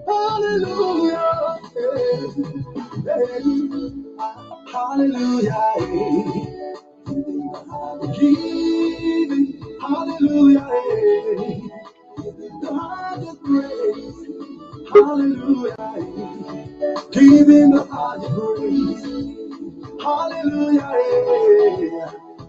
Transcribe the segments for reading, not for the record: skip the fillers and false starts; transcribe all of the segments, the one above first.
Hallelujah. Hallelujah. Giving, hallelujah. God is great. Hallelujah. Giving the highest praise. Hallelujah.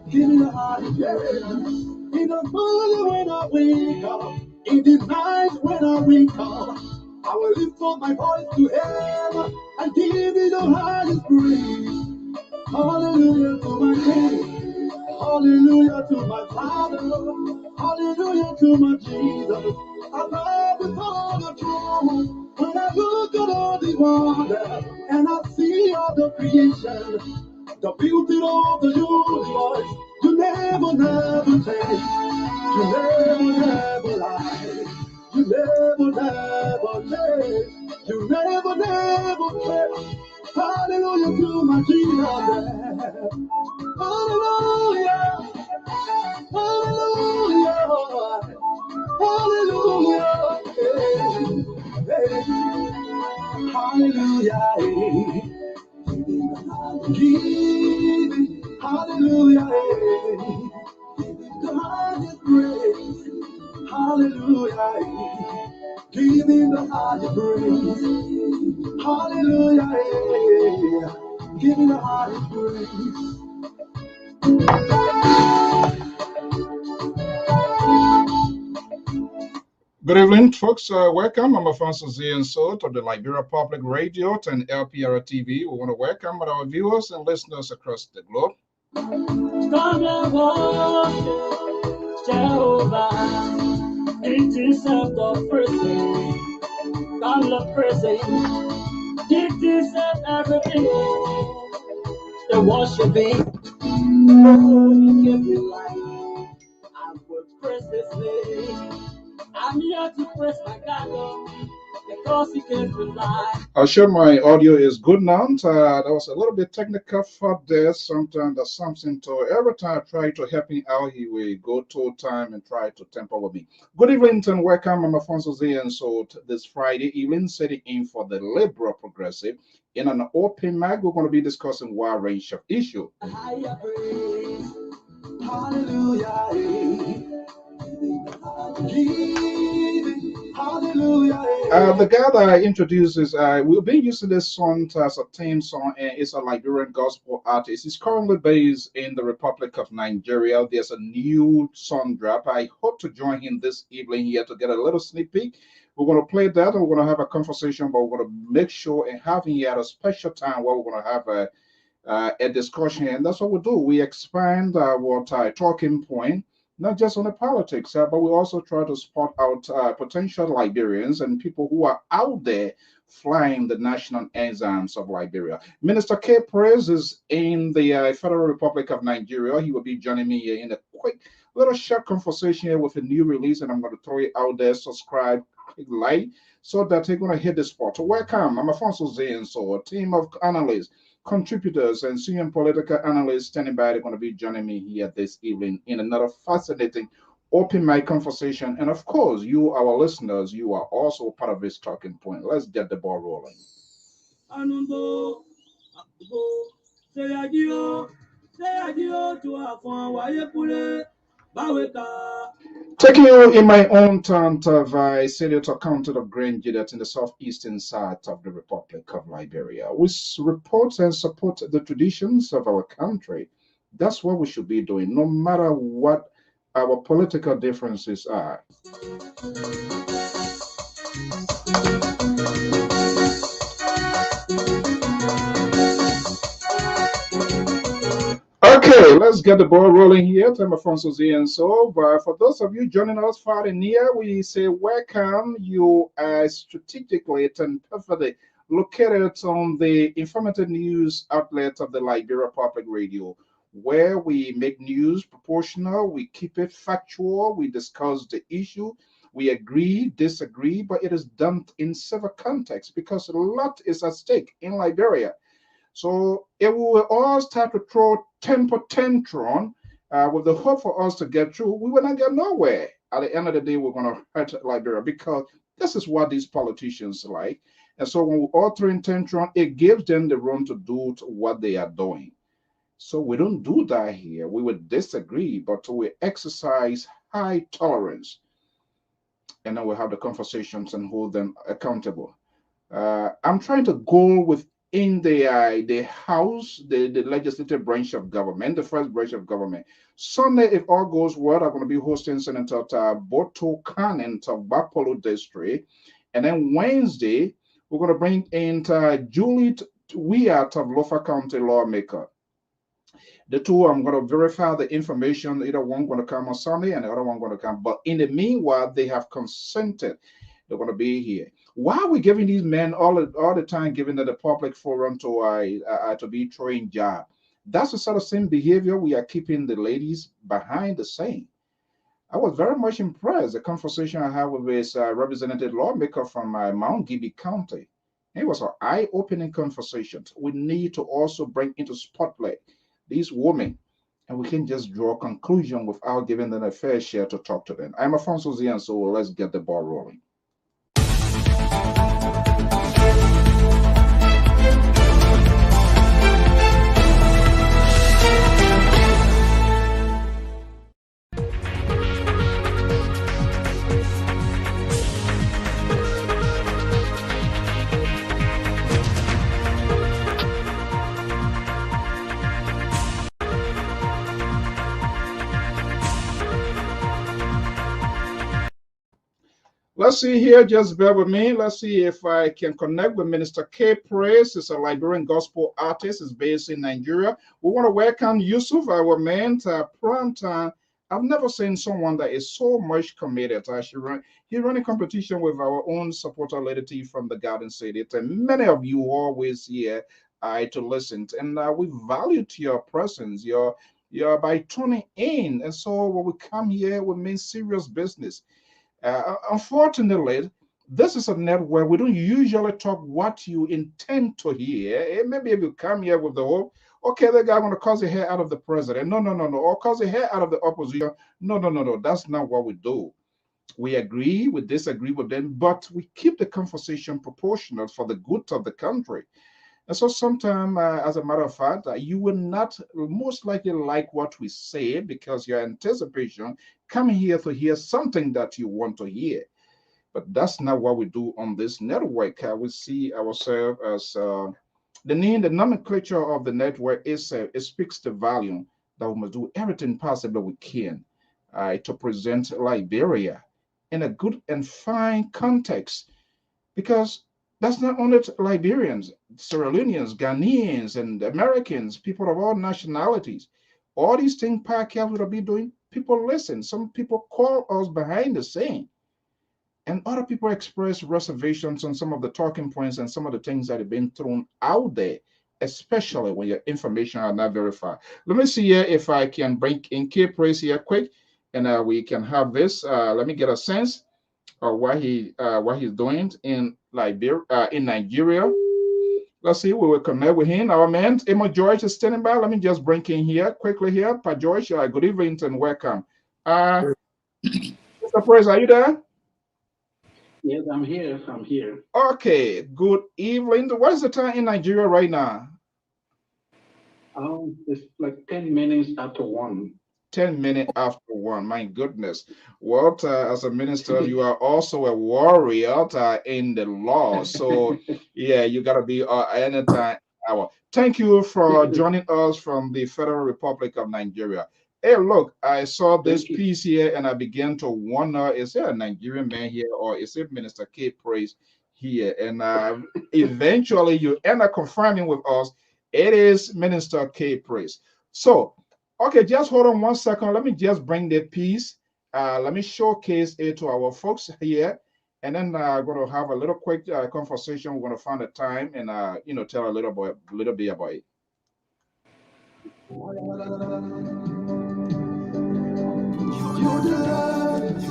Giving the highest praise. In the morning when I wake up, in the night when I wake up, I will lift up my voice to heaven and give you the highest praise. Hallelujah to my King. Hallelujah to my Father. Hallelujah to my Jesus. I love with all the throne. When I look at all the wonder and I see all the creation, the beauty of the universe, you never change. You never lie. You never change. You never change. Hallelujah to my Jesus. Hallelujah. Hallelujah. Hallelujah. Hey, hey. Hallelujah. Give hallelujah. God is great. Hallelujah. Give him the highest praise. Hallelujah. Give him the highest praise. Good evening, folks. Welcome. I'm Alfonso Z and So to the Liberia Public Radio and LPR TV. We want to welcome our viewers and listeners across the globe. Come and worship Jehovah. It is the person. Come and praise him. It is everything. The worshiping. Oh, he gave me life. I will praise his name. I'm here to praise my God because he gave me life. I'm sure my audio is good now. There was a little bit technical for this. Sometimes the Samson told every time I try to help him out, he will go to time and try to temper with me. Good evening and welcome. I'm Alfonso Z and So this Friday evening, setting in for the Liberal Progressive. In an open mic, we're going to be discussing a wide range of issues. Hallelujah. The guy that I introduced is we've been using this song as a theme song, and it's a Liberian gospel artist. He's currently based in the Republic of Nigeria. There's a new song drop. I hope to join him this evening here to get a little sneak peek. We're going to play that, and we're going to have a conversation, but we're going to make sure and have him here at a special time where we're going to have a discussion, and that's what we do. We expand our talking point, not just on the politics, but we also try to spot out potential Liberians and people who are out there flying the national enzymes of Liberia. Minister K. Perez is in the Federal Republic of Nigeria. He will be joining me here in a quick little short conversation here with a new release, and I'm going to throw it out there. Subscribe, click like, so that you're going to hit the spot. Welcome. I'm Alfonso Zayn, so a team of analysts, contributors, and senior political analysts standing by. They're going to be joining me here this evening in another fascinating open mic conversation. And of course, you, our listeners, you are also part of this talking point. Let's get the ball rolling. Taking you in my own town of Senator County of Grange, that's in the southeastern side of the Republic of Liberia. We report and support the traditions of our country. That's what we should be doing, no matter what our political differences are. Okay, let's get the ball rolling here. I'm Alfonso Z and So. But for those of you joining us far and near, we say welcome. You are strategically and perfectly located on the informative news outlet of the Liberia Public Radio, where we make news proportional, we keep it factual, we discuss the issue, we agree, disagree, but it is done in several contexts because a lot is at stake in Liberia. So it will all start to throw temper tantrum with the hope for us to get through. We will not get nowhere. At the end of the day, we're going to hurt Liberia because This is what these politicians like. And so when we all throw in tantrum, it gives them the room to do what they are doing. So we don't do that here. We would disagree, but we exercise high tolerance, and then we have the conversations and hold them accountable. I'm trying to go within the House, the legislative branch of government, the first branch of government. Sunday, if all goes well, I'm going to be hosting Senator Boto Kanen of Bapolo District. And then Wednesday, we're going to bring in Juliet Wyatt of Lofa County lawmaker. The two, I'm going to verify the information. Either one going to come on Sunday and the other one going to come. But in the meanwhile, they have consented. They're going to be here. Why are we giving these men all the time, giving them the public forum to be throwing job? That's the sort of same behavior we are keeping the ladies behind the scene. I was very much impressed. The conversation I had with this representative lawmaker from Mount Gibby County. It was an eye-opening conversation. We need to also bring into spotlight these women, and we can just draw a conclusion without giving them a fair share to talk to them. I'm Afonso Zian, so let's get the ball rolling. Let's see here, just bear with me. Let's see if I can connect with Minister K. Praise. He's a Liberian gospel artist. He's based in Nigeria. We want to welcome Yusuf, our man, to prime time. I've never seen someone that is so much committed. He ran a competition with our own supporter, Lady T from the Garden City. And many of you always here to listen. And we value your presence, your by tuning in. And so when we come here, we mean serious business. Unfortunately, this is a network. We don't usually talk what you intend to hear. Maybe if you come here with the hope, okay, the guy going to cause the hair out of the president. No, or cause the hair out of the opposition. No. That's not what we do. We agree, we disagree with them, but we keep the conversation proportional for the good of the country. And so sometimes, as a matter of fact, you will not most likely like what we say because your anticipation coming here to hear something that you want to hear. But that's not what we do on this network. We see ourselves as the nomenclature of the network is it speaks the volume that we must do everything possible we can to present Liberia in a good and fine context, because that's not only Liberians, Sierra Leoneans, Ghanaians, and Americans, people of all nationalities. All these things podcasts will be doing, people listen. Some people call us behind the scene. And other people express reservations on some of the talking points and some of the things that have been thrown out there, especially when your information are not verified. Let me see here if I can bring in K Praise here quick, and we can have this. Let me get a sense of what he's doing in Liberia, in Nigeria. Let's see, we will connect with him. Our man, Emma George is standing by. Let me just bring in here quickly here. Pa George, good evening and welcome. Mr. Praise, are you there? Yes, I'm here. Okay, good evening. What is the time in Nigeria right now? It's like 10 minutes after 1. 10 minutes after 1. My goodness. Well, as a minister, you are also a warrior in the law. So, yeah, you got to be anytime hour. Thank you for joining us from the Federal Republic of Nigeria. Hey, look, I saw this piece here and I began to wonder, is there a Nigerian man here or is it Minister K Praise here? And eventually you end up confirming with us, it is Minister K Praise. So, okay, just hold on 1 second. Let me just bring that piece. Let me showcase it to our folks here. And then I'm going to have a little quick conversation. We're going to find a time and, tell a little bit about it. You deserve it.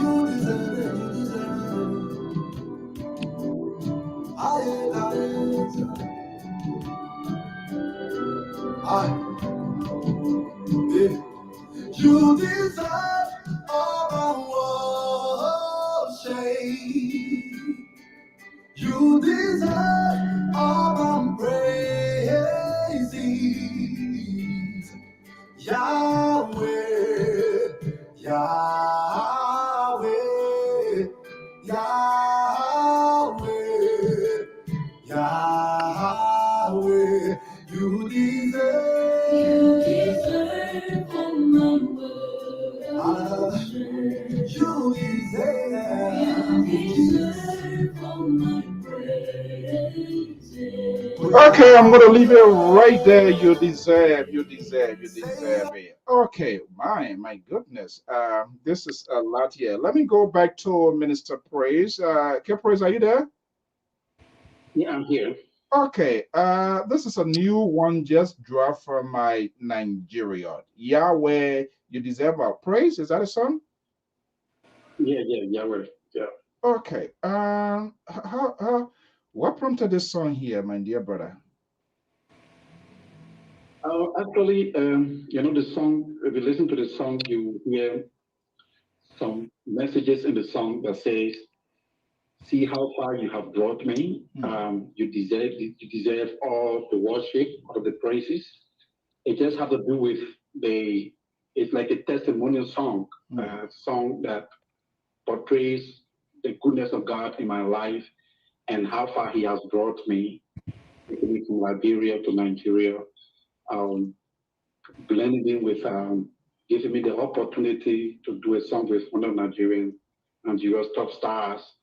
You deserve all our shame. You deserve all my praises. Yahweh, Yahweh, Yahweh, Yahweh. You deserve all my worship. You deserve all my praises. Okay, I'm gonna leave it right there. You deserve it. Okay, my goodness. This is a lot here. Let me go back to Minister Praise. Okay, Praise, are you there? Yeah, I'm here. Okay, this is a new one just dropped from my Nigeria. Yahweh, you deserve our praise. Is that a song? Yeah, we're, yeah. Okay. What prompted this song here, my dear brother? Actually, the song, if you listen to the song, you hear some messages in the song that says, see how far you have brought me. You deserve all the worship, all the praises. It just has to do with it's like a testimonial song, song that portrays the goodness of God in my life and how far He has brought me, taking me from Liberia to Nigeria, um, blending in with, giving me the opportunity to do a song with one of Nigeria's top stars.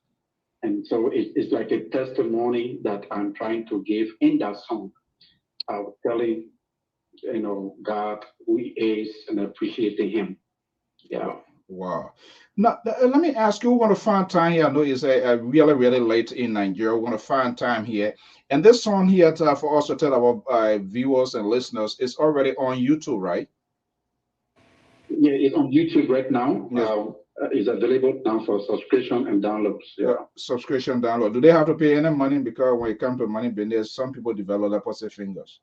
And so it's like a testimony that I'm trying to give in that song, telling, God who He is and appreciating Him. Yeah. Wow. Now, let me ask you, we want to find time here. I know it's really, really late in Nigeria. We want to find time here. And this song here, for us to tell our viewers and listeners, is already on YouTube, right? Yeah, it's on YouTube right now. Yes. It's available now for subscription and downloads. Yeah. Subscription download. Do they have to pay any money? Because when it comes to money business, some people develop opposite fingers.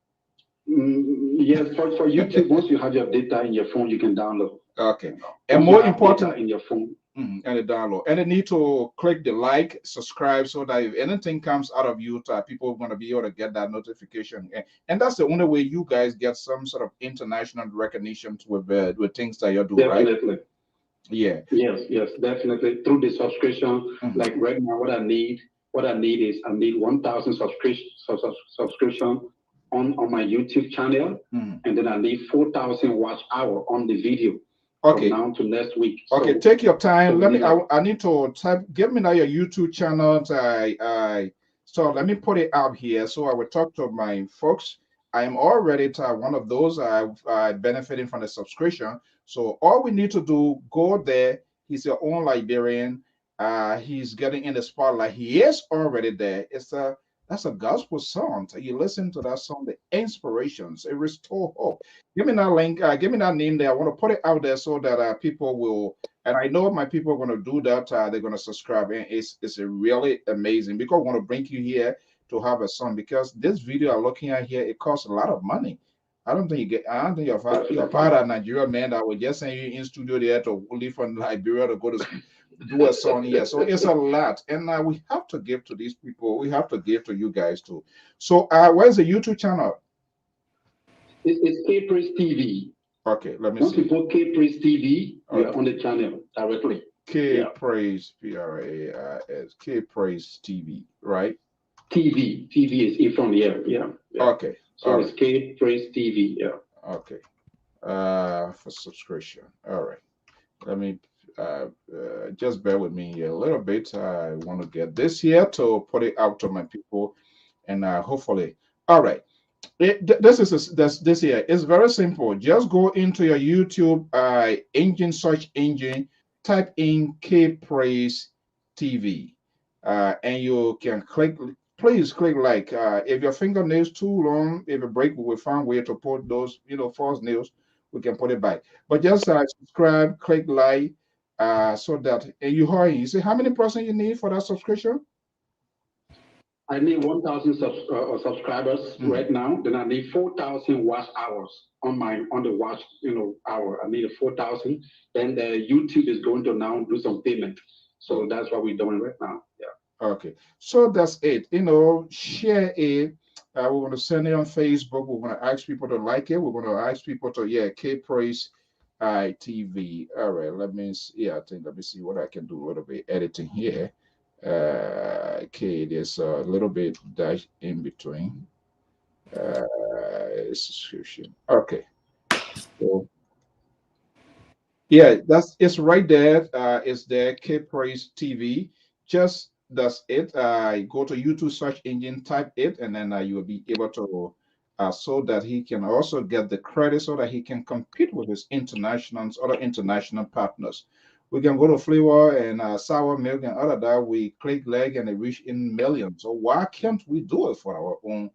Yes, for YouTube, once you have your data in your phone, you can download. Okay. Once And you more have important, data in your phone. and the download. And they need to click the like, subscribe, so that if anything comes out of YouTube, people are going to be able to get that notification. And that's the only way you guys get some sort of international recognition with things that you do, right? Definitely. Yeah. Yes, definitely. Through the subscription, like right now, what I need is I need 1,000 subscription on my YouTube channel, and then I need 4,000 watch hour on the video. Okay. From now to next week. Okay, take your time. Let me. I need to type. Give me now your YouTube channel. So let me put it out here. So I will talk to my folks. I am already one of those benefiting from the subscription. So all we need to do, go there. He's your own Liberian. He's getting in the spotlight. He is already there. That's a gospel song. So you listen to that song, the inspirations, it restore hope. Give me that link. Give me that name there. I want to put it out there so that people will. And I know my people are going to do that. They're going to subscribe, and it's a really amazing because I want to bring you here to have a song because this video I'm looking at here it costs a lot of money. I don't think you get. I don't think you're part of Nigeria man that would just send you in studio there to leave from Liberia to go to do a song here. So it's a lot, and we have to give to these people. We have to give to you guys too. So where's the YouTube channel? It's K-Praise TV. Okay, let me Once see. you put K-Praise TV, you're on the channel directly. K-Praise, P-R-A-I-S, K-Praise TV, right? TV is in front here. Yeah. Okay. So it's K-Praise TV. Yeah. Okay. For subscription. All right. Let me just bear with me here a little bit. I want to get this here to put it out to my people, and hopefully, all right. This here is very simple. Just go into your YouTube search engine, type in K Praise TV, and you can click. Please click like. If your fingernails too long, if it break, we will find way to put those false nails. We can put it back. But just subscribe, click like, so that and you see how many percent you need for that subscription. I need 1,000 subscribers right now. Then I need 4,000 watch hours on the watch hour. I need 4,000. Then the YouTube is going to now do some payment. So that's what we're doing right now. Yeah. Okay, so that's it. You know, share it. We want to send it on Facebook. We want to ask people to like it. We want to ask people to, yeah, K Praise TV. All right, let me see. Yeah, I think let me see what I can do. A little bit editing here. Okay, there's a little bit dash in between. Subscription. Okay, so yeah, that's it's right there. It's there, K Praise TV. Just that's it. Go to YouTube search engine, type it, and then you will be able to, so that he can also get the credit, so that he can compete with his internationals, other international partners. We can go to Flavor and Sour Milk and other that we click leg and they reach in millions. So why can't we do it for our own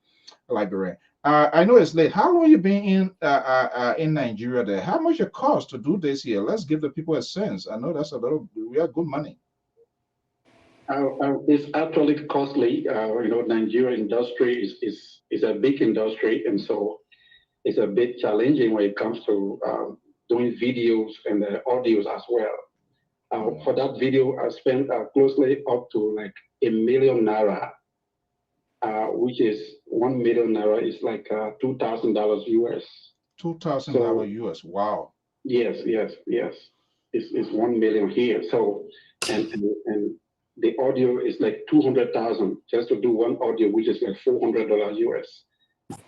library? I know it's late. How long you been in Nigeria there? How much it cost to do this here? Let's give the people a sense. I know that's a little, we have good money. It's actually costly. Nigeria industry is a big industry, and so it's a bit challenging when it comes to doing videos and audios as well. For that video, I spent closely up to like a million naira, which is 1 million naira is like $2,000 US. $2,000 So US. Wow. yes. It's 1 million here. So and the audio is like 200,000 just to do one audio, which is like $400 US.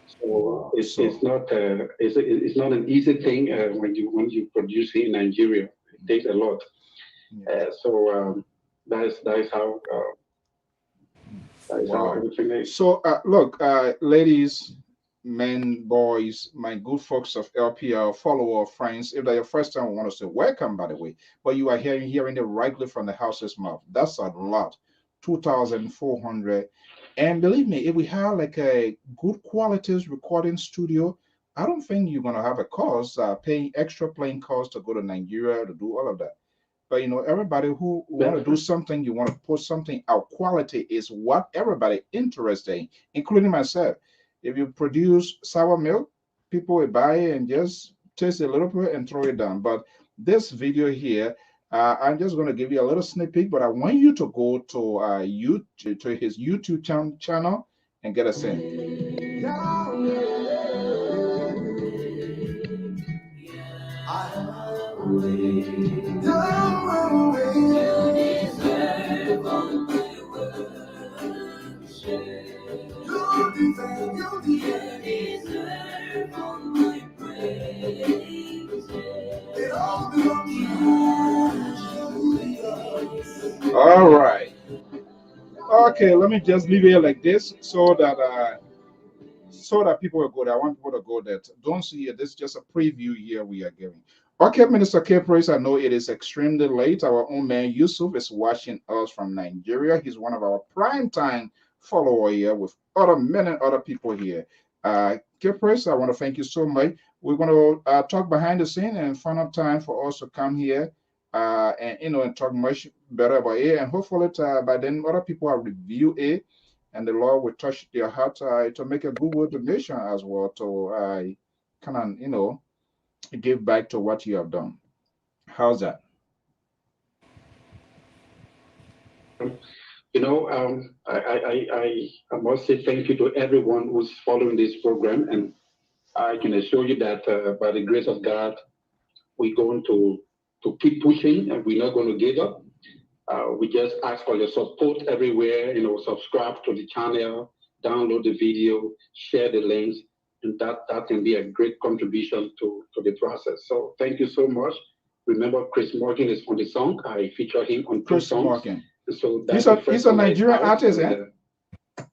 So Wow. it's not an easy thing when you produce in Nigeria. It takes a lot. Yeah. So that is how Wow. everything is. So, look, ladies, men, boys, my good folks of LPL, follower, friends, if they're your first time, I want to say welcome, by the way. But you are hearing it rightly from the house's mouth. That's a lot, 2,400. And believe me, if we have like a good qualities recording studio, I don't think you're gonna have a cost paying extra plane costs to go to Nigeria to do all of that. But everybody who want to That's do something, you want to put something out. Quality is what everybody interested in, including myself. If you produce sour milk, people will buy it and just taste a little bit and throw it down. But this video here, I'm just going to give you a little sneak peek, but I want you to go to to his YouTube channel and get a sense. All right. Okay, let me just leave it like this so that people will go there. I want people to go there. Don't see it. This is just a preview here we are giving. Okay, Minister K Praise, I know it is extremely late. Our own man Yusuf is watching us from Nigeria. He's one of our prime time follower here with other many other people here. K Praise, I want to thank you so much. We're going to talk behind the scene and find out time for us to come here and and talk much better about it. And hopefully by then other people will review it and the Lord will touch their heart to make a good word donation as well to kind of give back to what you have done. How's that? I must say thank you to everyone who's following this program, and I can assure you that by the grace of God, we're going to keep pushing, and we're not going to give up. We just ask for your support everywhere. Subscribe to the channel, download the video, share the links, and that can be a great contribution to the process. So thank you so much. Remember, Chris Morgan is on the song. I feature him on 2 songs. Morgan. So He's that's the first he's a song that is Nigerian out, artist, and, eh?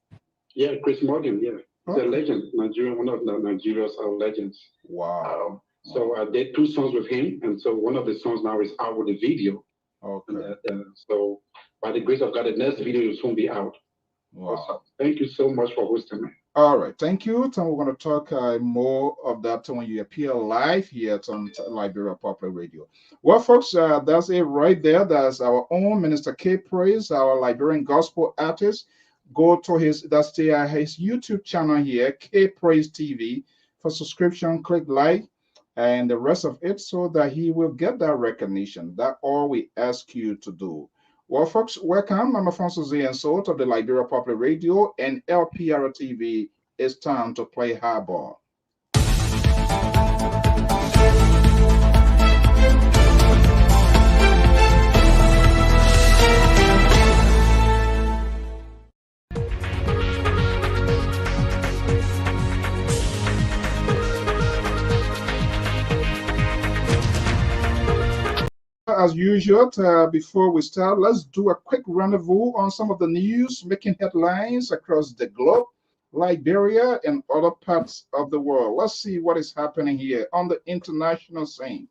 yeah, Chris Morgan. Yeah, he's a Okay. legend, Nigerian, one of the Nigeria's legends. Wow. So I did 2 songs with him, and so one of the songs now is out with the video. And Okay. so by the grace of God, the next video will soon be out. Wow. Awesome. Thank you so much for hosting me. All right, thank you. Tom, we're going to talk more of that when you appear live here on Liberia Popular Radio. Well, folks, that's it right there. That's our own Minister K Praise, our Liberian gospel artist. Go to his his YouTube channel here, K Praise TV. For subscription, click like and the rest of it so that he will get that recognition. That's all we ask you to do. Well, folks, welcome. I'm Afonso Z and Salt of the Liberia Public Radio and LPR TV. It's time to play hardball. As usual, before we start, let's do a quick rendezvous on some of the news making headlines across the globe, Liberia, and other parts of the world. Let's see what is happening here on the international scene.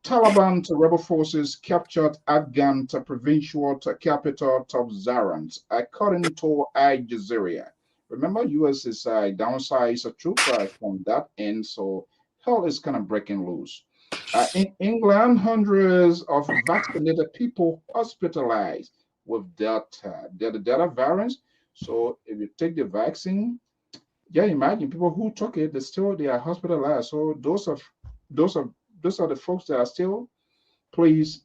Taliban rebel forces captured Afghan provincial capital of Zaran, according to Al Jazeera. Remember, U.S. is downsized a troop from that end, so hell is kind of breaking loose. In England, hundreds of vaccinated people hospitalized with Delta variant. So if you take the vaccine, yeah, imagine people who took it, they are hospitalized. So those are the folks that are still. Please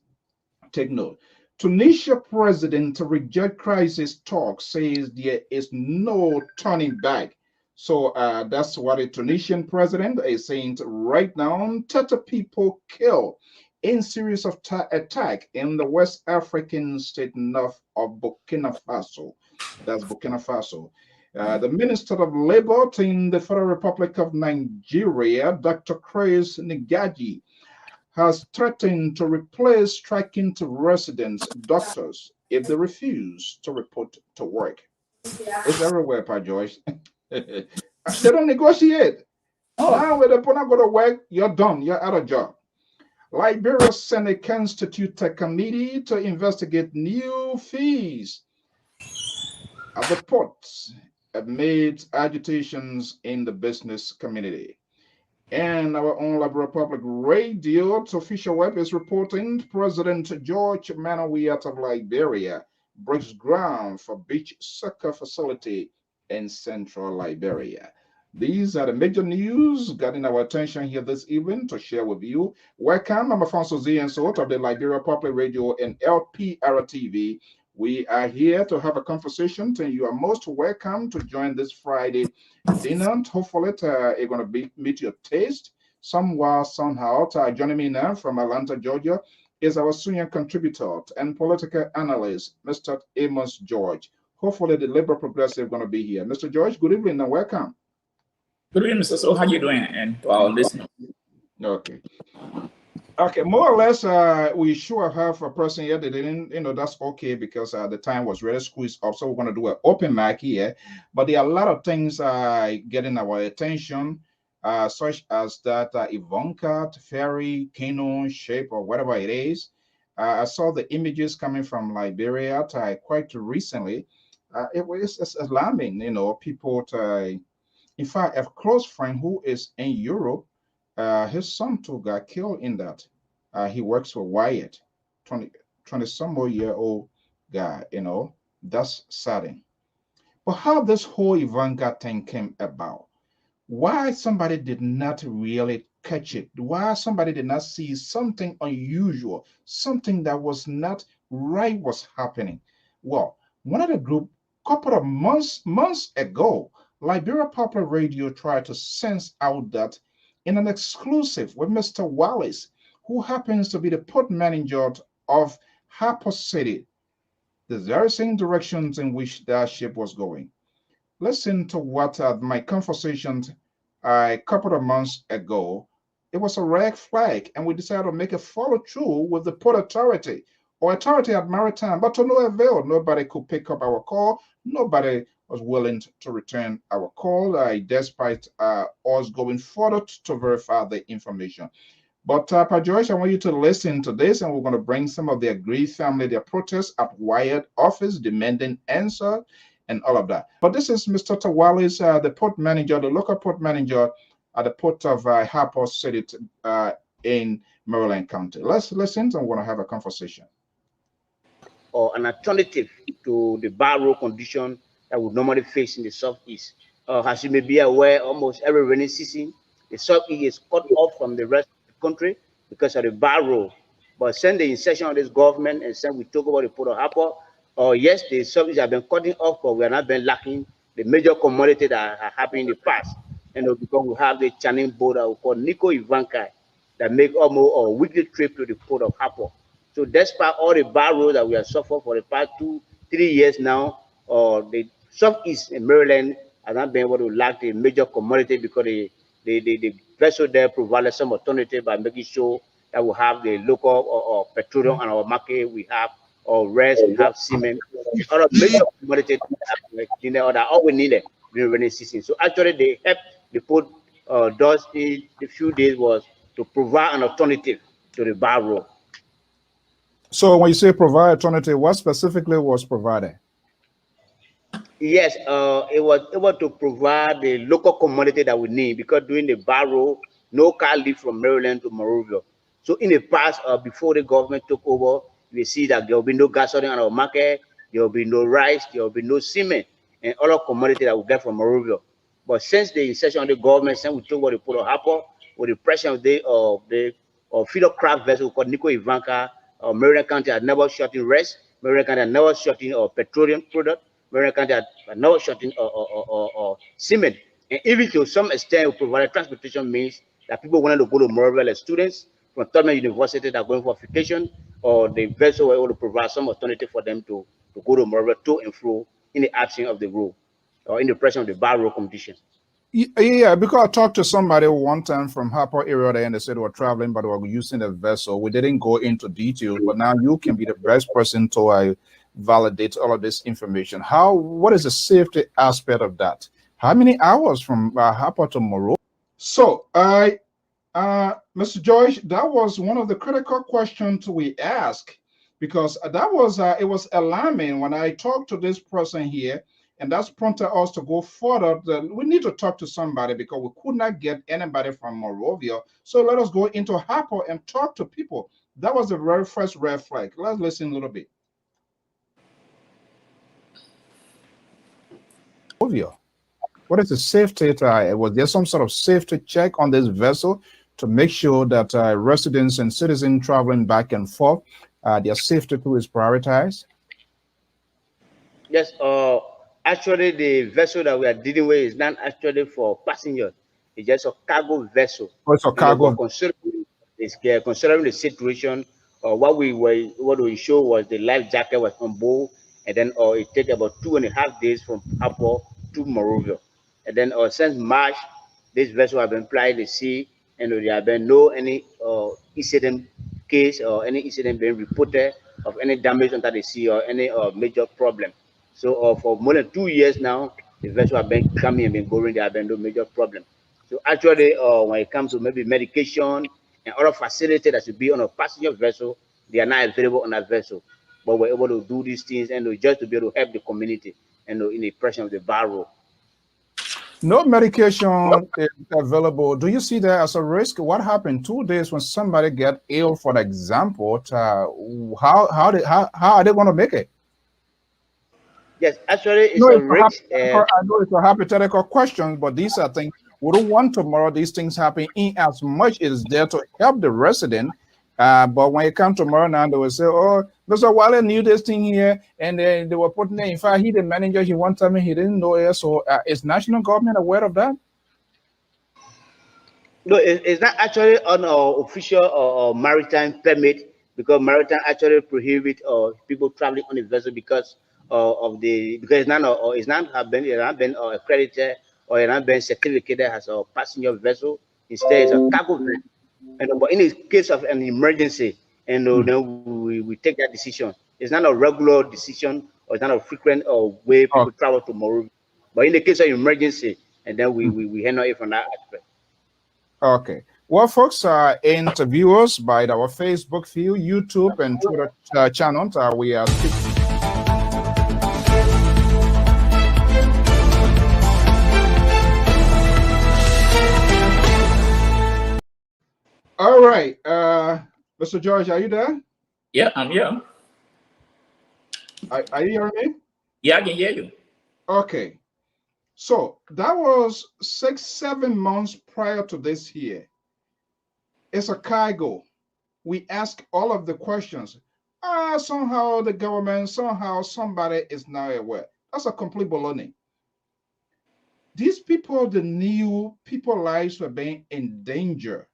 take note. Tunisia president to reject crisis talk, says there is no turning back. So that's what a Tunisian president is saying right now. 30 people killed in series of attack in the West African state north of Burkina Faso. That's Burkina Faso. The Minister of Labor in the Federal Republic of Nigeria, Dr. Chris Ngaji, has threatened to replace striking residents, doctors, if they refuse to report to work. It's everywhere, Pa Joyce. They don't negotiate. Now, when they not go to work, you're done. You're out of job. Liberia Senate constituted a committee to investigate new fees at the ports amid agitations in the business community. And our own Liberia Public Radio official web is reporting President George Manawiat of Liberia breaks ground for beach soccer facility in central Liberia. These are the major news getting our attention here this evening to share with you. Welcome, I'm Afonso Z and Sort of the Liberia Public Radio and LPR TV. We are here to have a conversation, and you are most welcome to join this Friday dinner. Hopefully, it's going to meet your taste somewhere, somehow. Joining me now from Atlanta, Georgia, is our senior contributor and political analyst, Mr. Amos George. Hopefully, the Liberal Progressive is going to be here. Mr. George, good evening and welcome. Good evening, Mr. So. How you doing? And to our listeners. Okay, more or less, we sure have a person here that didn't, that's okay because the time was really squeezed up. So we're going to do an open mic here. But there are a lot of things getting our attention, such as that Ivanka, Ferry, Kano, Shape, or whatever it is. I saw the images coming from Liberia quite recently. It was alarming, people. In fact, a close friend who is in Europe, his son too got killed in that. He works for Wyatt, 20 some more year old guy, that's saddening. But how this whole Ivanka thing came about, why somebody did not really catch it, why somebody did not see something unusual, something that was not right was happening. Well, one of the group, couple of months ago, Liberia Public Radio tried to sense out that in an exclusive with Mr. Wallace, who happens to be the port manager of Harper City, the very same directions in which that ship was going. Listen to what my conversation a couple of months ago. It was a red flag, and we decided to make a follow through with the port authority or authority at Maritime, but to no avail. Nobody could pick up our call. Nobody was willing to return our call, despite us going further to verify the information. But Pa Joyce, I want you to listen to this, and we're going to bring some of the aggrieved family, their protests at Wyatt office, demanding answer and all of that. But this is Mr. Tawalis, the port manager, the local port manager at the port of Harper City in Maryland County. Let's listen, and we're going to have a conversation. Or an alternative to the barrow condition that we normally face in the Southeast. As you may be aware, almost every rainy season, the Southeast is cut off from the rest of the country because of the barrow But since the inception of this government and since we took over the port of Harper, yes, the services have been cutting off, but we are not been lacking the major commodity that are happening in the past. And because we have the churning boat that we call Nico Ivanka that make almost a weekly trip to the port of Harper. So despite all the bad roads that we have suffered for the past 2-3 years now, the southeast in Maryland has not been able to lack the major commodity because the vessel there provided some alternative by making sure that we have the local or petroleum on our market, we have or rest, we have cement, other major commodities that all we needed during rainy season. So actually they helped the port does the few days was to provide an alternative to the bar road. So when you say provide alternative, what specifically was provided? Yes, it was able to provide the local commodity that we need because during the bar road, no car leave from Maryland to Monrovia. So in the past, before the government took over, we see that there will be no gasoline on our market, there will be no rice, there will be no cement, and other commodity that we get from Monrovia. But since the inception of the government, since we took over the port of Harper, with the pressure of the feeder craft vessel called Nico Ivanka, Maryland County had never shut in rest. Maryland County had never shut in petroleum product. Maryland County had never shut in cement. And even to some extent, we provided transportation means that people wanted to go to Monrovia as students from Tubman University that are going for vacation, or the vessel were able to provide some alternative for them to go to Monrovia to and fro in the absence of the road or in the presence of the bar road condition. Yeah, because I talked to somebody one time from Harper area there, and they said they were traveling, but they were using a vessel. We didn't go into details, but now you can be the best person to validate all of this information. What is the safety aspect of that? How many hours from Harper to Monrovia? So, Mr. George, that was one of the critical questions we asked, because that was it was alarming when I talked to this person here. And that's prompted us to go further. We need to talk to somebody because we could not get anybody from Monrovia. So let us go into Harper and talk to people. That was the very first red flag. Let's listen a little bit. Monrovia. What is the safety? Was there some sort of safety check on this vessel to make sure that residents and citizens traveling back and forth, their safety too is prioritized? Yes, actually, the vessel that we are dealing with is not actually for passengers. It's just a cargo vessel. Oh, it's a cargo. Considering the situation, what we ensure was the life jacket was on board, and then it took about 2.5 days from Harper to Monrovia. And then since March, this vessel has been plying the sea, and there have been no any incident case or any incident being reported of any damage under the sea or any major problem. So for more than 2 years now, the vessel have been coming and been going. There have been no major problem. So actually, when it comes to maybe medication and other facility that should be on a passenger vessel, they are not available on a vessel. But we're able to do these things and just to be able to help the community and in the pressure of the barrow. No medication is available. Do you see that as a risk? What happened 2 days when somebody get ill, for example? How are they going to make it? Yes, actually, it's a risk. I know it's a hypothetical question, but these are things we don't want tomorrow. These things happen in as much as there to help the resident. But when it comes tomorrow now, they will say, "Oh, Mr. Waller knew this thing here," and they were putting it. In fact, he the manager. He one time he didn't know it. So, is national government aware of that? No, it's not actually on our official or maritime permit, because maritime actually prohibit people traveling on the vessel because it's not been accredited or it's not been certificated as a passenger vessel. Instead, it's a cargo vessel. And but in the case of an emergency, and then we take that decision. It's not a regular decision, or it's not a frequent way people travel to Monrovia. But in the case of emergency, and then we handle it from that aspect. Okay. Well, folks, interviewers by our Facebook feed, YouTube, and Twitter channels, we are speaking. All right, Mr. George, are you there? Yeah, I'm here. Are you hearing me? Yeah, I can hear you. Okay. So that was 6-7 months prior to this year. It's a cargo. we ask all of the questions. Somehow the government, somehow somebody is now aware. That's a complete baloney. These people, the new people lives were being in danger.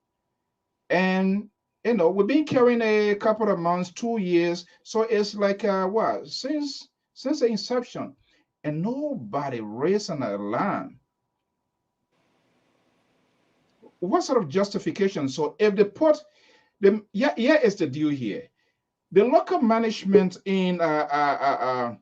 And we've been carrying a couple of months, 2 years. So it's like what? Since the inception. And nobody raised an alarm. What sort of justification? So if they put the here is the deal here. The local management in Harper,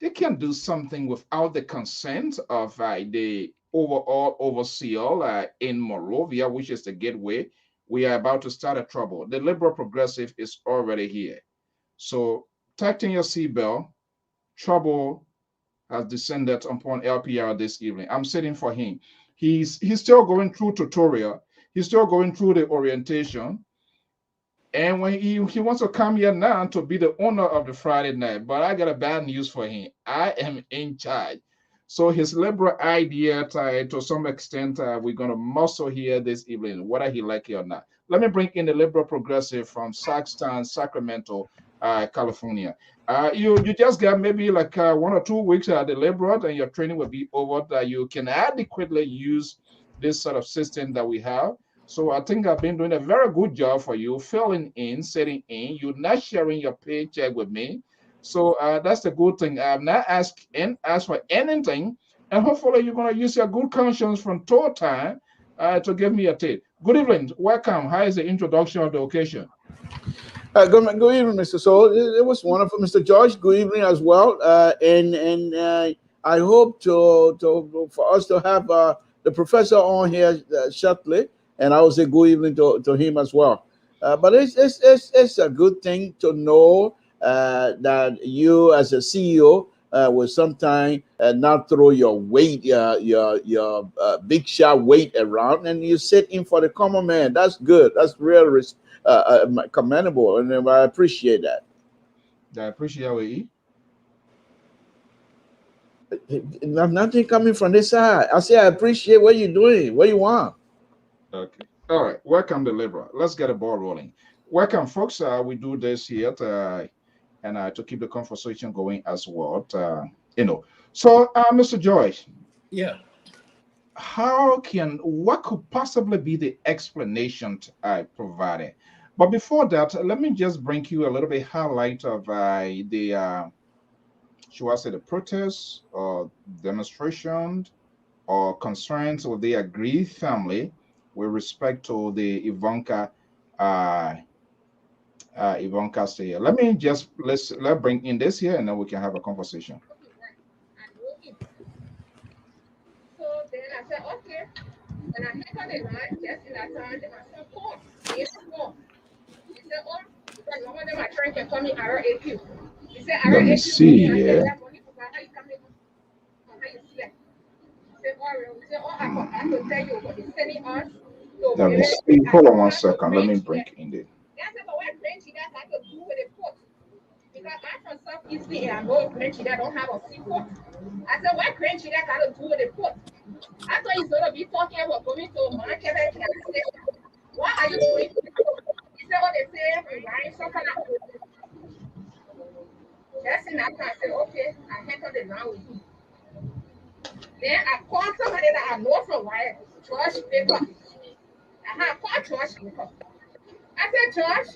they can do something without the consent of the overall overseer in Morovia, which is the gateway. We are about to start a trouble. The liberal progressive is already here. So tighten your seatbelt. Trouble has descended upon LPR this evening. I'm sitting for him. He's still going through tutorial. He's still going through the orientation. And when he wants to come here now to be the owner of the Friday night, but I got a bad news for him. I am in charge. So his liberal idea, to some extent, we're going to muscle here this evening, whether he like it or not. Let me bring in the liberal progressive from Saxton, Sacramento, California. You just got maybe like 1 or 2 weeks at the liberal, and your training will be over. That you can adequately use this sort of system that we have. So I think I've been doing a very good job for you, filling in, setting in. You're not sharing your paycheck with me. So that's the good thing. I'm not asked for anything. And hopefully you're going to use your good conscience from tour time to give me a tip. Good evening. Welcome. How is the introduction of the occasion? Good evening, Mr. Soul. It was wonderful, Mr. George. Good evening as well. And I hope for us to have the professor on here shortly. And I will say good evening to him as well. But it's a good thing to know that you as a CEO will sometimes not throw your weight, your big shot weight around, and you sit in for the common man. That's good. That's real commendable, and I appreciate that. I appreciate it. Nothing coming from this side. I say I appreciate what you're doing. What you want? Okay. All right. Welcome to Libra. Let's get the ball rolling. Welcome, folks. We do this here to keep the conversation going as well. So, Mr. Joyce. Yeah. What could possibly be the explanation I provided? But before that, let me just bring you a little bit highlight of should I say the protests or demonstration or concerns with the aggrieved family with respect to the Ivanka stay here. Let's bring in this here and then we can have a conversation. So then I said, okay. When I hit on the line, just in that time, they said, call. He said, oh, because one of them are trying to call me RAQ. He said, RAQ. Let me see here. Let me see. Hold on 1 second. Let me bring in the. Because I'm from Southeast and I know Crunchy that don't have a seaport. I said, what Crunchy that got to do with the port? I thought he's going to be talking about going to a market and station. Why are you going to the port? He said, what they say, we're buying something out. Just in that time, I said, okay, I head on the ground with you. Then I called somebody that I know from Wyatt, George Baker. I called George Baker. I said, George,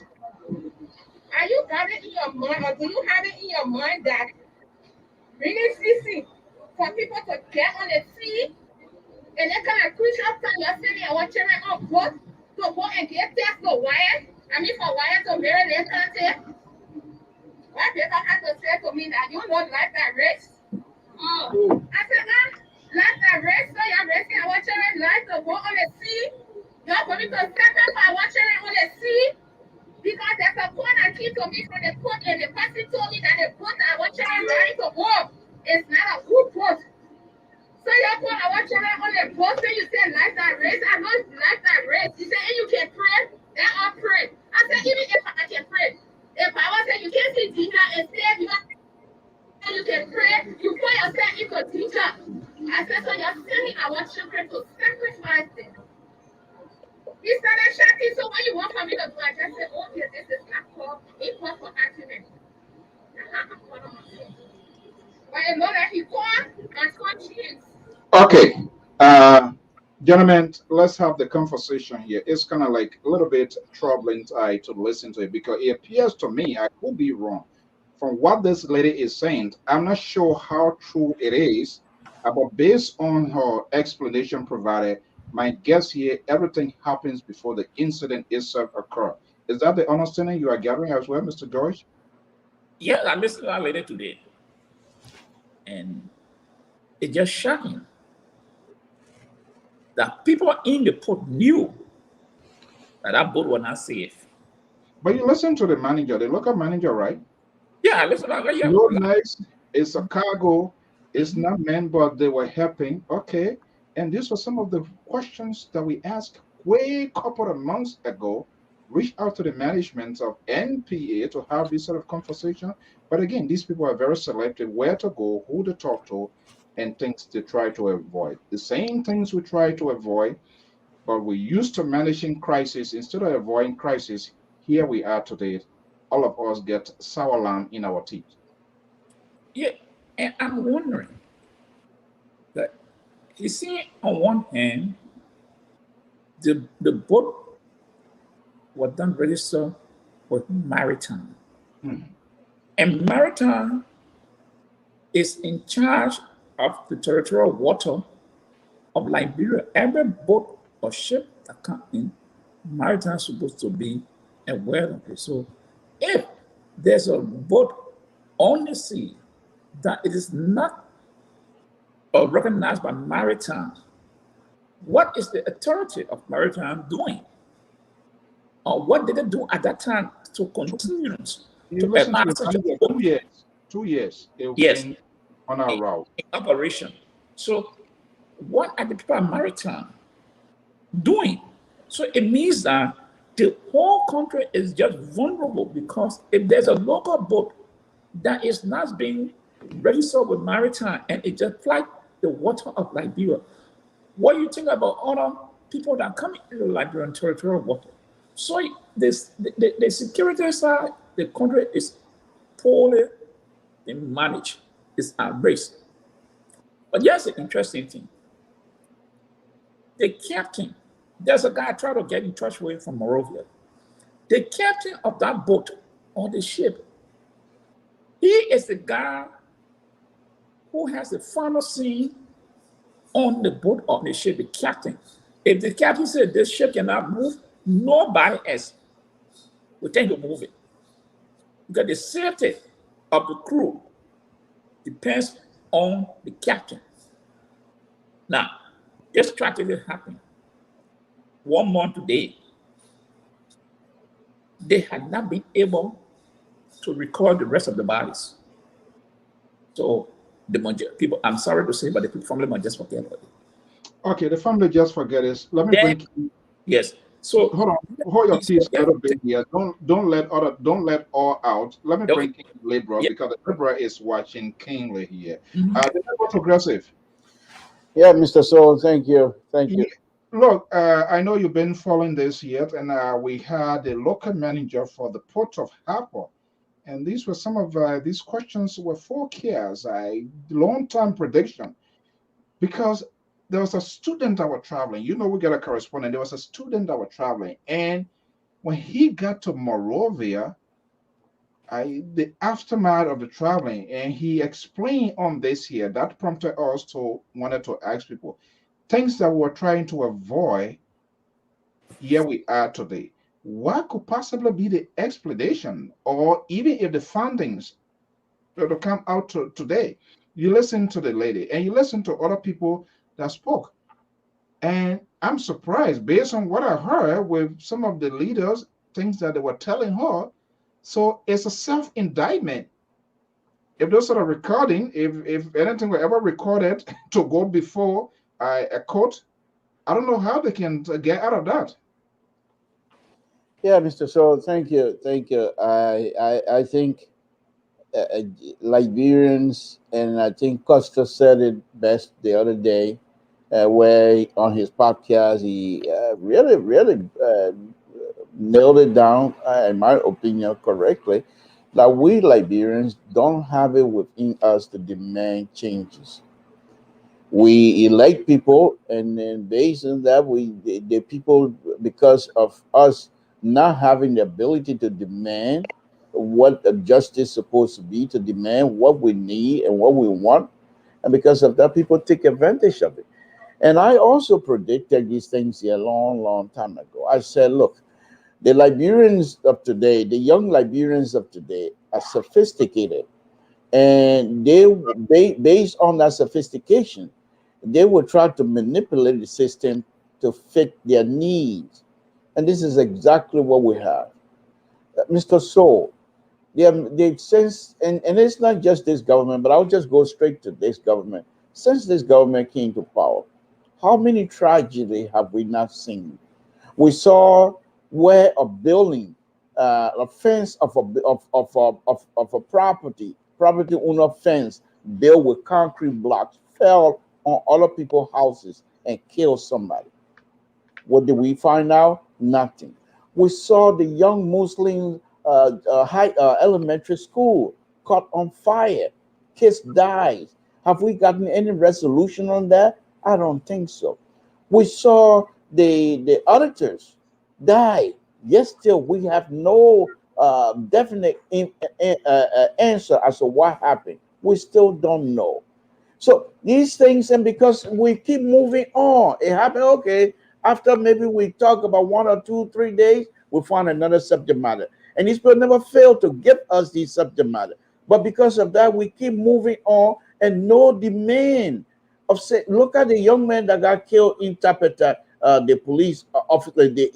are you got it in your mind, or do you have it in your mind that bringing CC for people to get on the sea and they kind of push up to your city and watch them on boat to go and get tests for Wyatt? I mean, for Wyatt to marry their country? Why Baker had to say to me that you know life that race? Oh. I said, life that race, so you're racing and watching life to go on the sea? You're going to sacrifice watching on the sea? Because there's a point that came to me from the port, and the person told me that the boat I was trying to go is not a good boat. So you put I was trying on the boat, so you say life that race. I know it's life that race. You say, and you can pray, then I'll pray. I said, even if I can pray, if I was saying you can't see Tina and say you can pray, you put yourself into teacher. I said, so you're sending our children to sacrifice them. He started shouting, so what you want for me to do? I just said, okay, this is not called for accident. I'm calling myself. But it looked like he called and conscience. Okay, gentlemen, let's have the conversation here. It's kind of like a little bit troubling to listen to it because it appears to me, I could be wrong, from what this lady is saying. I'm not sure how true it is, but based on her explanation provided, my guess here, everything happens before the incident itself occur. Is that the understanding you are gathering as well, Mr. George? Yeah, I listened to that lady today, and it's just shocking that people in the port knew that that boat was not safe. But you listen to the manager, the local manager, right? Yeah, I listened to that. Yeah, No nice. It's a cargo. It's Mhm. not men, but they were helping. Okay. And these were some of the questions that we asked way a couple of months ago. Reach out to the management of NPA to have this sort of conversation. But again, these people are very selective where to go, who to talk to, and things to try to avoid. The same things we try to avoid, but we're used to managing crisis instead of avoiding crisis. Here we are today. All of us get sour lamb in our teeth. Yeah, and I'm wondering that you see, on one hand, the boat was done register with maritime, Hmm. and maritime is in charge of the territorial water of Liberia. Every boat or ship that comes in, maritime is supposed to be aware of it. So if there's a boat on the sea that it is not recognized by maritime, what is the authority of maritime doing? Or what did they do at that time to continue You to listen to allow the such a manager, boat? 2 years. 2 years they've Yes, been on our in, route. in operation. So what are the people at maritime doing? So it means that the whole country is just vulnerable because if there's a local boat that is not being registered with maritime and it just flight the water of Liberia, what do you think about other people that come into the Liberian territorial water? So the security side, the country is poorly managed, is at risk. But here's the interesting thing. The captain, there's a guy trying to get in touch with from Morovia. The captain of that boat on the ship, he is the guy who has the final say on the boat of the ship, the captain. If the captain said this ship cannot move, nobody else will think to move it. Because the safety of the crew depends on the captain. Now, this tragedy happened 1 month today. They had not been able to record the rest of the bodies. So the people, I'm sorry to say, but the family might just forget about it. Okay, the family just forget this. Let me Then, bring yes. So hold on, hold your it's peace a just, little bit here. Don't let all out. Let me okay. bring in Libra Yeah. because the Libra is watching keenly here. Mhm. The Libra progressive. Yeah, Mr. Soul, thank you. Thank Yeah, you. look, I know you've been following this yet, and we had a local manager for the port of Harper. And these were some of these questions were forecasts, long-term prediction, because there was a student that was traveling. You know, we got a correspondent. There was a student that was traveling, and when he got to Morovia, the aftermath of the traveling, and he explained on this here that prompted us to wanted to ask people things that we were trying to avoid. Here we are today. What could possibly be the explanation, or even if the findings to come out today. You listen to the lady and you listen to other people that spoke. And I'm surprised based on what I heard with some of the leaders, things that they were telling her. So it's a self-indictment. If those sort of recording, if anything were ever recorded to go before a court, I don't know how they can get out of that. Yeah, Mr. Soul, thank you. Thank you. I think Liberians, and I think Costa said it best the other day, where on his podcast he really, really nailed it down, in my opinion, correctly, that we Liberians don't have it within us to demand changes. We elect people, and then based on that, the people, because of us not having the ability to demand what a justice is supposed to be, to demand what we need and what we want, and because of that, people take advantage of it. And I also predicted these things here a long, long time ago. I said, look, the Liberians of today, the young Liberians of today, are sophisticated, and based on that sophistication, they will try to manipulate the system to fit their needs. And this is exactly what we have. Mr. Soul, they've since, and it's not just this government, but I'll just go straight to this government. Since this government came to power, how many tragedies have we not seen? We saw where a building, a fence of a property owner fence built with concrete blocks fell on other people's houses and killed somebody. What did we find out? Nothing. We saw the young Muslim elementary school caught on fire. Kids died. Have we gotten any resolution on that? I don't think so. We saw the auditors die. Yet still, we have no definite answer as to what happened. We still don't know. So these things, and because we keep moving on, it happened. Okay, after maybe we talk about 1 or 2, 3 days, we find another subject matter, and these people never fail to give us these subject matter. But because of that, we keep moving on, and no demand of say. Look at the young man that got killed in Tapeta, the police officer, the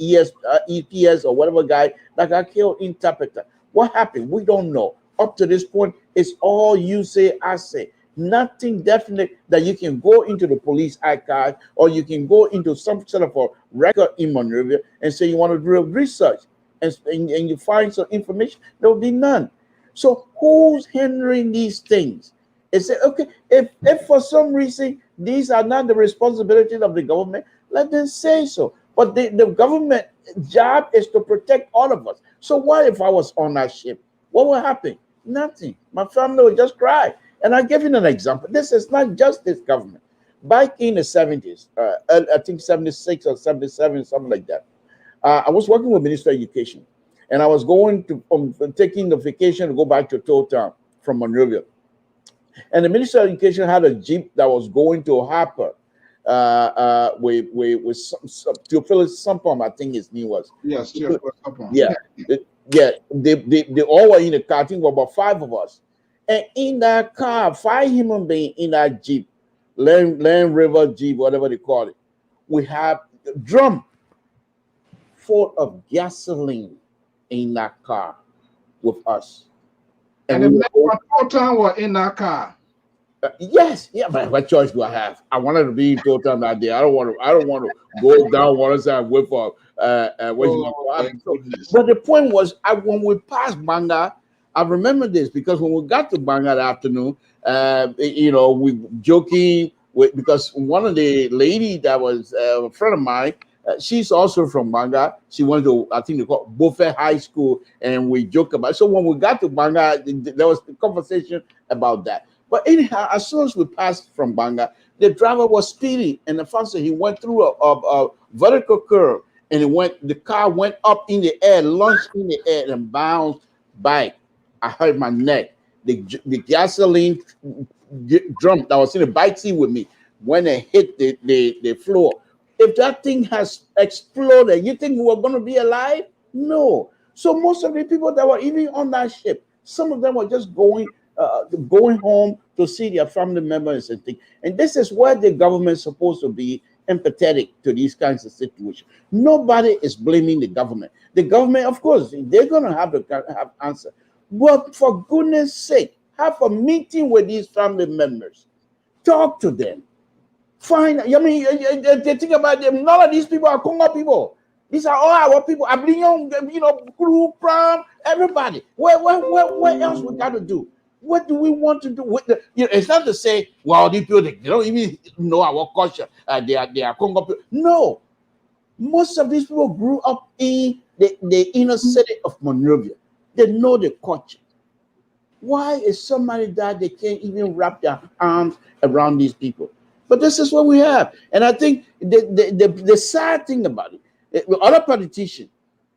EPS or whatever guy that got killed in Tapeta. What happened? We don't know. Up to this point, it's all you say, I say. Nothing definite that you can go into the police archive or you can go into some sort of a record in Monrovia and say you want to do research and you find some information. There will be none. So who's hindering these things? It's okay, if for some reason these are not the responsibility of the government, let them say so. But the government job is to protect all of us. So what if I was on that ship? What would happen? Nothing. My family would just cry. And I give you an example. This is not just this government. Back in the 70s, I think 76 or 77, something like that, I was working with Minister of Education. And I was going to, taking the vacation to go back to Toll Town from Monrovia. And the Minister of Education had a Jeep that was going to Harper with Theophilus Sampom, I think his name was. Yes, Theophilus Sampom. Yeah. They all were in the car. I think about 5 of us. And in that car, 5 human beings in that Jeep, Land River Jeep, whatever they call it, we have a drum full of gasoline in that car with us. And the men from Total were in that car. Yes, yeah, but what choice do I have? I wanted to be in Total that day. I don't want to go down one side and wait for but the point was, when we passed Banga, I remember this because when we got to Banga that afternoon, we joking because one of the lady that was a friend of mine, she's also from Banga. She went to, I think they call Buffet High School, and we joke about it. So when we got to Banga, there was a conversation about that. But anyhow, as soon as we passed from Banga, the driver was speeding, and the faster he went through a vertical curve, and the car went up in the air, launched in the air, and bounced back. I hurt my neck. The gasoline drum that was in the bike seat with me when it hit the floor. If that thing has exploded, you think we were going to be alive? No. So most of the people that were even on that ship, some of them were just going home to see their family members and things. And this is where the government is supposed to be empathetic to these kinds of situations. Nobody is blaming the government. The government, of course, they're going to have answer. But for goodness sake, have a meeting with these family members. Talk to them. Find, they think about them. None of these people are Congo people. These are all our people. Ablion, Kuru, Pram, everybody. Where else we got to do? What do we want to do with it's not to say, well, these people, they don't even know our culture. They are Congo people. No. Most of these people grew up in the inner city of Monrovia. They know the culture. Why is somebody that they can't even wrap their arms around these people? But this is what we have. And I think the sad thing about it, other politicians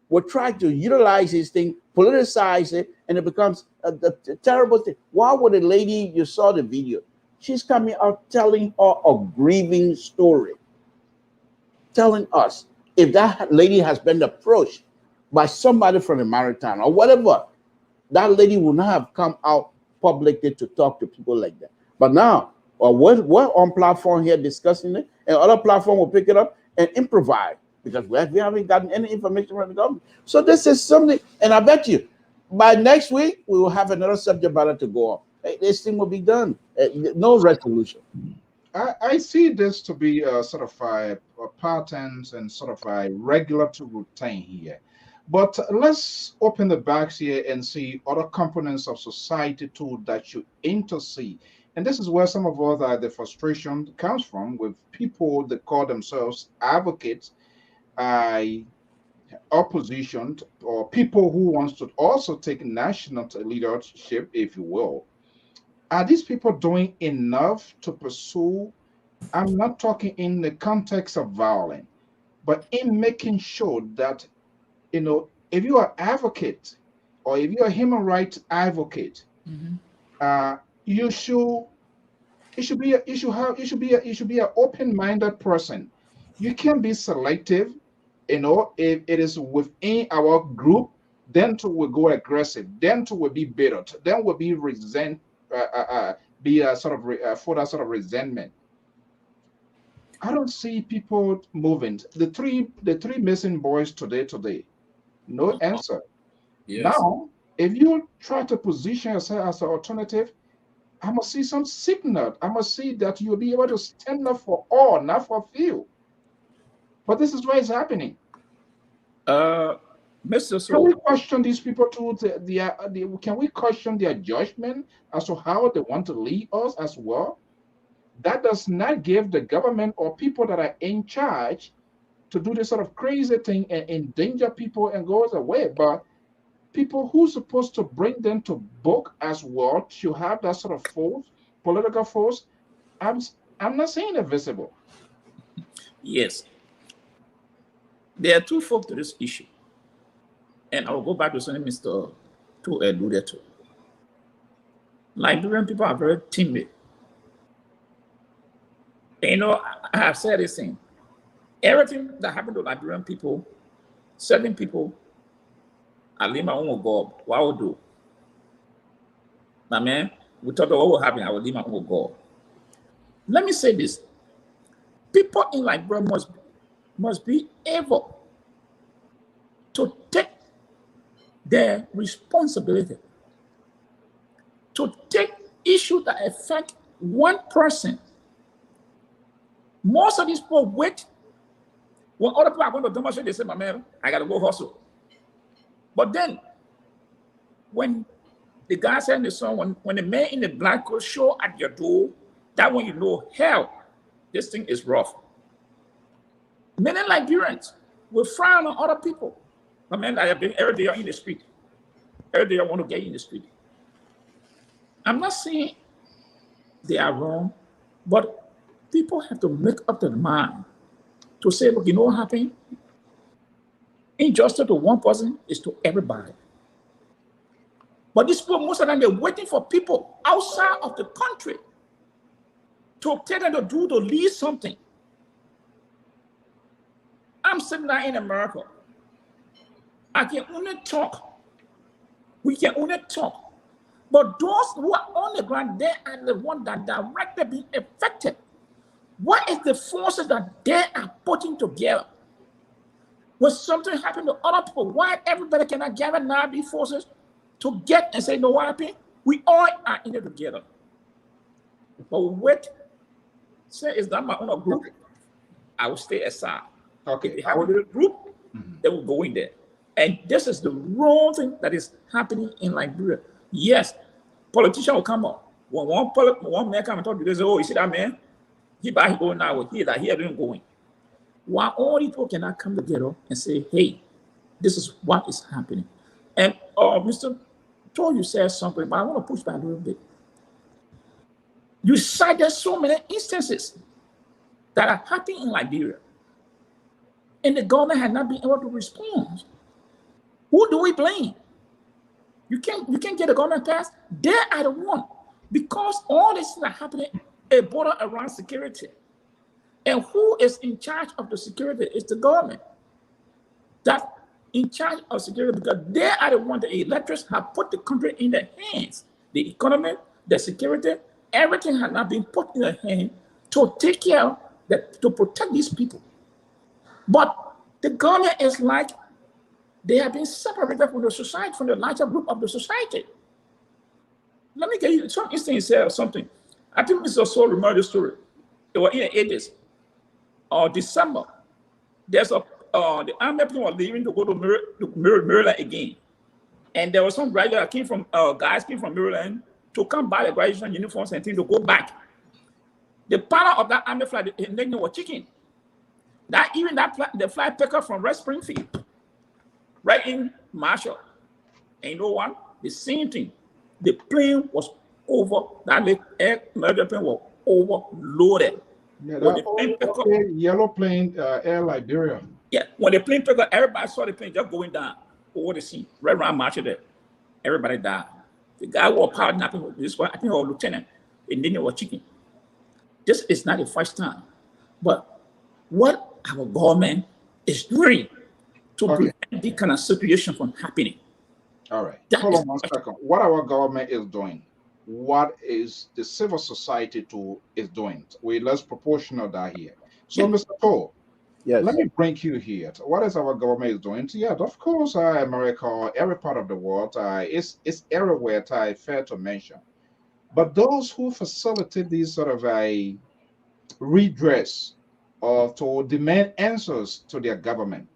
will try to utilize this thing, politicize it, and it becomes a terrible thing. Why would a lady, you saw the video, she's coming out telling her a grieving story, telling us if that lady has been approached by somebody from the maritime or whatever, that lady will not have come out publicly to talk to people like that. But now, we're on platform here discussing it, and other platform will pick it up and improvise because we haven't gotten any information from the government. So this is something, and I bet you by next week we will have another subject matter to go on. This thing will be done. No resolution. I see this to be a sort of a patterns and sort of a regulatory routine here. But let's open the box here and see other components of society too that you intercede. And this is where some of us the frustration comes from with people that call themselves advocates, opposition, or people who wants to also take national leadership, if you will. Are these people doing enough to pursue? I'm not talking in the context of violence, but in making sure that, if you are advocate or if you're a human rights advocate, you should be an open-minded person. You can be selective, if it is within our group, then to will go aggressive, then to will be bitter, then will be resent, be a sort of for that sort of resentment. I don't see people moving. The three missing boys today, no answer. Yes. Now, if you try to position yourself as an alternative, I must see some signal. I must see that you'll be able to stand up for all, not for few. But this is what is happening. Mr. Can we So, question these people to can we question their judgment as to how they want to lead us as well? That does not give the government or people that are in charge to do this sort of crazy thing and endanger people and goes away. But people who's supposed to bring them to book as well to have that sort of force, political force, I'm not saying they're visible. yes, there are two folks to this issue. And I will go back to something Mr. To alluded to. Liberian people are very timid. I have said this thing. Everything that happened to Liberian people, certain people, I leave my own God. What I will do? Now, man, we thought what will happen. I will leave my own God. Let me say this. People in Liberia must be able to take their responsibility, to take issues that affect one person. Most of these people wait. When other people are going to demonstrate, they say, my man, I got to go hustle. But then, when the guy said in the song, when the man in the black coat show at your door, that when you know, hell, this thing is rough. Many Liberians will frown on other people. My man, I have been every day in the street. Every day I want to get in the street. I'm not saying they are wrong, but people have to make up their mind to say, look, you know what happened? Injustice to one person is to everybody. But these people, most of them, they're waiting for people outside of the country to tell them to lead something. I'm sitting there in America. I can only talk. We can only talk. But those who are on the ground, they are the ones that directly being affected. What is the forces that they are putting together? When something happened to other people, why everybody cannot gather now these forces to get and say, no, what happened? We all are in it together. But wait, say it's not my own group, I will stay aside. Okay. If they have a little group, they will go in there. And this is the wrong thing that is happening in Liberia. Yes, politicians will come up. When one man come and talk to you, they say, oh, you see that man? He going now, he didn't going. Why all these people cannot come together and say, hey, this is what is happening. And Mr. Told you said something, but I want to push back a little bit. You cited so many instances that are happening in Liberia, and the government had not been able to respond. Who do we blame? You can't get the government passed. They are the one, because all this is happening a border around security. And who is in charge of the security is the government. That's in charge of security, because they are the one, the electors have put the country in their hands. The economy, the security, everything has not been put in their hands to take care of that, to protect these people. But the government is like they have been separated from the society, from the larger group of the society. Let me give you some instance here or something. I think Mr. Soul remember the story. It was in the 80s or December. There's a the army people were leaving to go to Maryland again. And there was some graduates that came from guys came from Maryland to come buy the graduation uniforms and things to go back. The pilot of that army flight, his name was Chicken. That even the flight picked up from West Springfield, right in Marshall. And you know what? The same thing. The plane was over. That military plane was overloaded. Yeah, that yellow plane, Air Liberia. Yeah, when the plane picked up, everybody saw the plane just going down over the sea, right around Marshall there. Everybody died. The guy was power napping. This one, I think, was lieutenant, and then it was Chicken. This is not the first time, but what our government is doing to prevent this kind of situation from happening. All right. Hold on 1 second. What our government is doing, what is the civil society is doing? Let's proportional that here. So, Mr. Cole, yes, let me bring you here. What is our government is doing? Yeah, of course, America, every part of the world, it's everywhere. Fair to mention, but those who facilitate these sort of a redress or to demand answers to their government.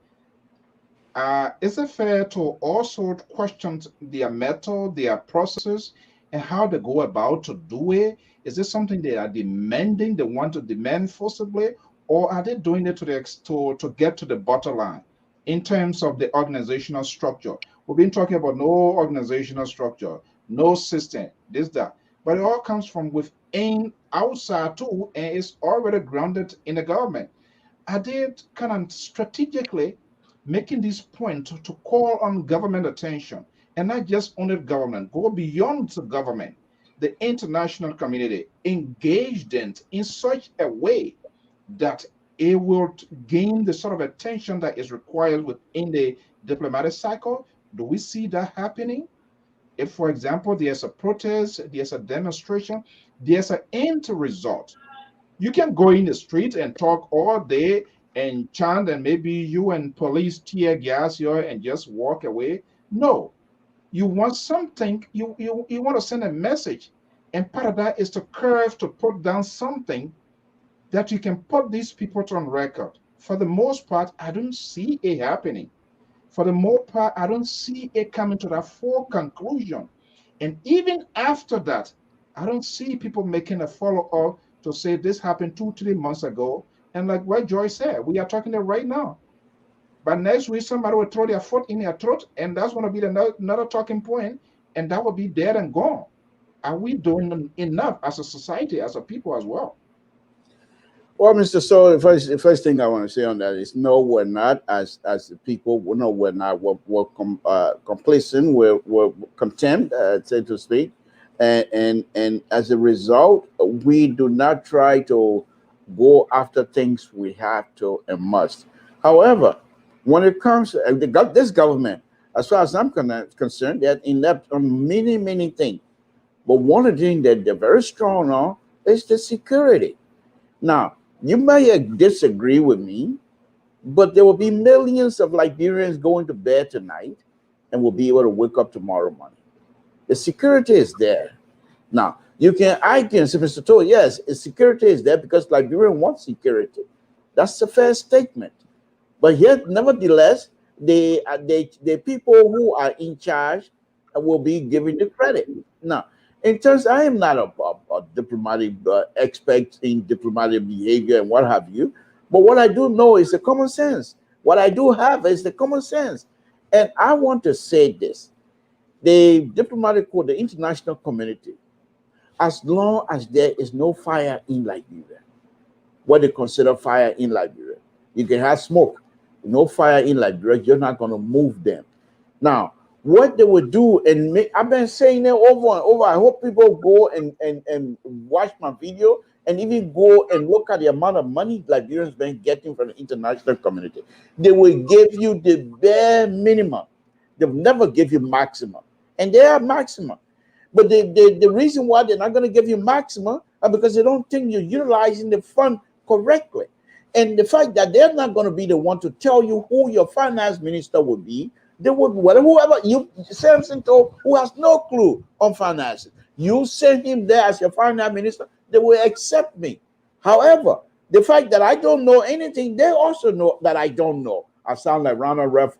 Is it fair to also question their method, their processes, and how they go about to do it? Is this something they are demanding, they want to demand forcibly, or are they doing it to get to the bottom line in terms of the organizational structure? We've been talking about no organizational structure, no system, this, that, but it all comes from within, outside too, and it's already grounded in the government. Are they kind of strategically making this point to call on government attention, and not just only government, go beyond the government, the international community, engaged in such a way that it will gain the sort of attention that is required within the diplomatic cycle? Do we see that happening? If, for example, there's a protest, there's a demonstration, there's an end result. You can go in the street and talk all day and chant, and maybe you and police tear gas you and just walk away. No, you want something, you want to send a message, and part of that is to curve, to put down something that you can put these people on record. For the most part, I don't see it happening. For the most part, I don't see it coming to that full conclusion. And even after that, I don't see people making a follow-up to say this happened 2-3 months ago. And like what Joyce said, we are talking about right now. But next week, somebody will throw their foot in their throat, and that's going to be another talking point, and that will be dead and gone. Are we doing enough as a society, as a people as well? Well, Mr. So the first thing I want to say on that is no, we're not as the people. No, we're not. We're complacent. We're contempt, so to speak, and as a result, we do not try to go after things we have to and must. However, when it comes to this government, as far as I'm concerned, they're inept on many things. But one of the things that they're very strong on is the security. Now, you may disagree with me, but there will be millions of Liberians going to bed tonight and will be able to wake up tomorrow morning. The security is there. Now, I can say, Mr. Toll, yes, security is there because Liberians want security. That's a fair statement. But yet, nevertheless, the people who are in charge will be given the credit. Now, in terms, I am not a diplomatic expert in diplomatic behavior and what have you, But what I do know is the common sense. What I do have is the common sense. And I want to say this. The diplomatic corps, the international community, as long as there is no fire in Liberia, what they consider fire in Liberia, you can have smoke. No fire in Liberia, you're not going to move them. Now, what they would do, and I've been saying it over and over. I hope people go and watch my video and even go and look at the amount of money Liberians been getting from the international community. They will give you the bare minimum. They'll never give you maximum. And they are maximum. But the reason why they're not going to give you maximum is because they don't think you're utilizing the fund correctly. And the fact that they're not going to be the one to tell you who your finance minister would be, they would, whoever you, Samson told, who has no clue on finances, you send him there as your finance minister, they will accept me. However, the fact that I don't know anything, they also know that I don't know. I sound like Rama Ref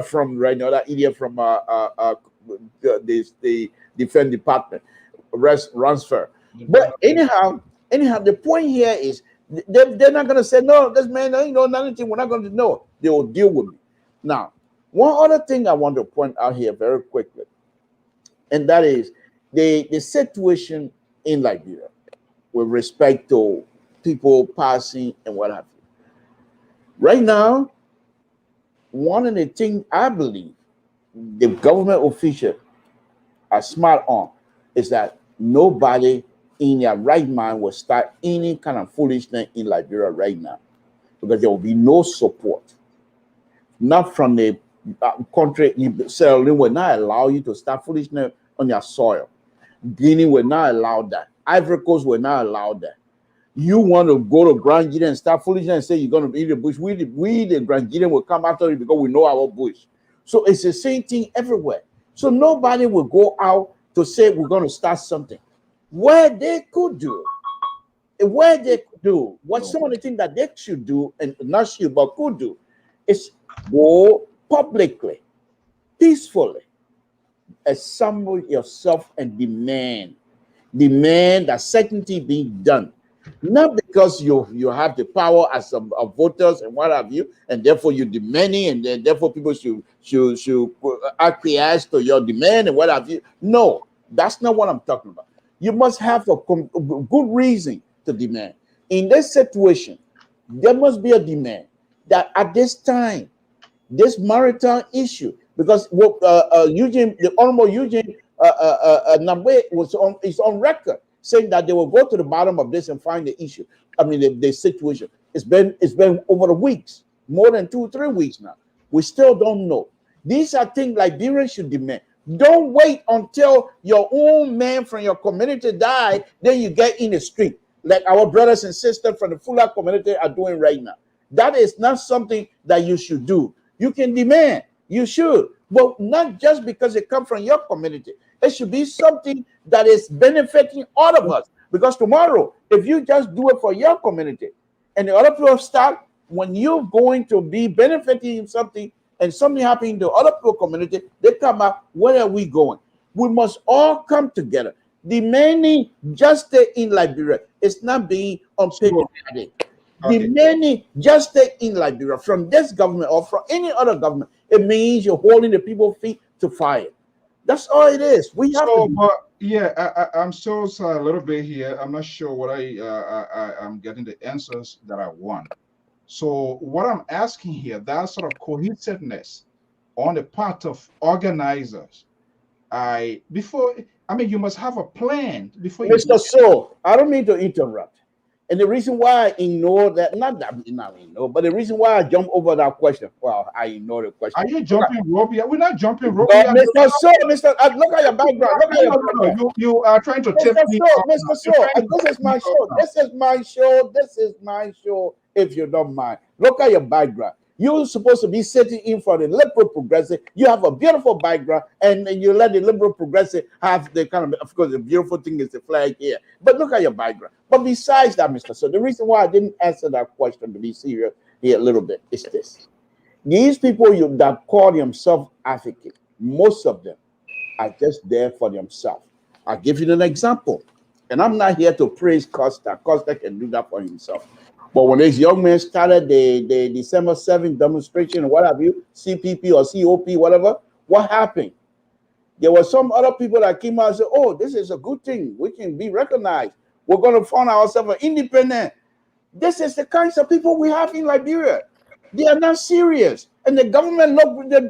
from right now, that idiot from the Defense Department, Ransfer. But anyhow, the point here is they're not going to say, no, this man ain't know nothing. We're not going to know. They will deal with me. Now, one other thing I want to point out here very quickly, and that is the situation in Liberia with respect to people passing and what have you. Right now, one of the things I believe the government officials are smart on is that nobody in their right mind will start any kind of foolishness in Liberia right now, because there will be no support. Not from the country. Sierra Leone will not allow you to start foolishness on their soil. Guinea will not allow that. Ivory Coast will not allow that. You want to go to Grand Guinea and start foolishness and say you're going to be the bush. We the Grand Guinea will come after you because we know our bush. So it's the same thing everywhere. So nobody will go out to say we're going to start something. Where they could do, what some of the things that they should do, and not should, but could do, is go publicly, peacefully, assemble yourself and demand that certainty being done. Not because you have the power as of voters and what have you, and therefore you're demanding, and then therefore people should acquiesce to your demand and what have you. No, that's not what I'm talking about. You must have a good reason to demand. In this situation, there must be a demand that at this time, this maritime issue, because Eugene, the Honorable Eugene Namwe is on record saying that they will go to the bottom of this and find the issue. I mean, the situation. It's been over the weeks, more than 2-3 weeks now. We still don't know. These are things Liberians should demand. Don't wait until your own man from your community died, then you get in the street, like our brothers and sisters from the Fuller community are doing right now. That is not something that you should do. You can demand, you should, but not just because it comes from your community. It should be something that is benefiting all of us. Because tomorrow, if you just do it for your community and the other people start, when you're going to be benefiting something and something happening to other people community, they come up, where are we going? We must all come together. Demanding justice in Liberia is not being unpatriotic. Demanding justice in Liberia from this government or from any other government, it means you're holding the people's feet to fire. That's all it is. We have to. But yeah, I'm still a little bit here. I'm not sure what I'm getting the answers that I want. So what I'm asking here, that sort of cohesiveness on the part of organizers. You must have a plan before you. Mr. So, I don't mean to interrupt. And the reason why I ignore that, not ignore, but the reason why I jump over that question, well, I ignore the question. Are you jumping rope? Yeah, we're not jumping rope. No, Mr. So, look at your background. Look at your background. You are trying to tip me off. Mr. So, this is my show. This is my show. This is my show, if you don't mind. Look at your background. You're supposed to be sitting in for the liberal progressive. You have a beautiful background, and you let the liberal progressive have the kind of course, the beautiful thing is the flag here. But look at your background. But besides that, Mr. So, the reason why I didn't answer that question, to be serious here a little bit, is this. These people that call themselves advocates, most of them are just there for themselves. I'll give you an example. And I'm not here to praise Costa. Costa can do that for himself. But when this young man started the December 7th demonstration, or what have you, CPP or COP, whatever, what happened? There were some other people that came out and said, oh, this is a good thing. We can be recognized. We're going to find ourselves independent. This is the kinds of people we have in Liberia. They are not serious. And the government,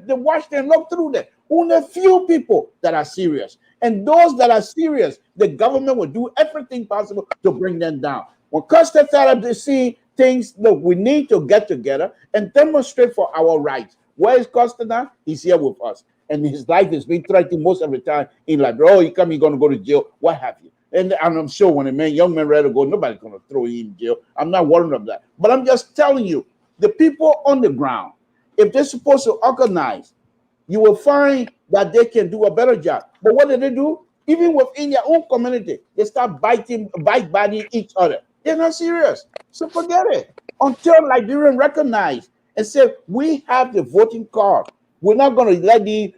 they watch them, look through them. Only a few people that are serious. And those that are serious, the government will do everything possible to bring them down. When Costa started to see things, look, we need to get together and demonstrate for our rights. Where is Costa now? He's here with us. And his life is being threatened most of the time in Liberia. Oh, you come, you're going to go to jail. What have you? And I'm sure when young man ready to go, nobody's going to throw him in jail. I'm not worried about that. But I'm just telling you, the people on the ground, if they're supposed to organize, you will find that they can do a better job. But what do? Even within their own community, they start biting each other. They're not serious. So forget it. Until Liberians recognize and say, we have the voting card. We're not going to let the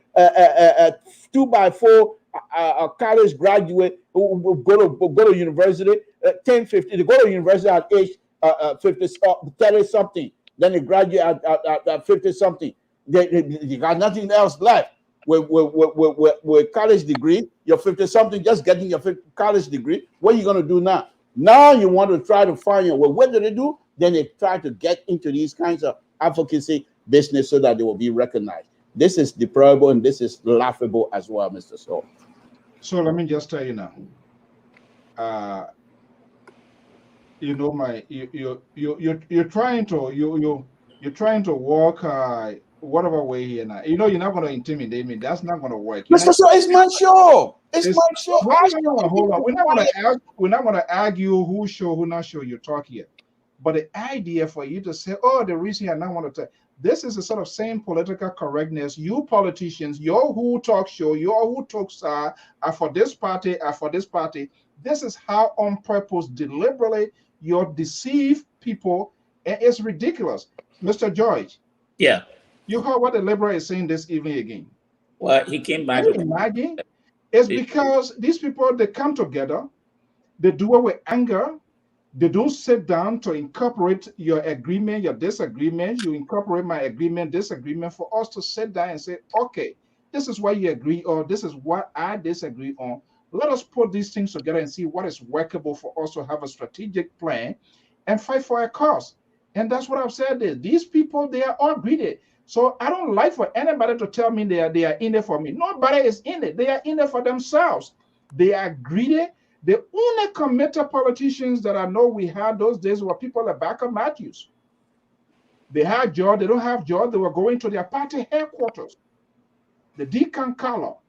2x4 college graduate who go to university 10-50. They go to university at age 50, 30 something. Then they graduate at 50 something. They got nothing else left. With college degree, you're 50 something, just getting your college degree. What are you going to do now? Now you want to try to find your way. What do? Then they try to get into these kinds of advocacy business so that they will be recognized. This is deplorable and this is laughable as well, Mr. Saul. So let me just tell you now. You know, you're trying to walk whatever way here now. You know, you're not going to intimidate me. That's not going to work. Mr. Saul, it's my show. It's my show. Hold on. We're not going to argue who show, who not show. You talk here. But the idea for you to say, oh, the reason I not want to tell, this is a sort of same political correctness. You politicians, your who talk show, your who talks are for this party, are for this party. This is how on purpose, deliberately, you deceive people. And it's ridiculous. Mr. George. Yeah. You heard what the liberal is saying this evening again. Well, he came back. Can you imagine? It's because these people, they come together, they do it with anger. They don't sit down to incorporate your agreement, your disagreement. You incorporate my agreement, disagreement, for us to sit down and say, okay, this is what you agree on, this is what I disagree on. Let us put these things together and see what is workable for us to have a strategic plan and fight for a cause. And that's what I've said is these people, they are all greedy. So I don't like for anybody to tell me they are in it for me. Nobody is in it. They are in it for themselves. They are greedy. The only committed politicians that I know we had those days were people like Baker Matthews. They had job, they don't have job, they were going to their party headquarters. The Deacon Carlo,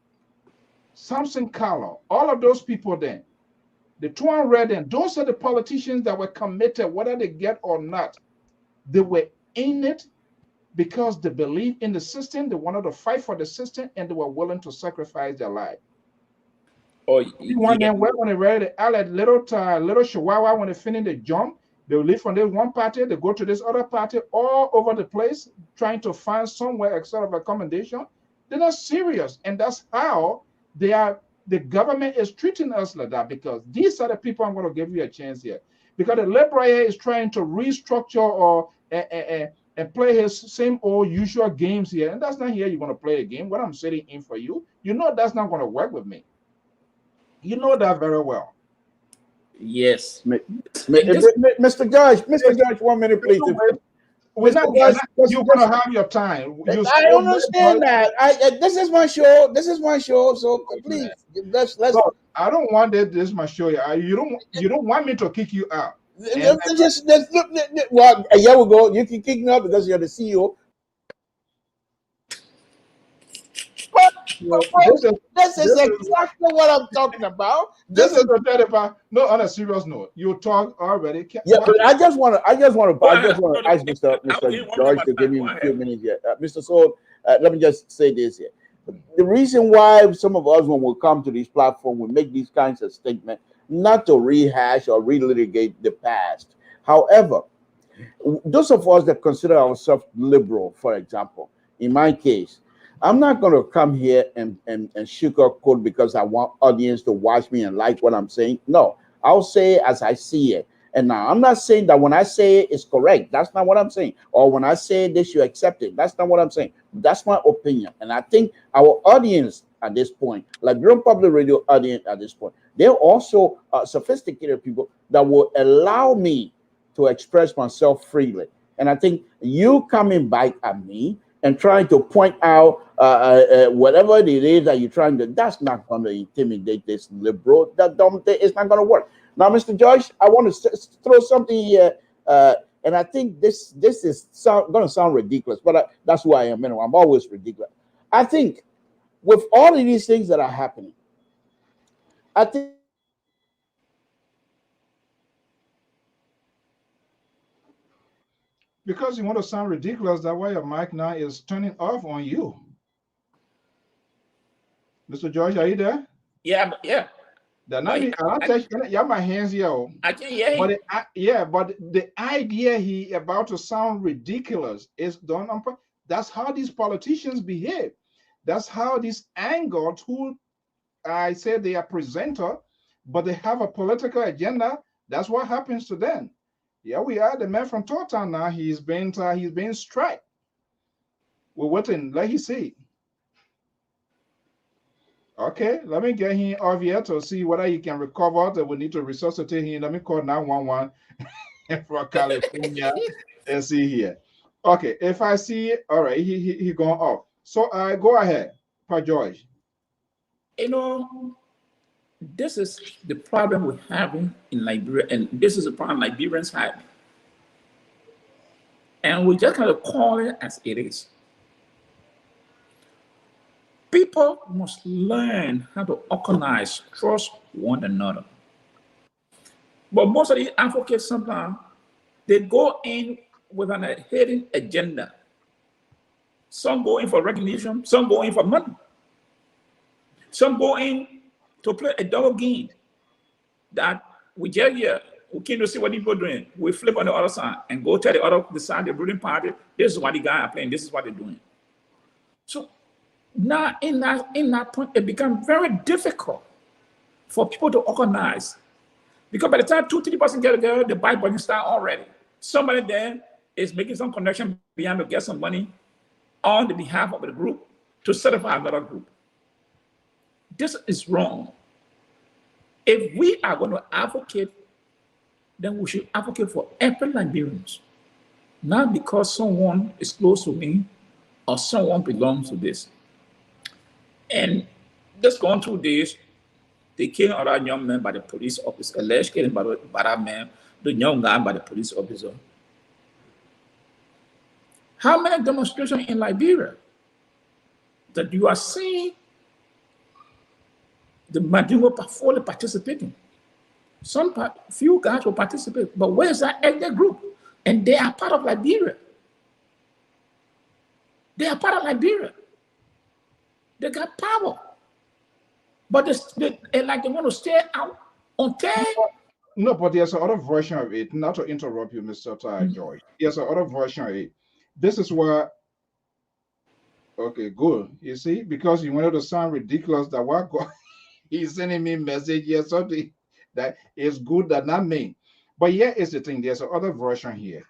Samson Carlo, all of those people then, the Tuan Redden, those are the politicians that were committed, whether they get or not. They were in it because they believed in the system, they wanted to fight for the system, and they were willing to sacrifice their life. When they ready to little chihuahua, when they finish the jump, they will leave from this one party, they go to this other party, all over the place, trying to find somewhere sort of accommodation. They're not serious. And that's how they are. The government is treating us like that, because these are the people. I'm going to give you a chance here, because the liberal is trying to restructure or and play his same old usual games here. And that's not here you're going to play a game. What I'm setting in for you, you know that's not going to work with me. You know that very well. Yes. Mr. George, 1 minute, please. You're going to have your time. I understand that. This is my show. So please, let's. No, I don't want this is my show. You don't want me to kick you out. Well, a year ago, you can kick me out because you're the CEO. This is exactly what I'm talking about. This is no, on a serious note. You talk already. Yeah, but I just want to ask Mr. George to give me a few minutes here. Mr. Soul, let me just say this here. The reason why some of us, when we come to this platform, we make these kinds of statements, not to rehash or relitigate the past. However, those of us that consider ourselves liberal, for example, in my case, I'm not going to come here and sugarcoat because I want audience to watch me and like what I'm saying. No, I'll say it as I see it. And now I'm not saying that when I say it, it's correct. That's not what I'm saying. Or when I say this, you accept it. That's not what I'm saying. That's my opinion. And I think our audience at this point, like Real Public Radio audience at this point, they're also sophisticated people that will allow me to express myself freely. And I think you coming back at me and trying to point out whatever it is that you're trying to, that's not going to intimidate this liberal. That don't, it's not going to work. Now, Mr. Joyce, I want to throw something here, and I think this is going to sound ridiculous, but that's who I am. Anyway, I'm always ridiculous. I think with all of these things that are happening, I think Because you want to sound ridiculous, that's why your mic now is turning off on you. Mr. George, are you there? Yeah, yeah. Yeah, my hands here. I can hear But him. but the idea he about to sound ridiculous is done on purpose. That's how these politicians behave. That's how these angered who I say they are presenter, but they have a political agenda. That's what happens to them. Yeah, we are the man from Totan now. He's been strike. We're waiting. Let me see. Okay, let me get him off here to see whether he can recover. That we need to resuscitate him. Let me call 911 from California. Let's see here. Okay, if I see, all right, he gone off. So go ahead, Pa George. You know, this is the problem we're having in Liberia, and this is the problem Liberians have. And we just kind of call it as it is. People must learn how to organize, trust one another. But most of these advocates sometimes they go in with an hidden agenda. Some go in for recognition, some go in for money. Some go in to play a double game that we just here, we came to see what people are doing. We flip on the other side and go tell the side, the ruling party, this is what the guy are playing, this is what they're doing. So now in that point, it becomes very difficult for people to organize. Because by the time 2-3% get together, the Bible start already. Somebody there is making some connection behind to get some money on the behalf of the group to certify another group. This is wrong. If we are going to advocate, then we should advocate for every Liberians, not because someone is close to me or someone belongs to this. And just going through this, they killed another young man by the police officer, alleged killing by that man, the young guy by the police officer. How many demonstrations in Liberia that you are seeing the Madingo fully participating? Few guys will participate, but where's that ethnic group? And they are part of Liberia. They are part of Liberia. They got power. But they want to stay out on time. No, but there's another version of it. Not to interrupt you, Mr. George. There's another version of it. This is where, okay, good. You see, because you wanted to sound ridiculous, that what he's sending me a message here, something that is good that not me. But here is the thing. There's another version here.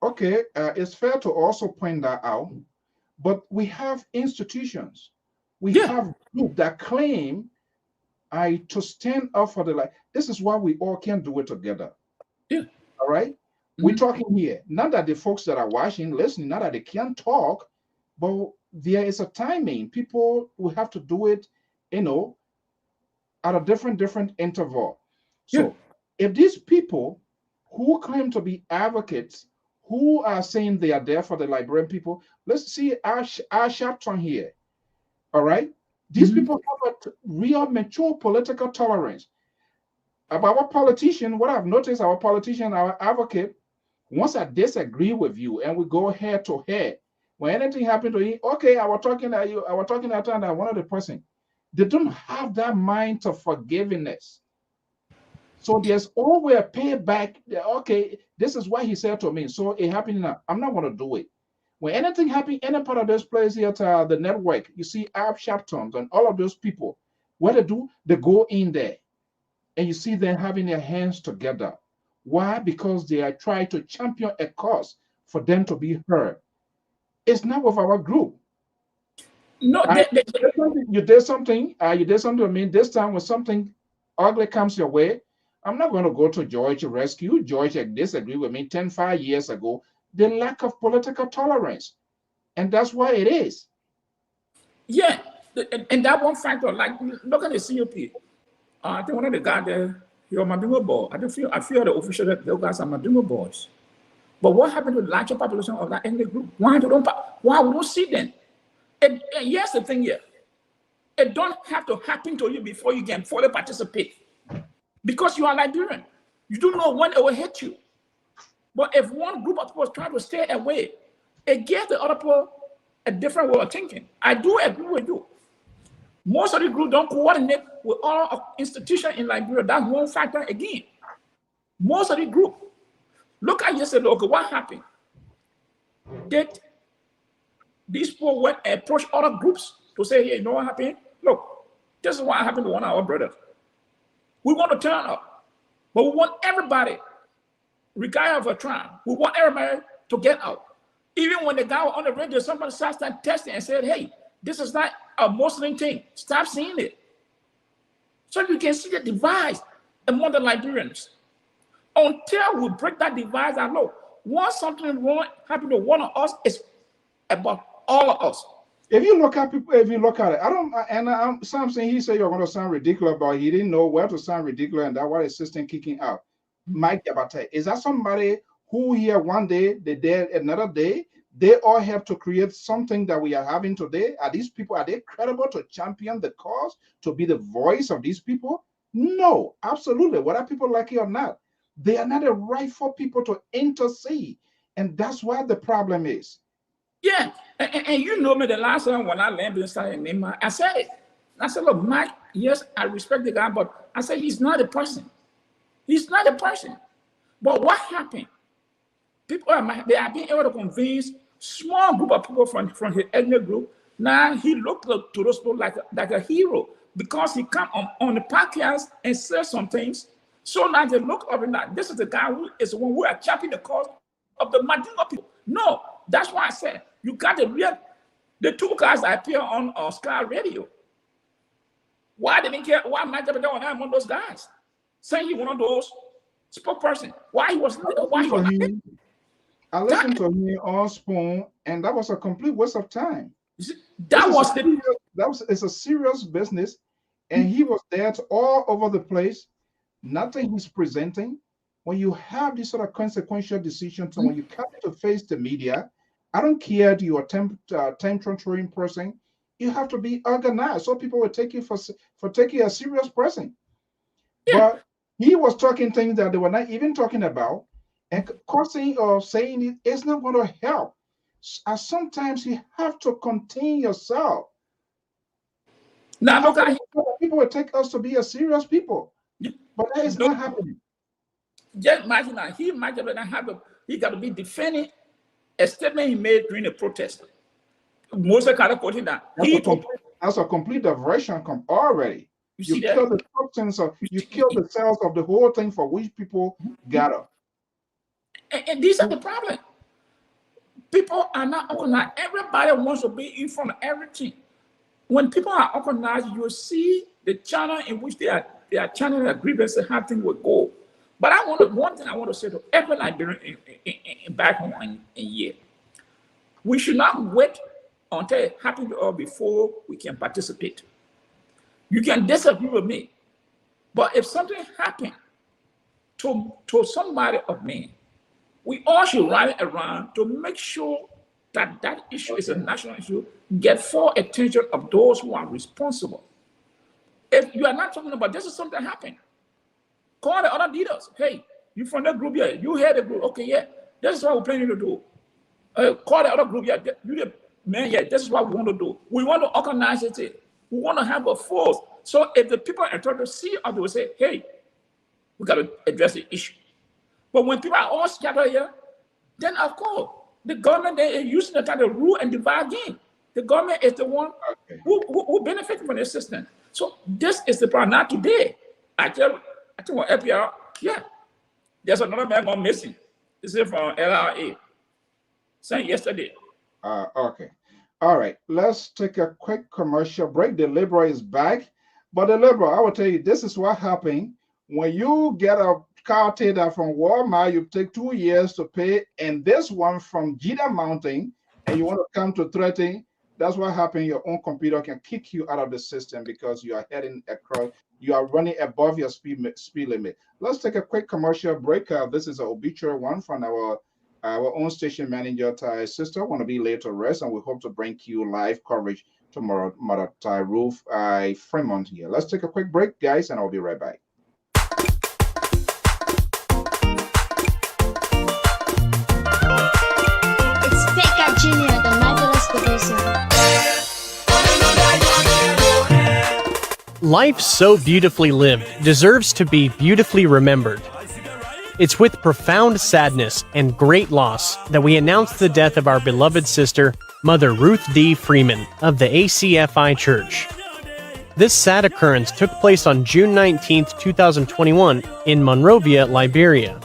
Okay, it's fair to also point that out. But we have institutions. We have groups that claim to stand up for the life. This is why we all can do it together. Yeah. All right. We're talking here. Not that the folks that are watching, listening, not that they can't talk, but there is a timing. People will have to do it, at a different interval. So if these people who claim to be advocates, who are saying they are there for the Liberian people, let's see our Sharpton here. All right. These people have a real mature political tolerance. About our politician, what I've noticed, our politician, our advocate, once I disagree with you and we go head to head, when anything happened to you, okay, I was talking at you, I was talking at time that one of the person, they don't have that mind of forgiveness. So there's always a payback. Okay, this is what he said to me. So it happened now. I'm not going to do it. When anything happens, any part of this place here, the network, you see Ab Sharpton and all of those people, What they do, they go in there and you see them having their hands together. Why? Because they are trying to champion a cause for them to be heard. It's not with our group. No, You did something. You did something to me this time when something ugly comes your way. I'm not going to go to George to rescue. George disagreed with me 5 years ago. The lack of political tolerance. And that's why it is. Yeah. And that one factor, like, look at the COP. I think one of the guys there, you're Madunga boy. I feel the official that those guys are Madunga boys. But what happened to the larger population of that ethnic group? Why we don't see them? And here's the thing here. It don't have to happen to you before you can fully participate. Because you are Liberian. You don't know when it will hit you. But if one group of people try to stay away, it gives the other people a different way of thinking. I do agree with you. Most of the groups don't coordinate with all institutions in Liberia. That's one factor again. Most of the group. Look at yesterday, okay, what happened? Did these people went and approach other groups to say, hey, you know what happened? Look, this is what happened to one of our brothers. We want to turn up, but we want everybody, regardless of a trial, we want everybody to get out. Even when the guy was on the radio, somebody started testing and said, hey, this is not a Muslim thing. Stop saying it. So you can see the divide among the Liberians. Until we break that divide, I know once something wrong happened to one of us, it's about all of us. If you look at people, if you look at it, Samson, he said you're going to sound ridiculous, but he didn't know where to sound ridiculous, and that's why his system kicking out. Mike Yabate, is that somebody who here one day, they there another day, they all have to create something that we are having today? Are these people, are they credible to champion the cause, to be the voice of these people? No, absolutely. Whether people like it or not, they are not the rightful people to intercede. And that's why the problem is. Yeah, and you know me, the last time when I landed inside in Nima, I said, look, Mike, yes, I respect the guy, but I said, he's not a person. He's not a person. But what happened? People they are being able to convince small group of people from his ethnic group. Now he looked to those people like a hero because he come on the podcast and said some things. So now they look up and like, this is the guy who is the one who are championing the cause of the Madinga people. No, that's why I said you got the two guys that appear on Sky Radio. Why they didn't care? Why Mike Jabba was not one of those guys? Saying he one of those spokesperson. Why he was? I listened to him on Spoon, and that was a complete waste of time. It's a serious business, and he was there all over the place. Nothing he's presenting. When you have this sort of consequential decisions, and when you come to face the media, I don't care if you're a tantrum throwing person, you have to be organized so people will take you for taking a serious person. Yeah. But he was talking things that they were not even talking about, and causing or saying it's not going to help. Sometimes you have to contain yourself. Now, people will take us to be a serious people, but that is not happening. Just imagine that he got to be defending a statement he made during a protest. Most kind of quoting that. That's a complete diversion already. You kill the substance of, you kill the cells of the whole thing for which people gather. And these are the problem. People are not organized. Everybody wants to be in front of everything. When people are organized, you see the channel in which they are channeling their grievances and how things will go. But one thing I want to say to every Liberian back home in here, we should not wait until it happens to us before we can participate. You can disagree with me, but if something happened to somebody of me, we all should rally around to make sure that that issue is a national issue, get full attention of those who are responsible. If you are not talking about this is something happened, call the other leaders. Hey, you from that group here, you hear the group, okay, yeah, this is what we're planning to do. Call the other group, yeah, you the man, yeah, this is what we want to do. We want to organize it. We want to have a force. So if the people are trying to see us, they will say, hey, we got to address the issue. But when people are all scattered here, then of course, the government, they are using the kind of rule and divide game. The government is the one who benefits from the system. So this is the problem. Now today, I think on FPR, yeah, there's another man gone missing. This is from LRA. Sent yesterday. Okay. All right. Let's take a quick commercial break. The Libra is back. But the Libra, I will tell you, this is what happened. When you get a car data from Walmart, you take 2 years to pay. And this one from Jeddah Mountain, and you want to come to threaten, that's what happened. Your own computer can kick you out of the system because you are heading across, you are running above your speed limit. Let's take a quick commercial break. This is an obituary one from our own station manager, Ty's sister, want to be laid to rest, and we hope to bring you live coverage tomorrow, Mother Ty Ruth Fremont here. Let's take a quick break, guys, and I'll be right back. It's Pekka Jr., the marvelous producer. Life so beautifully lived deserves to be beautifully remembered. It's with profound sadness and great loss that we announce the death of our beloved sister, Mother Ruth D. Freeman of the ACFI Church. This sad occurrence took place on June 19, 2021 in Monrovia, Liberia.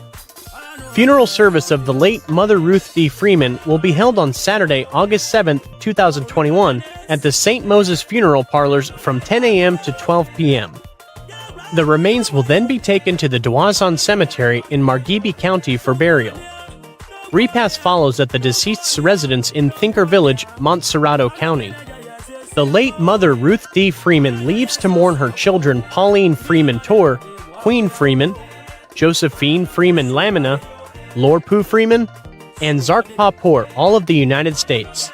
Funeral service of the late Mother Ruth D. Freeman will be held on Saturday, August 7, 2021 at the St. Moses Funeral Parlors from 10 a.m. to 12 p.m. The remains will then be taken to the Dawson Cemetery in Margibi County for burial. Repast follows at the deceased's residence in Thinker Village, Montserrado County. The late Mother Ruth D. Freeman leaves to mourn her children Pauline Freeman Torr, Queen Freeman, Josephine Freeman Lamina, Lorpu Freeman, and Zarkpa Poor, all of the United States.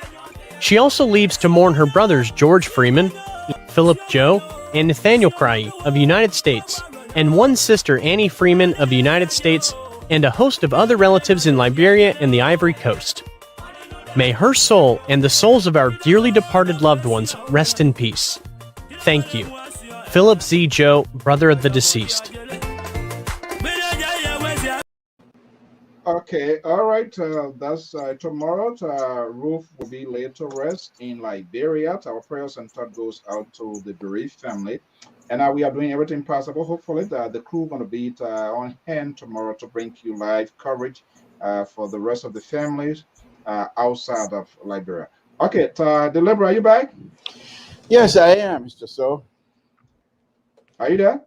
She also leaves to mourn her brothers George Freeman, Philip Joe, and Nathaniel Cry of the United States, and one sister Annie Freeman of the United States, and a host of other relatives in Liberia and the Ivory Coast. May her soul and the souls of our dearly departed loved ones rest in peace. Thank you. Philip Z. Joe, brother of the deceased. Okay, all right. That's tomorrow. Ruth will be laid to rest in Liberia. Our prayers and thought goes out to the bereaved family, and we are doing everything possible. Hopefully, the crew going to be on hand tomorrow to bring you live coverage for the rest of the families outside of Liberia. Okay, Deliver, are you back? Yes, I am, Mr. So. Are you there?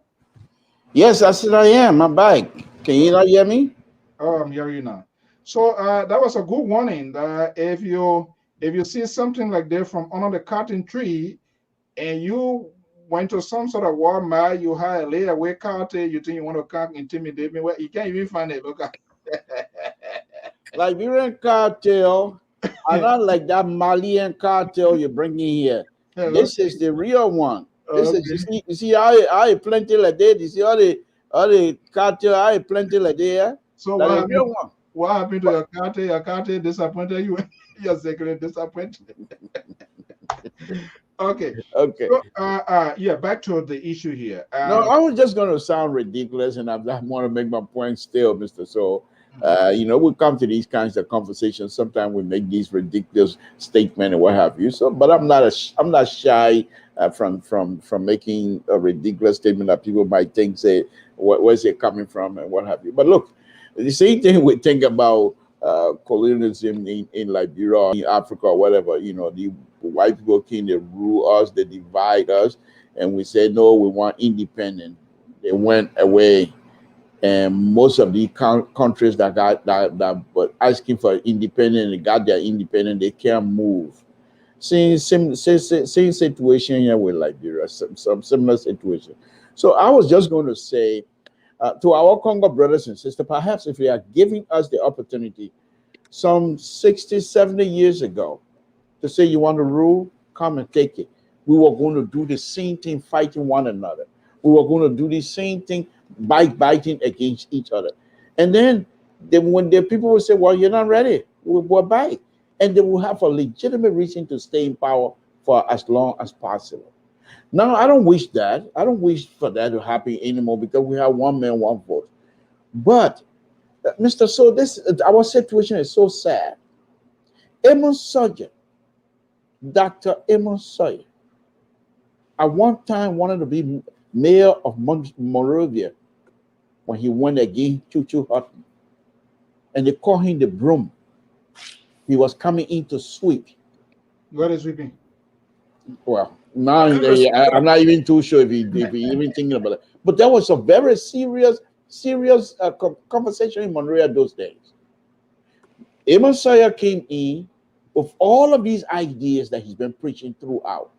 Yes, I said I am. I'm back. Can you not hear me? Oh, I'm hearing you now. So that was a good warning. If you see something like that from under the cotton tree, and you went to some sort of Walmart, you had a layaway cartel, you think you want to come intimidate me? Well, you can't even find it. Look at Liberian cartel are not like that Malian cartel you're bringing here. This is the real one. This is you see I plenty like that. You see all the cartel I plenty like that. So what happened to your cartel? Your cartel disappointed you. Your secret disappointed. Okay. So, yeah, back to the issue here. No, I was just going to sound ridiculous, and I want to make my point still, Mr. So. We come to these kinds of conversations. Sometimes we make these ridiculous statements and what have you. So, but I'm not shy from making a ridiculous statement that people might think, say, where's it coming from and what have you. But look, the same thing we think about colonialism in Liberia, in Africa, or whatever. The white people came, they rule us, they divide us, and we say no, we want independence. They went away. And most of the countries that were asking for independence, they got their independence, they can't move. Same situation here with Liberia, some similar situation. So I was just going to say to our Congo brothers and sisters, perhaps if they are giving us the opportunity some 60, 70 years ago to say you want to rule, come and take it. We were going to do the same thing, fighting one another. We were going to do the same thing, biting against each other. And then when the people will say, well, you're not ready, we'll bite. And they will have a legitimate reason to stay in power for as long as possible. Now, I don't wish that. I don't wish for that to happen anymore because we have one man, one vote. But, Mr. So, our situation is so sad. Amos Sawyer, Dr. Amos Sawyer, at one time wanted to be mayor of Monrovia when he went against Choo Hutton. And they called him the broom. He was coming in to sweep. What is sweeping? Well, now I'm not even too sure if he even thinking about it. But that was a very serious conversation in Monrovia those days. Amos Sawyer came in with all of these ideas that he's been preaching throughout,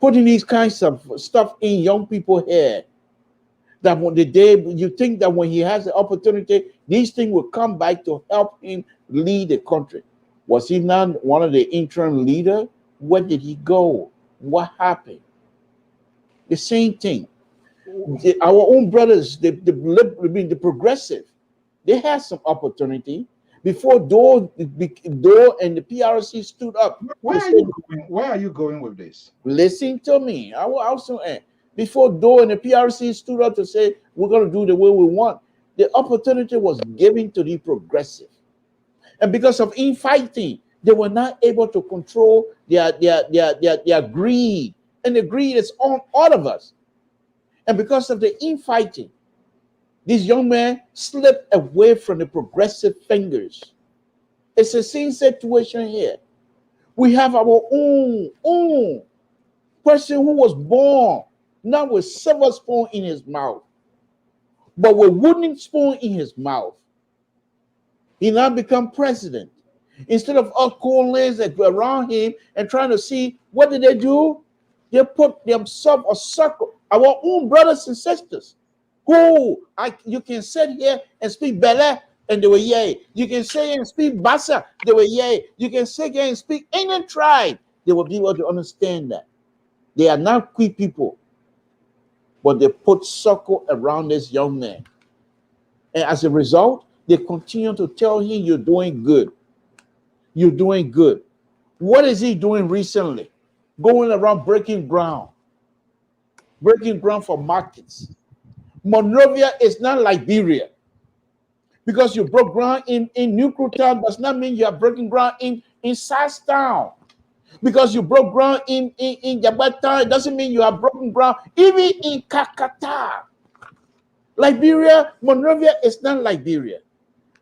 putting these kinds of stuff in young people's head. That when the day you think that when he has the opportunity, these things will come back to help him lead the country. Was he not one of the interim leaders? Where did he go? What happened? The same thing. Our own brothers, the progressive, they had some opportunity before Doe and the PRC stood up. Where are you going with this? Listen to me. I will also end. Before Doe and the PRC stood up to say we're going to do the way we want, the opportunity was given to the progressive, and because of infighting, they were not able to control their greed, and the greed is on all of us. And because of the infighting, this young man slipped away from the progressive fingers. It's the same situation here. We have our own person who was born not with silver spoon in his mouth, but with wooden spoon in his mouth. He now become president. Instead of us coalesce around him and trying to see what did they do, they put themselves a circle. Our own brothers and sisters, who you can sit here and speak Bele and they were yay. You can say and speak Bassa, they were yay. You can sit here and speak any tribe, they will be able to understand that. They are not quick people, but they put circle around this young man. And as a result, they continue to tell him, you're doing good. You're doing good. What is he doing recently? Going around breaking ground for markets. Monrovia is not Liberia. Because you broke ground in Newcrewtown does not mean you are breaking ground in Sasstown. Because you broke ground in Jabata, it doesn't mean you have broken ground even in Kakata. Liberia, Monrovia is not Liberia.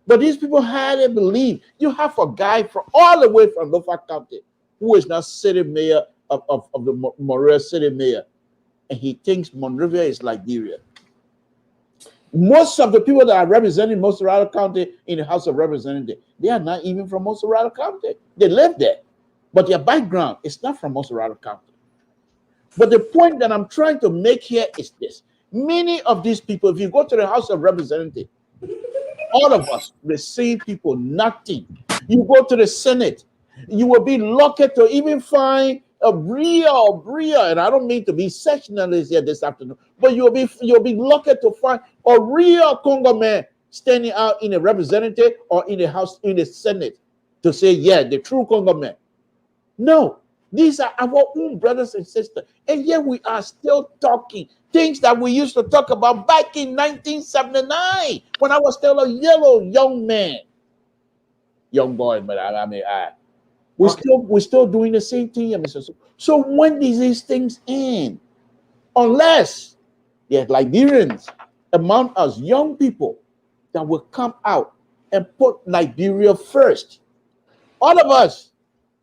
But these people had a belief. You have a guy from all the way from Lofa County who is now city mayor of the Monrovia city mayor. And he thinks Monrovia is Liberia. Most of the people that are representing Moserado County in the House of Representatives, they are not even from Moserado County. They live there. But their background is not from Moserado County. But the point that I'm trying to make here is this. Many of these people, if you go to the House of Representatives, all of us, the same people, nothing. You go to the Senate, you will be lucky to even find a real, and I don't mean to be sectionalist here this afternoon, but you'll be lucky to find a real Congo man standing out in a representative or in the House, in the Senate, to say, yeah, the true Congo man. No, these are our own brothers and sisters, and yet we are still talking things that we used to talk about back in 1979 when I was still a young man, young boy. But we're still doing the same thing, Mr. So when do these things end? Unless there's Liberians among us, young people, that will come out and put Liberia first. All of us,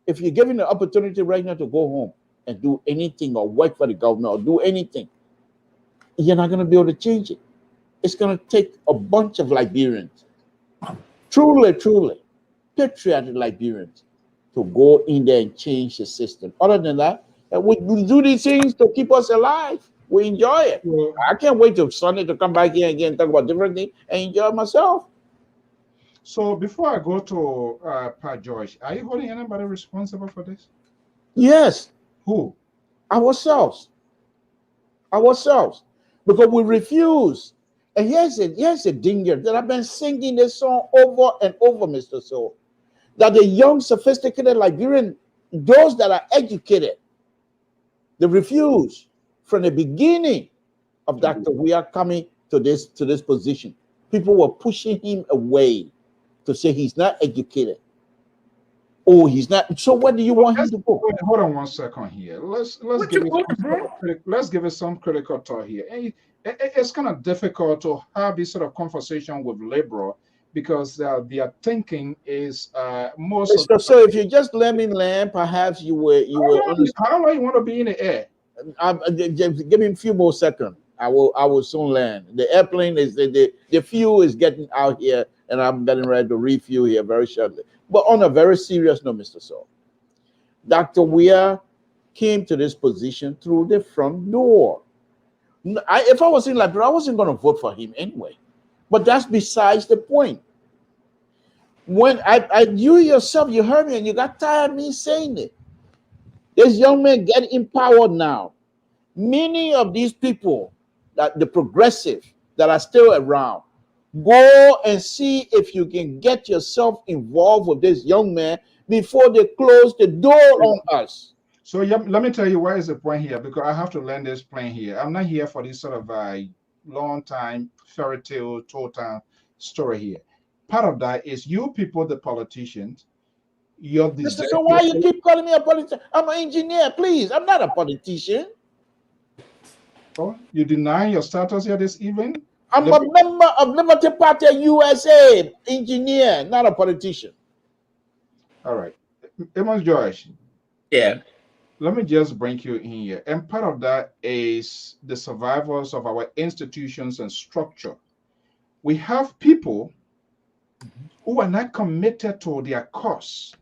if you're given the opportunity right now to go home and do anything or work for the government or do anything, you're not going to be able to change it. It's going to take a bunch of Liberians, truly patriotic Liberians, to go in there and change the system. Other than that, we do these things to keep us alive. We enjoy it. Yeah. I can't wait till Sunday to come back here again and talk about different things and enjoy myself. So before I go to Pat George, are you holding anybody responsible for this? Yes. Who? Ourselves. Because we refuse. And here's a dinger that I've been singing this song over and over, Mr. Soul. That the young, sophisticated Liberian, those that are educated, they refuse from the beginning of Dr. We are coming to this position. People were pushing him away to say he's not educated. Oh, he's not. So where do you want him to go? Wait, hold on 1 second here. Let's What give you it going, some bro? let's give it some critical thought here. It's kind of difficult to have this sort of conversation with liberal because their thinking is most of Mr. So if you just let me land, perhaps you will understand. how long you want to be in the air? Give me a few more seconds. I will soon land. The airplane is the fuel is getting out here, and I'm getting ready to refuel here very shortly. But on a very serious note, Mr. Saul, Dr. Weir came to this position through the front door. If I was in Liberia, I wasn't going to vote for him anyway. But that's besides the point. When you yourself, you heard me and you got tired of me saying it. This young man get empowered now. Many of these people, that the progressive that are still around, go and see if you can get yourself involved with this young man before they close the door on us. So yeah, let me tell you why is the point here, because I have to land this plane here. I'm not here for this sort of long time fairy tale total story here. Part of that is you people, the politicians, you're So why you keep calling me a politician? I'm an engineer, please. I'm not a politician. Oh, you deny your status here this evening? I'm a member of Liberty Party USA, engineer, not a politician. All right. Amos George. Yeah. Let me just bring you in here. And part of that is the survivors of our institutions and structure. We have people who are not committed to their cause.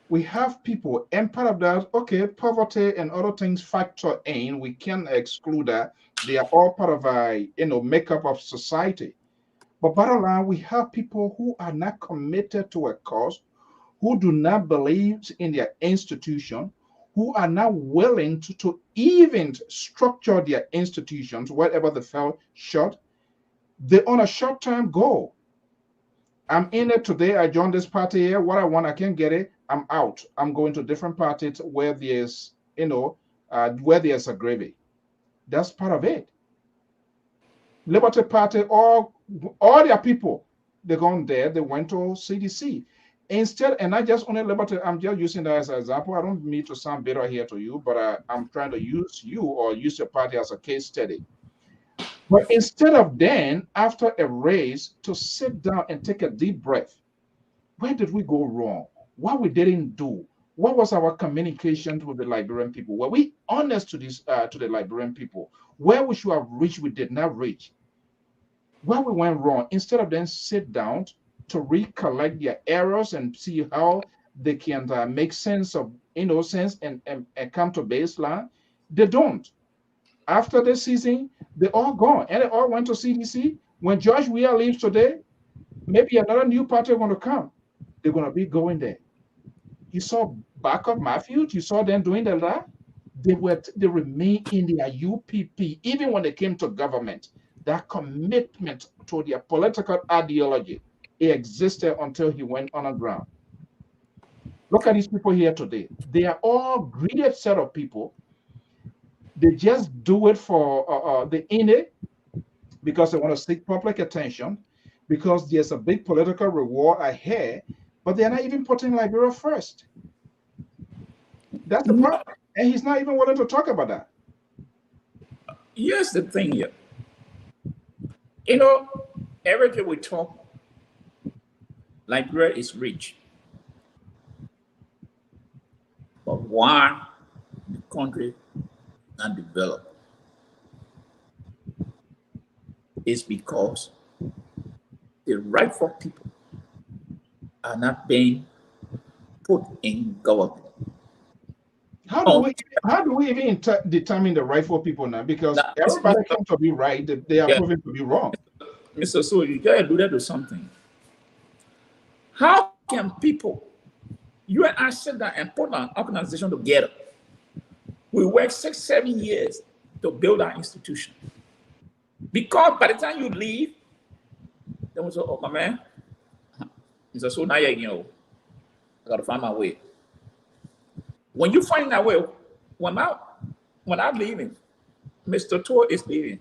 We have people, and part of that, okay, poverty and other things factor in. We can't exclude that. They are all part of a makeup of society. But bottom line, we have people who are not committed to a cause, who do not believe in their institution, who are not willing to even structure their institutions, whatever they fell short. They're on a short-term goal. I'm in it today. I joined this party here. What I want, I can't get it. I'm out. I'm going to different parties where there's, where there's a gravy. That's part of it. Liberty Party, all their people, they gone there. They went to CDC. Instead, and I just only Liberty, I'm just using that as an example. I don't mean to sound bitter here to you, but I'm trying to use you or use your party as a case study. But instead of then, after a race, to sit down and take a deep breath, where did we go wrong? What we didn't do? What was our communication with the Liberian people? Were we honest to the Liberian people? Where we should have reached, we did not reach. Where we went wrong, instead of then sit down to recollect their errors and see how they can make sense of innocence and come to baseline, they don't. After the season, they all gone, and they all went to CDC. When George Weir leaves today, maybe another new party going to come. They're going to be going there. You saw Backup Matthews. You saw them doing that. They remain in their UPP even when they came to government. That commitment to their political ideology, it existed until he went underground. Look at these people here today. They are all greedy set of people. They just do it for the innate because they want to seek public attention, because there's a big political reward ahead, but they're not even putting Liberia first. That's the problem. And he's not even willing to talk about that. Here's the thing here. Everything we talk, Liberia is rich. But why the country not developed is because the rightful people are not being put in government. How do we even determine the rightful people now? Because everybody comes to be right, they are proven to be wrong. Mr. So you gotta do that to something. How can people, you and I sit down and put an organization together? We work 6-7 years to build our institution. Because by the time you leave, then we say, oh my man, it's so now I gotta find my way. When you find that way, when I'm leaving, Mr. Tour is leaving,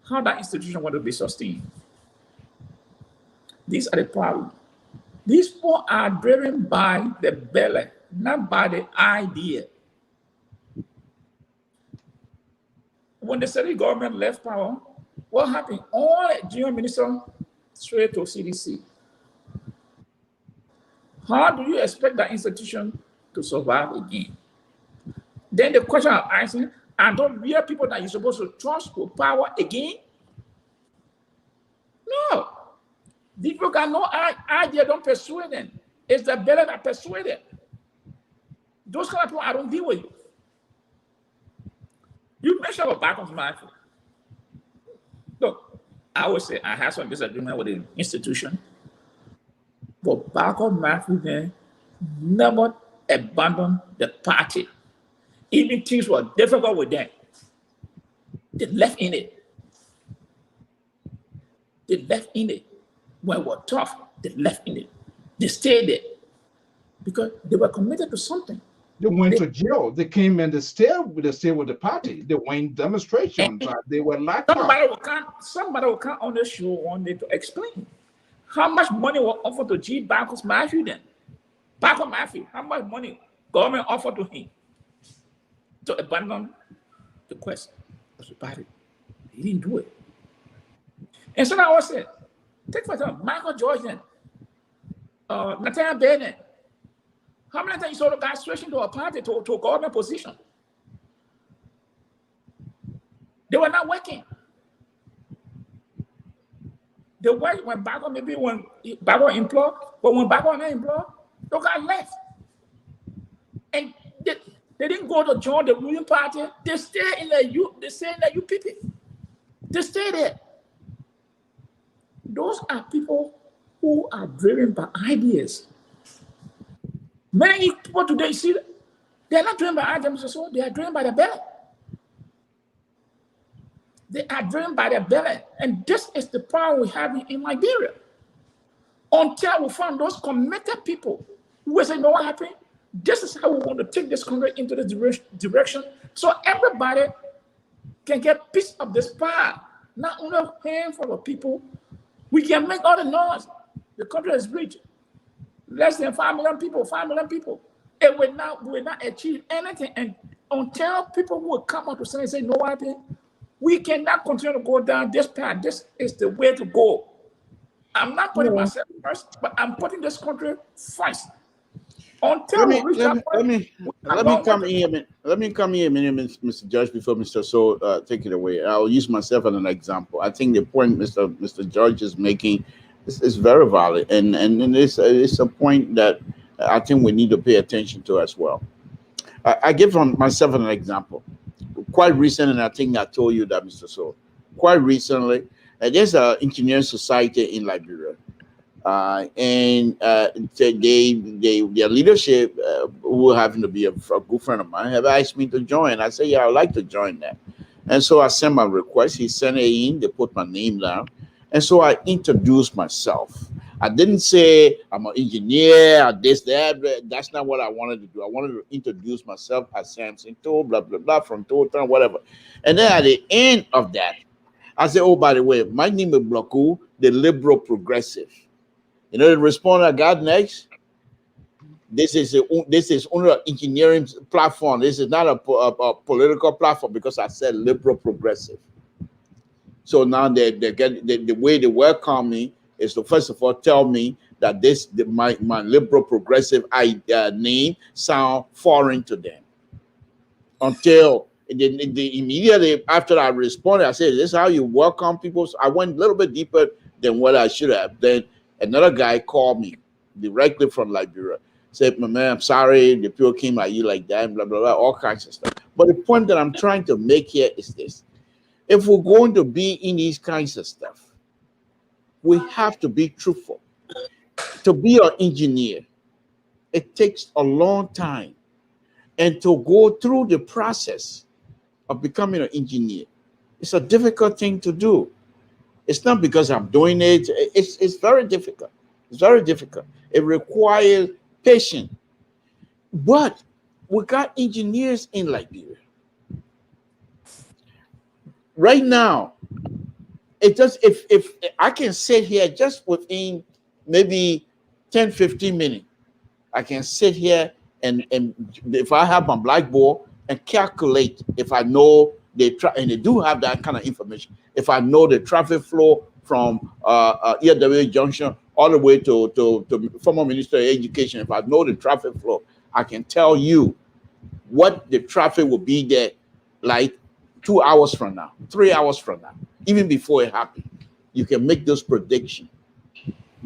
how that institution want to be sustained? These are the problems. These people are driven by the belly, not by the idea. When the Saudi government left power, what happened? All the junior ministers straight to CDC. How do you expect that institution to survive again? Then the question I'm asking, are those real people that you're supposed to trust with power again? No. These people got no idea, don't persuade them. It's the belly that persuade them. Those kind of people, I don't deal with you. You mentioned about Bacchus Mafia. Look, I always say I have some disagreement with the institution, but Bacchus Mafia then never abandoned the party. Even things were difficult with them. They left in it. They left in it. When it was tough, they left in it. They stayed there because they were committed to something. They went to jail. They came and they stayed with the party. They went demonstrations. They were locked up. Somebody will come on the show one day to explain how much money was offered to G. Bacchus Mafia then. Bacchus Mafia, how much money government offered to him to abandon the quest of the party. He didn't do it. And so now I said, take for example, Michael Jordan, Nathaniel Bennett. How many times you saw the guys switching to a party, to a government position? They were not working. They worked when Bacchus, maybe when Bacchus employed, but when Bacchus not employed, those guys left. And they didn't go to join the ruling party. They stay in the UPP. They stay there. Those are people who are driven by ideas. Many people today see they're not driven by ideas, so they are driven by the belly. They are driven by the belly, and this is the power we have in Liberia. Until we find those committed people who will say, "No, what happened? This is how we want to take this country into this direction, so everybody can get piece of this pie. Not only a handful of people, we can make all the noise. The country is rich. Less than 5 million people, 5 million people. It will not achieve anything. And until people will come out to say, no, what happened? We cannot continue to go down this path. This is the way to go. I'm not putting myself first, but I'm putting this country first. Until let me come here a minute, Mr. Judge, before Mr. Soul take it away. I'll use myself as an example. I think the point Mr. Judge is making is very valid, and it's a point that I think we need to pay attention to as well. I give myself an example. Quite recently, and I think I told you that, Mr. Soul. Quite recently, there's an engineering society in Liberia. And their leadership, who happened to be a good friend of mine, have asked me to join. I said, yeah, I'd like to join that. And so I sent my request. He sent it in. They put my name down. And so I introduced myself. I didn't say I'm an engineer or this, that. That's not what I wanted to do. I wanted to introduce myself as Samson, blah, blah, blah, from Total, whatever. And then at the end of that, I said, oh, by the way, my name is Bloku, the liberal progressive. You know the response I got next? This is only an engineering platform. This is not a political platform, because I said liberal progressive. So now they get the way they welcome me is to first of all tell me that my liberal progressive name sound foreign to them. Until immediately after I responded, I said, "This is how you welcome people." So I went a little bit deeper than what I should have. Then another guy called me directly from Liberia. Said, "My man, I'm sorry, the people came at you like that, and blah, blah, blah, all kinds of stuff." But the point that I'm trying to make here is this. If we're going to be in these kinds of stuff, we have to be truthful. To be an engineer, it takes a long time. And to go through the process of becoming an engineer, it's a difficult thing to do. It's not because I'm doing it. It's very difficult. It's very difficult. It requires patience. But we got engineers in Liberia. Right now, it just if I can sit here just within maybe 10, 15 minutes, I can sit here and if I have my blackboard and calculate, if I know and they do have that kind of information, if I know the traffic flow from EW Junction all the way to former Minister of Education, if I know the traffic flow, I can tell you what the traffic will be there like 2 hours from now, 3 hours from now, even before it happens. You can make those predictions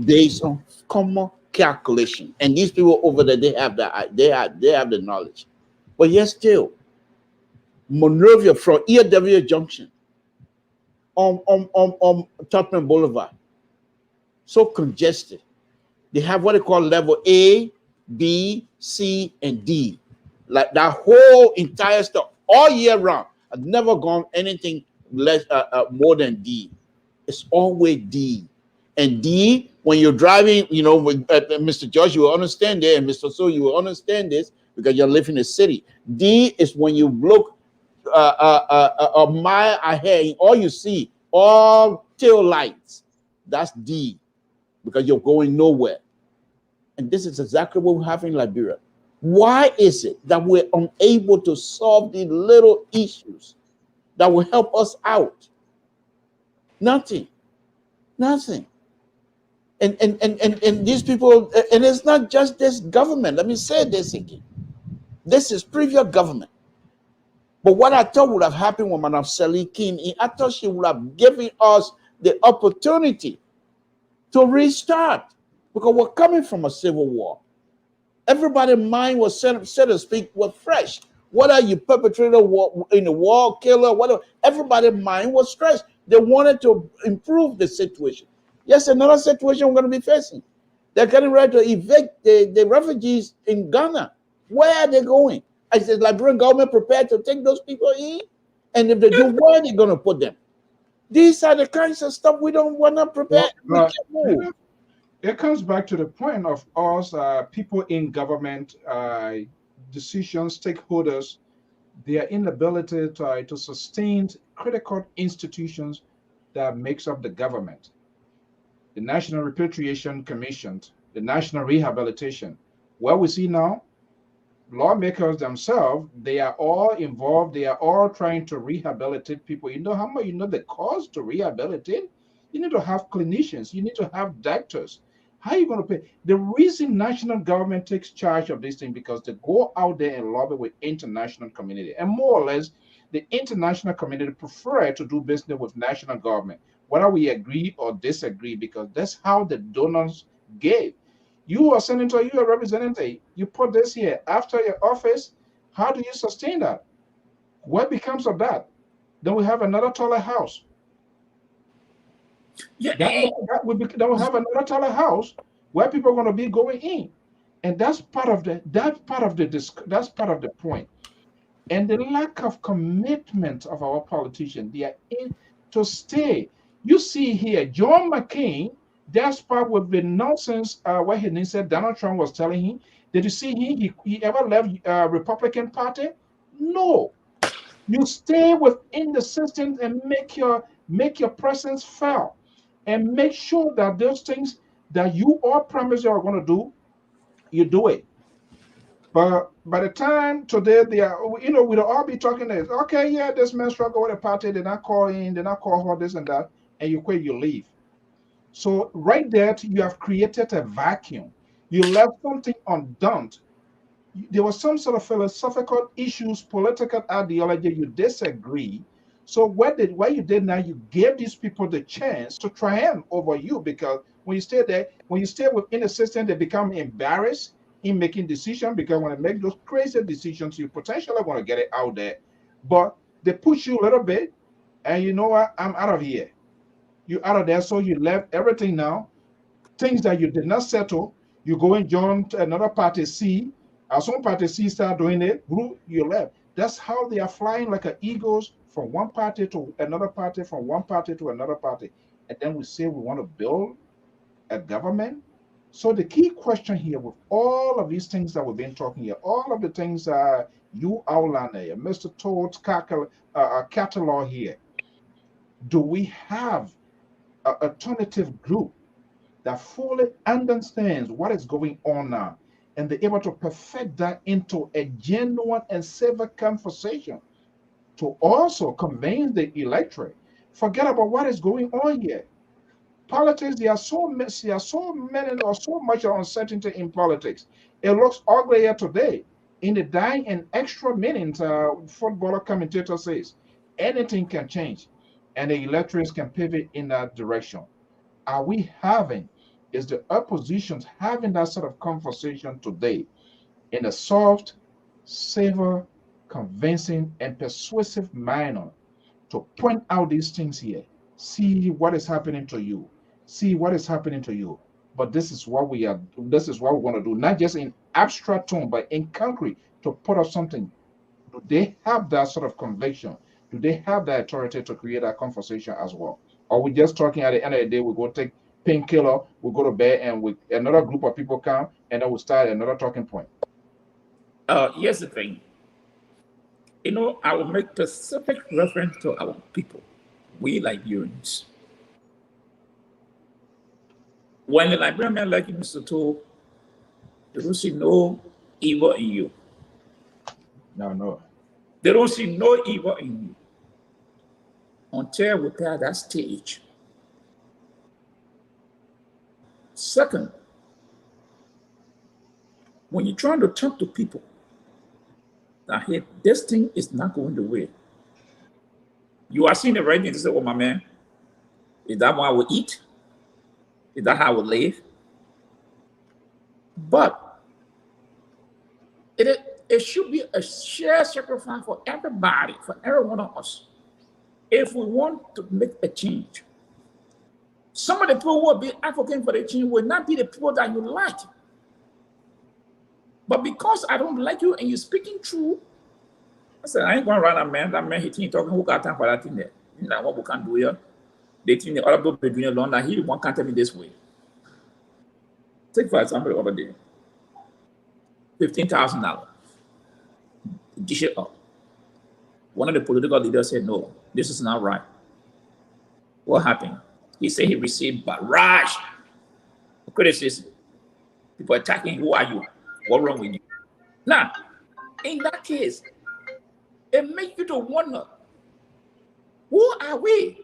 based on common calculation. And these people over there, they have the knowledge. But yet still, Monrovia from EW Junction on Topman Boulevard, so congested. They have what they call level A, B, C, and D. Like that whole entire stuff all year round. I've never gone anything less more than D. It's always D. And D, when you're driving, you know, with Mr. George, you will understand it, and Mr. So, you will understand this because you're living in the city. D is when you look a mile ahead, all you see, all tail lights. That's D, because you're going nowhere. And this is exactly what we have in Liberia. Why is it that we're unable to solve the little issues that will help us out? Nothing. And these people, and it's not just this government. Let me say this again. This is previous government. But what I thought would have happened when Madam Sally came in, I thought she would have given us the opportunity to restart, because we're coming from a civil war. Everybody's mind was so to speak, was fresh. Whether you perpetrated war in the war, killer, whatever, everybody's mind was stressed. They wanted to improve the situation. Yes, another situation we're going to be facing. They're getting ready to evict the refugees in Ghana. Where are they going? I said, Liberian government prepared to take those people in? And if they do, where are they going to put them? These are the kinds of stuff we're not prepared. We can't move. It comes back to the point of us, people in government, decision stakeholders, their inability to sustain critical institutions that makes up the government. The National Repatriation Commission, the National Rehabilitation. What we see now, lawmakers themselves, they are all involved. They are all trying to rehabilitate people. You know how much, the cost to rehabilitate? You need to have clinicians. You need to have doctors. How are you going to pay? The reason national government takes charge of this thing, because they go out there and lobby with international community. And more or less, the international community prefer to do business with national government, whether we agree or disagree, because that's how the donors gave. You are senator, you are representative, you put this here. After your office, how do you sustain that? What becomes of that? Then we have another taller house. Yeah. Then we'll have another taller house where people are going to be going in. And that's part of the point. And the lack of commitment of our politicians, they are in to stay. You see here, John McCain, that's part with the nonsense what he said Donald Trump was telling him. Did you see he ever left Republican Party? No. You stay within the system and make your presence felt, and make sure that those things that you all promise you are going to do, you do it. But by the time today, we'll all be talking this. Okay, yeah, this man struggle with a party. They're not calling, they're not call her this and that, and you quit, you leave. So right there, you have created a vacuum. You left something undone. There was some sort of philosophical issues, political ideology. You disagree. So what you did now, you gave these people the chance to triumph over you, because when you stay within the system, they become embarrassed in making decisions, because when they make those crazy decisions, you potentially want to get it out there. But they push you a little bit, and you know what? I'm out of here. You're out of there, so you left everything now. Things that you did not settle, you go and join another party C. As some party C start doing it, you left. That's how they are flying like an eagles from one party to another party, from one party to another party. And then we say we want to build a government. So the key question here with all of these things that we've been talking here, all of the things you outlined here, Mr. Toad's catalog here, do we have an alternative group that fully understands what is going on now, and they're able to perfect that into a genuine and civil conversation to also convince the electorate. Forget about what is going on here. Politics, there are so many or so much uncertainty in politics. It looks ugly here today. In the dying and extra minutes, footballer commentator says anything can change, and the electorates can pivot in that direction. Are we having? Is the opposition having that sort of conversation today in a soft, civil, convincing, and persuasive manner to point out these things here? See what is happening to you. See what is happening to you. But this is what we are. This is what we want to do, not just in abstract tone, but in concrete to put up something. Do they have that sort of conviction? Do they have the authority to create that conversation as well? Or we just talking at the end of the day, we go take painkiller, we go to bed, and we another group of people come, and then we start another talking point. Here's the thing. You know, I will make specific reference to our people, we Liberians. When the Liberian men like Mr. Toll, they don't see no evil in you. No. They don't see no evil in you until we pass that stage. Second, when you're trying to talk to people that hey, this thing is not going the way, you are seeing the right thing to say, oh my man, is that what we eat? Is that how we live? But it should be a shared sacrifice for everybody, for every one of us, if we want to make a change. Some of the people who will be advocating for the change will not be the people that you like. But because I don't like you and you're speaking true, I said, I ain't going to run a man. That man, he think talking, who got time for that thing there? You know what we can do here? They think the other people be doing alone, that he won't come tell me this way. Take for example the other day, $15,000. Dish it up. One of the political leaders said, no, this is not right. What happened? He said he received barrage of criticism. People attacking, who are you? What's wrong with you? Now, in that case, it makes you to wonder, who are we?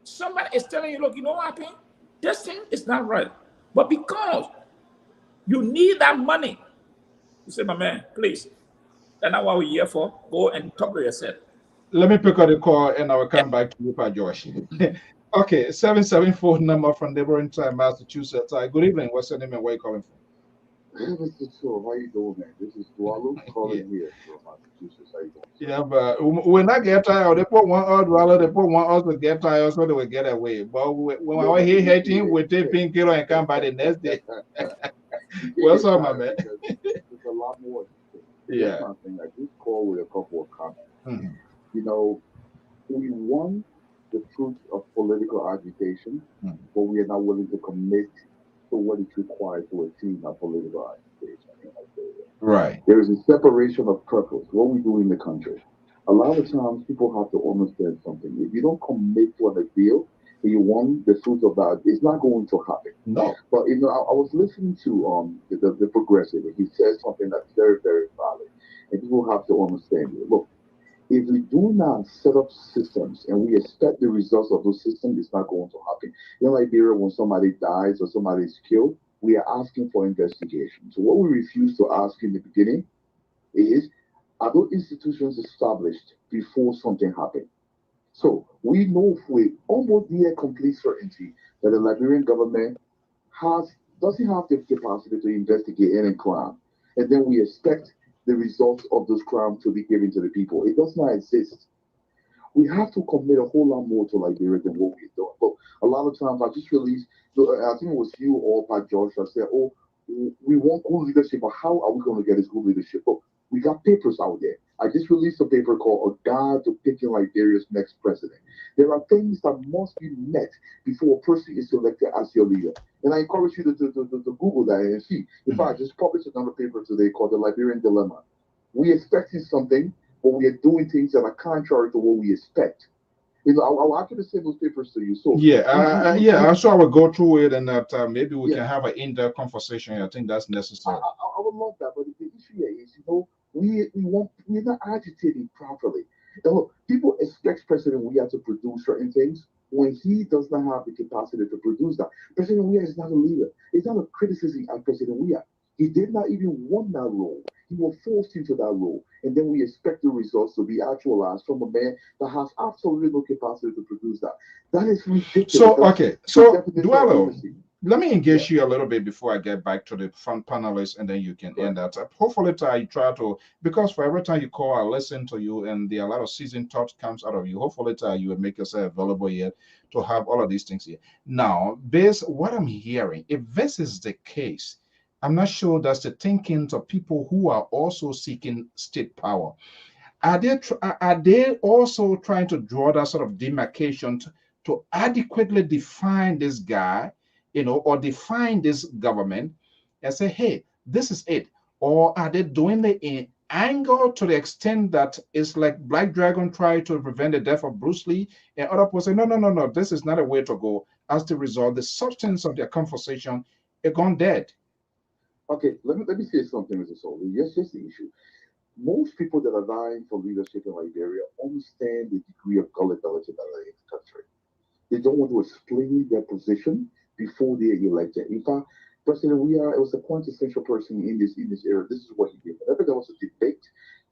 Somebody is telling you, look, you know what happened? This thing is not right. But because you need that money, you say, my man, please, that's not what we're here for. Go and talk to yourself. Let me pick up the call and I will come back to you, Pa Josh. Okay, 774 number from neighboring time, Massachusetts. Good evening. What's your name and where you calling from? Hey, Mr. Cho, how you doing, man? This is Dwalu calling here from Massachusetts. How you doing? Yeah, but when I get tired, they put one odd Dwalu, they put one odd to get tired so they will get away. But when I hear hating, we take painkiller and come by the next day. What's up, my man? There's a lot more. Yeah. Something. I just called with a couple of comments. Mm-hmm. You know, we want the fruits of political agitation, but we are not willing to commit to what is required to achieve our political agitation. Right. There is a separation of purpose. What we do in the country. A lot of times people have to understand something. If you don't commit to an ideal and you want the fruits of that, it's not going to happen. No. But you know, I was listening to the progressive, and he says something that's very, very valid. And people have to understand it. Look, if we do not set up systems and we expect the results of those systems, it's not going to happen. In Liberia, when somebody dies or somebody is killed, we are asking for investigation. So what we refuse to ask in the beginning is, are those institutions established before something happened? So we know with almost near complete certainty that the Liberian government doesn't have the capacity to investigate any crime. And then we expect the results of those crimes to be given to the people. It does not exist. We have to commit a whole lot more to Liberia than what we're doing. But a lot of times I just released, I think it was you or Pat George that said, oh, we want good leadership, but how are we going to get this good leadership? But we got papers out there. I just released a paper called A Guide to Picking Liberia's Next President. There are things that must be met before a person is selected as your leader. And I encourage you to Google that and see. In fact, I just published another paper today called The Liberian Dilemma. We're expecting something, but we are doing things that are contrary to what we expect. I'll actually send those papers to you. So yeah. So I will go through it, and that maybe we can have an in-depth conversation. I think that's necessary. I would love that, but the issue here is, we're not agitating properly. And look, people expect President Weah to produce certain things when he does not have the capacity to produce that. President Weah is not a leader. It's not a criticism of President Weah. He did not even want that role. He was forced into that role. And then we expect the results to be actualized from a man that has absolutely no capacity to produce that. That is ridiculous. So Dwello, let me engage you a little bit before I get back to the front panelists, and then you can end that. Hopefully, I try to, because for every time you call, I listen to you, and there are a lot of seasoned thoughts comes out of you. Hopefully, you will make yourself available here to have all of these things here. Now, based what I'm hearing, if this is the case, I'm not sure that's the thinking of people who are also seeking state power. Are they also trying to draw that sort of demarcation to adequately define this guy, or define this government and say, hey, this is it? Or are they doing it in anger to the extent that it's like Black Dragon tried to prevent the death of Bruce Lee, and other people say, no, this is not a way to go. As the result, the substance of their conversation is gone dead. Okay, let me say something, Mr. Solly. Yes, the issue. Most people that are vying for leadership in Liberia understand the degree of gullibility that are in the country. They don't want to explain their position before they are elected. In fact, President Weah was a quintessential person in this era. This is what he did. Whenever there was a debate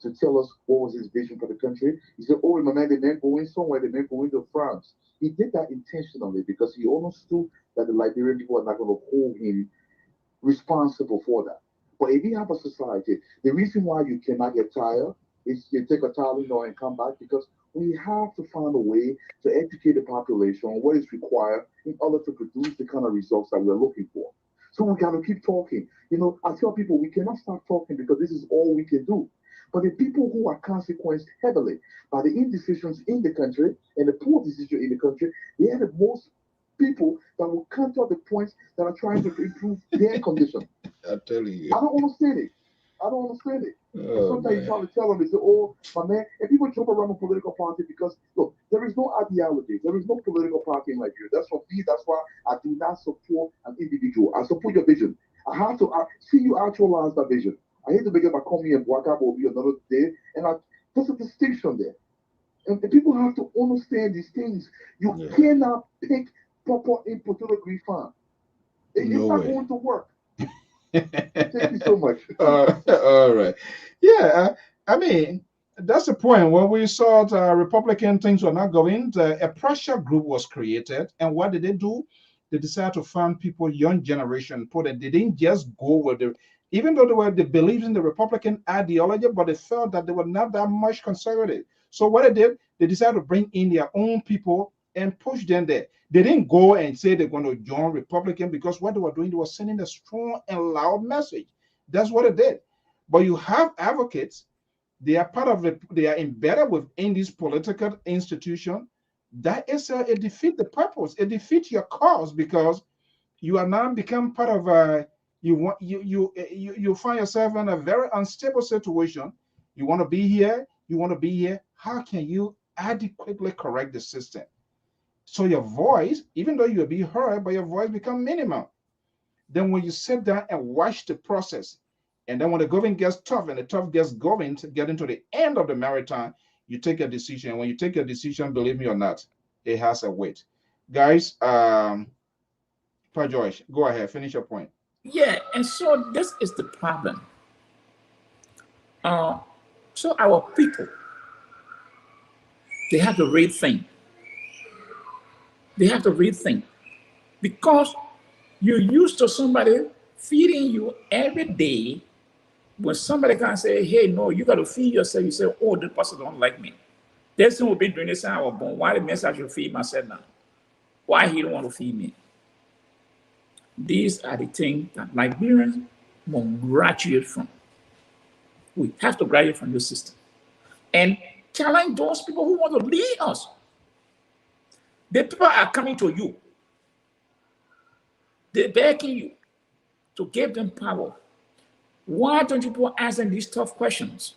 to tell us what was his vision for the country, he said, oh, my man, the man going somewhere, the man going to France. He did that intentionally because he understood that the Liberian people are not going to hold him responsible for that. But if you have a society, the reason why you cannot get tired is you take a Tylenol and come back, because we have to find a way to educate the population on what is required in order to produce the kind of results that we're looking for. So we got to keep talking. I tell people we cannot stop talking because this is all we can do. But the people who are consequenced heavily by the indecisions in the country and the poor decision in the country, they are the most people that will counter the points that are trying to improve their condition. I tell you. I don't understand it. Sometimes you try to tell them, they say, oh, my man, and people jump around a political party because, look, there is no ideology. There is no political party in Nigeria. That's for me. That's why I do not support an individual. I support your vision. I have to see you actualize that vision. I hate to begin by calling me and Waka will be another day. And there's a distinction there. And people have to understand these things. You cannot pick proper input to the Greek farm. It's not going to work. Thank you so much. All right. Yeah, I mean, that's the point. When we saw the Republican things were not going, a pressure group was created. And what did they do? They decided to find people, young generation, they didn't just go with even though they believed in the Republican ideology, but they felt that they were not that much conservative. So what they did, they decided to bring in their own people and push them there. They didn't go and say they're going to join Republican, because what they were doing, they were sending a strong and loud message. That's what it did. But you have advocates, they are part of it, they are embedded within this political institution. That is it defeats the purpose. It defeats your cause, because you are now become part of you find yourself in a very unstable situation. You want to be here, How can you adequately correct the system? So your voice, even though you'll be heard, but your voice become minimal. Then when you sit down and watch the process, and then when the going gets tough and the tough gets going to get into the end of the marathon, you take a decision. And when you take a decision, believe me or not, it has a weight. Guys, Pa Joyce, go ahead, finish your point. Yeah, and so this is the problem. So our people, they have to rethink. They have to rethink, because you're used to somebody feeding you every day. When somebody can say, hey, no, you got to feed yourself, you say, oh, this person don't like me. This thing will be doing this since I was born. Why the mess I should feed myself now? Why he don't want to feed me? These are the things that Liberians must graduate from. We have to graduate from this system and challenge those people who want to lead us. The people are coming to you. They're begging you to give them power. Why don't you people ask them these tough questions?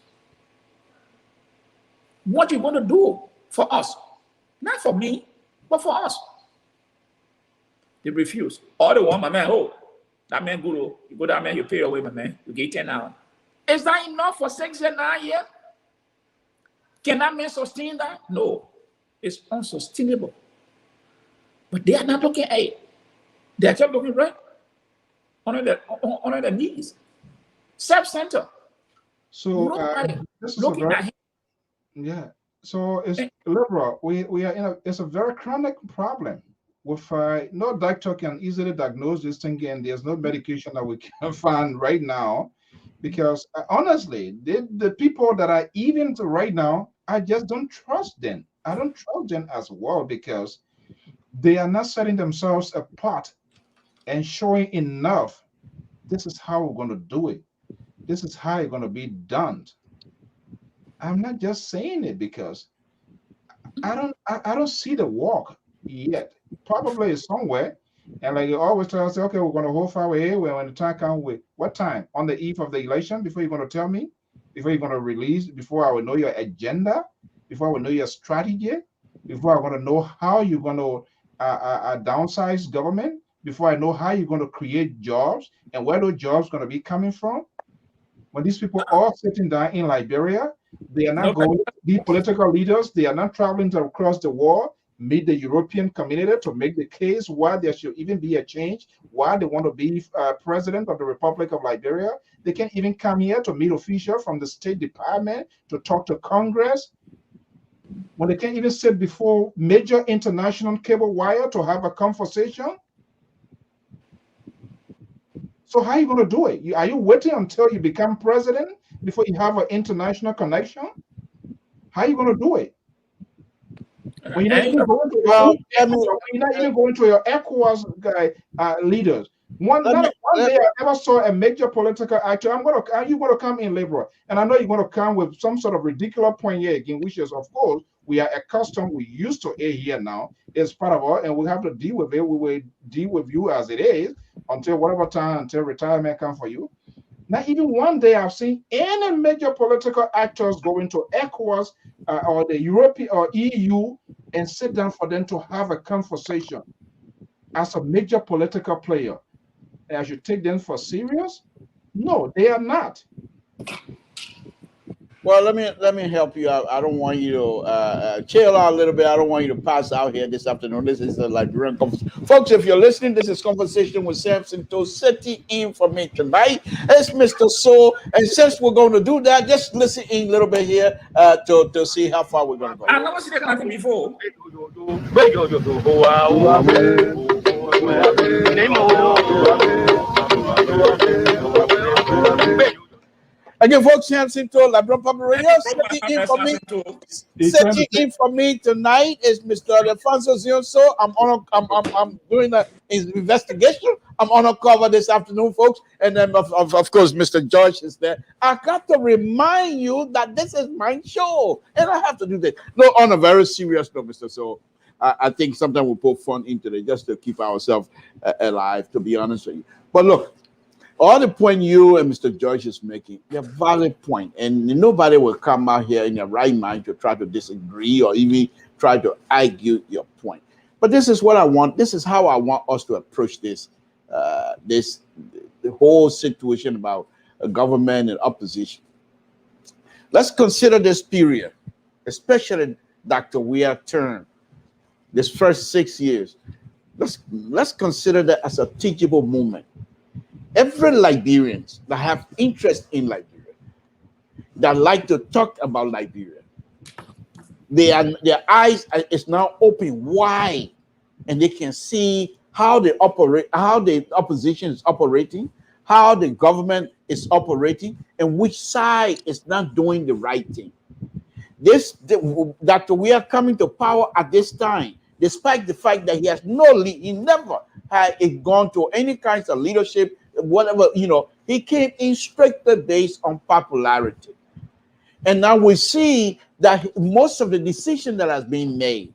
What are you going to do for us? Not for me, but for us. They refuse. All they want, my man, oh, that man good. Oh. You go that man, you pay away, my man. You get 10 hours. Is that enough for 6 years, 9 years? Can that man sustain that? No. It's unsustainable. But they are not looking at it. They are just looking right on their knees. Self-centered. So this is looking at him. Yeah. So it's liberal. We are in it's a very chronic problem. With no doctor can easily diagnose this thing, and there's no medication that we can find right now, because honestly, the people that are eating right now, I just don't trust them. I don't trust them as well, because they are not setting themselves apart and showing enough. This is how we're going to do it. This is how it's going to be done. I'm not just saying it because I don't see the walk yet. Probably somewhere. And like you always tell us, okay, we're going to hold fire here when the time comes. With what time? On the eve of the election, before you're going to tell me, before you're going to release, before I will know your agenda, before I will know your strategy, before I want to know how you're going to downsize government, before I know how you're going to create jobs and where those jobs going to be coming from. When these people are sitting down in Liberia, they are not going to be political leaders. They are not traveling across the world, meet the European community to make the case why there should even be a change, why they want to be president of the Republic of Liberia. They can't even come here to meet officials from the State Department, to talk to Congress. When they can't even sit before major international cable wire to have a conversation. So how are you going to do it? Are you waiting until you become president before you have an international connection? How are you going to do it? When you're not even going to your ECOWAS leaders. One day I ever saw a major political actor. Are you going to come in liberal? And I know you're going to come with some sort of ridiculous point here again, which is, of course, we are accustomed, we used to it here now. It's part of our, and we have to deal with it. We will deal with you as it is until whatever time, until retirement comes for you. Not even one day I've seen any major political actors go into ECOWAS or the European or EU and sit down for them to have a conversation. As a major political player, I should take them for serious? No, they are not. Well, let me help you out. I don't want you to chill out a little bit. I don't want you to pass out here this afternoon. This is a Liberian conversation. Folks, if you're listening, this is Conversation with Samson. To sitting in for me tonight, it's Mr. Soul. And since we're going to do that, just listen in a little bit here to see how far we're going to go. I never seen that kind of thing before. Again, folks, Samson to Labrador Public Radio. Sitting in for me tonight is Mr. Alfonso Zionso. I'm doing an investigation. I'm on a cover this afternoon, folks. And then, of course, Mr. George is there. I got to remind you that this is my show, and I have to do this. No, on a very serious note, Mr. So. I think sometimes we put fun into it just to keep ourselves alive, to be honest with you. But look, all the point you and Mr. George is making, they're valid point, and nobody will come out here in their right mind to try to disagree or even try to argue your point. But this is what I want. This is how I want us to approach this, the whole situation about government and opposition. Let's consider this period, especially Dr. Weah's term. This first 6 years, let's consider that as a teachable moment. Every Liberians that have interest in Liberia, that like to talk about Liberia, their eyes is now open wide, and they can see how they operate, how the opposition is operating, how the government is operating, and which side is not doing the right thing. Dr. Weah coming to power at this time, despite the fact that he has no lead, he never had it gone to any kinds of leadership, whatever, he came in strictly based on popularity. And now we see that most of the decisions that has been made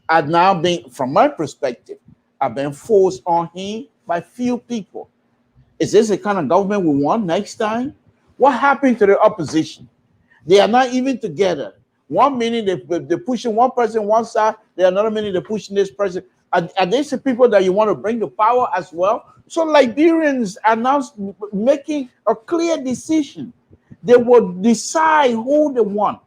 are now being, from my perspective, are being forced on him by few people. Is this the kind of government we want next time? What happened to the opposition? They are not even together. One minute they're pushing one person one side, the another minute they're pushing this person. Are these the people that you want to bring to power as well? So Liberians are now making a clear decision. They will decide who they want,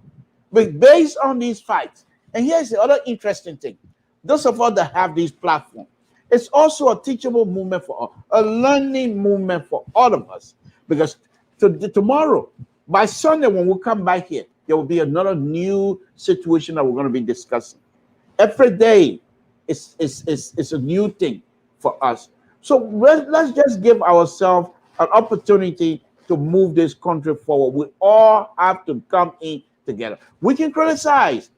but based on these fights. And here's the other interesting thing. Those of us that have these platforms, it's also a teachable movement for us, a learning movement for all of us. Because tomorrow, by Sunday, when we come back here, there will be another new situation that we're going to be discussing. Every day is a new thing for us. So let's just give ourselves an opportunity to move this country forward. We all have to come in together. We can criticize,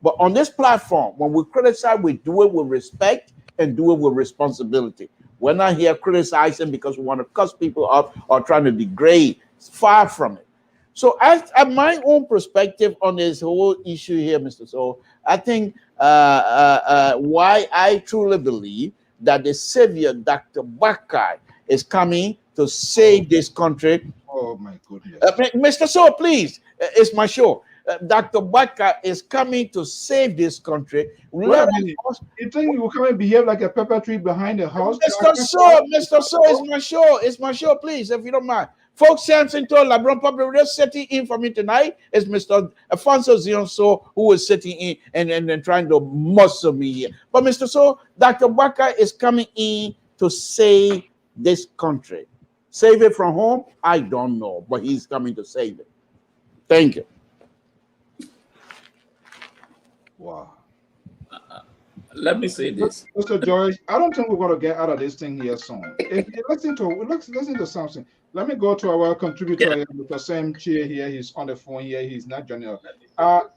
but on this platform, when we criticize, we do it with respect and do it with responsibility. We're not here criticizing because we want to cuss people up or trying to degrade. It's far from it. So as my own perspective on this whole issue here, Mr. So, I think why I truly believe that the savior, Dr. Bakai, is coming to save this country. Oh my goodness. Mr. So, please, it's my show. Dr. Bakai is coming to save this country. You think you will come and behave like a pepper tree behind the house? Mr. So, it's my show. It's my show, please, if you don't mind. Folks, Samson told LeBron Public Radio sitting in for me tonight is Mr. Alfonso Zion So, who is sitting in and trying to muscle me here. But Mr. So, Dr. Bakai is coming in to save this country. Save it from home? I don't know, but he's coming to save it. Thank you. Wow. Let me say this. Mr. George, I don't think we're going to get out of this thing here soon. Listen to Samson. Let me go to our contributor, yeah. Mr. Sam Chia here. He's on the phone here. He's not joining us. Are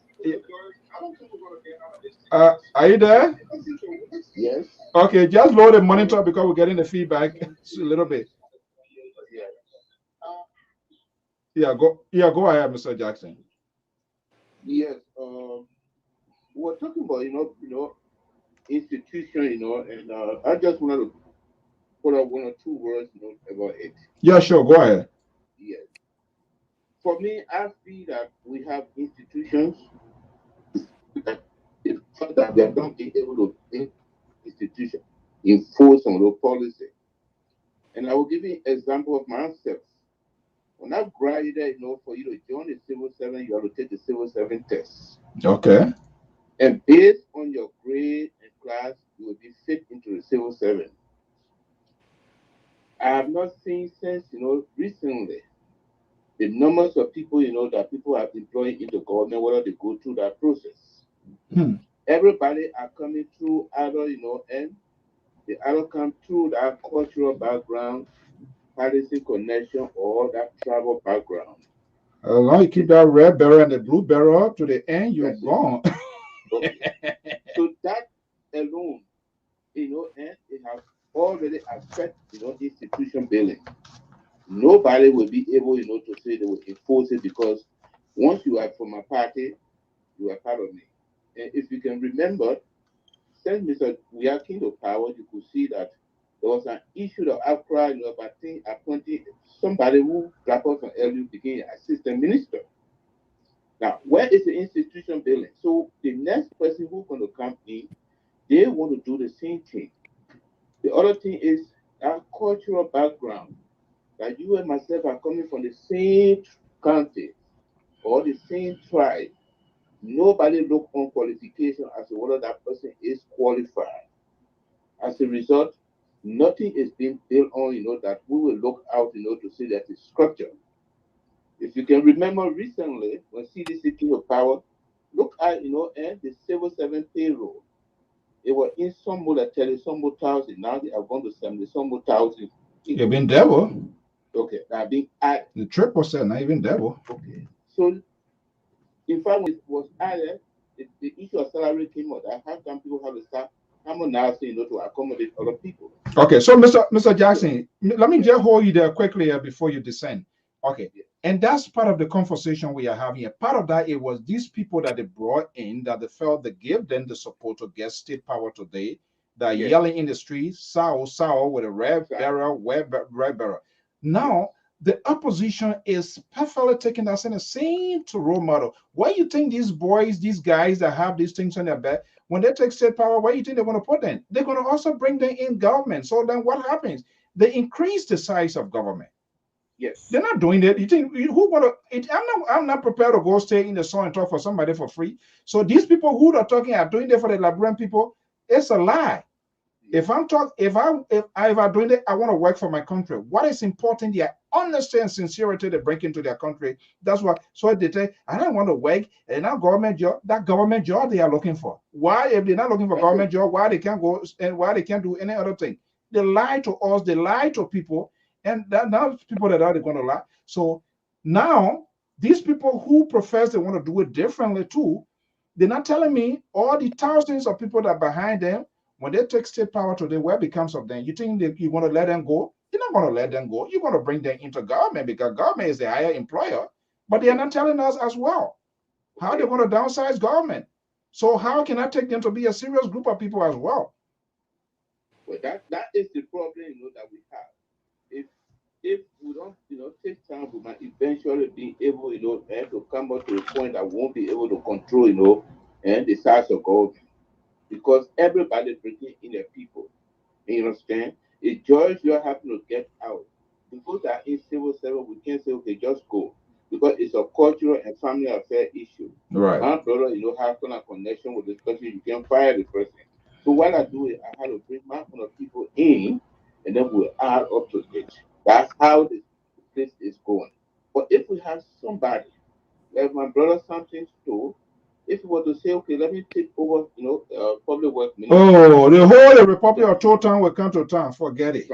you there? Yes. Okay, just lower the monitor because we're getting the feedback a little bit. Yeah, go ahead, Mr. Jackson. Yes. We're talking about institution, and I just wanted to put up one or two words, about it. Yeah, sure. Go ahead. Yes. For me, I feel that we have institutions that they are not being able to enforce on those policy. And I will give you an example of myself. When I graduated, for you to join the civil service, you have to take the civil service test. Okay. And based on your grade and class, you will be fit into the civil service. I have not seen since, recently, the numbers of people, that people are employing in the government, whether they go through that process. Everybody are coming through either, and they either come through that cultural background, policy connection, or that travel background. As long as you keep that red barrel and the blue barrel up to the end, you're gone. Okay. So that alone, and it has already affected, institution building. Nobody will be able, to say they will enforce it because once you are from a party, you are part of me. And if you can remember, since Mr. We are king of power, you could see that there was an issue of outcry, about appointing somebody who dropped off from LU became assistant minister. Now, where is the institution building? So the next person who's going to come in, they want to do the same thing. The other thing is our cultural background. That you and myself are coming from the same country or the same tribe. Nobody look on qualification as to whether that person is qualified. As a result, nothing is being built on, that we will look out, to see that it's structured. If you can remember recently, when CDC came to power, look at, and the civil servant payroll. It was in some more like 30 some more thousand. Now they are going to 70 some more thousand. You've been double. Okay, that being added. The 3%, not even double. Okay. So, in fact, when it was added, the issue of salary came out. I have some people have to start harmonizing, to accommodate other people. Okay, so Mr. Jackson, let me just hold you there quickly before you descend. Okay, and that's part of the conversation we are having here. Part of that, it was these people that they brought in that they felt they gave them the support to get state power today. They're yelling in the streets, sour with a red barrel, red barrel. Now, the opposition is perfectly taking us in the same to role model. Why you think these boys, these guys that have these things on their back, when they take state power, where you think they're going to put them? They're going to also bring them in government. So then what happens? They increase the size of government. Yes. They're not doing that. You think who want to? I'm not prepared to go stay in the sun and talk for somebody for free. So these people who are talking are doing that for the Liberian people. It's a lie. If I'm doing it, I want to work for my country. What is important? They understand sincerity they bring into their country. That's what. So they say, I don't want to work and now government job. That government job they are looking for. Why, if they're not looking for government job, why they can't go and why they can't do any other thing? They lie to us. They lie to people, and now people that are going to lie. So now these people who profess they want to do it differently too, they're not telling me all the thousands of people that are behind them. When they take state power today, what becomes of them? You think that you want to let them go? You're not going to let them go. You're going to bring them into government because government is the higher employer. But they are not telling us as well how they want to downsize government. So how can I take them to be a serious group of people as well? Well, that is the problem, that we have. If we don't, take time, we might eventually be able, to come up to a point that we won't be able to control, and the size of government. Because everybody bringing in their people. You understand? If George, you happen to get out. Because that in civil service, we can't say, okay, just go. Because it's a cultural and family affair issue. Right. My brother, has a connection with this person, you can fire the person. So what I do is I had to bring my own people in, and then we'll add up to it. That's how this is going. But if we have somebody, like my brother Samson told, if you were to say, okay, let me take over, public work ministry. Oh, the whole Republic of Town will come to town. Forget it.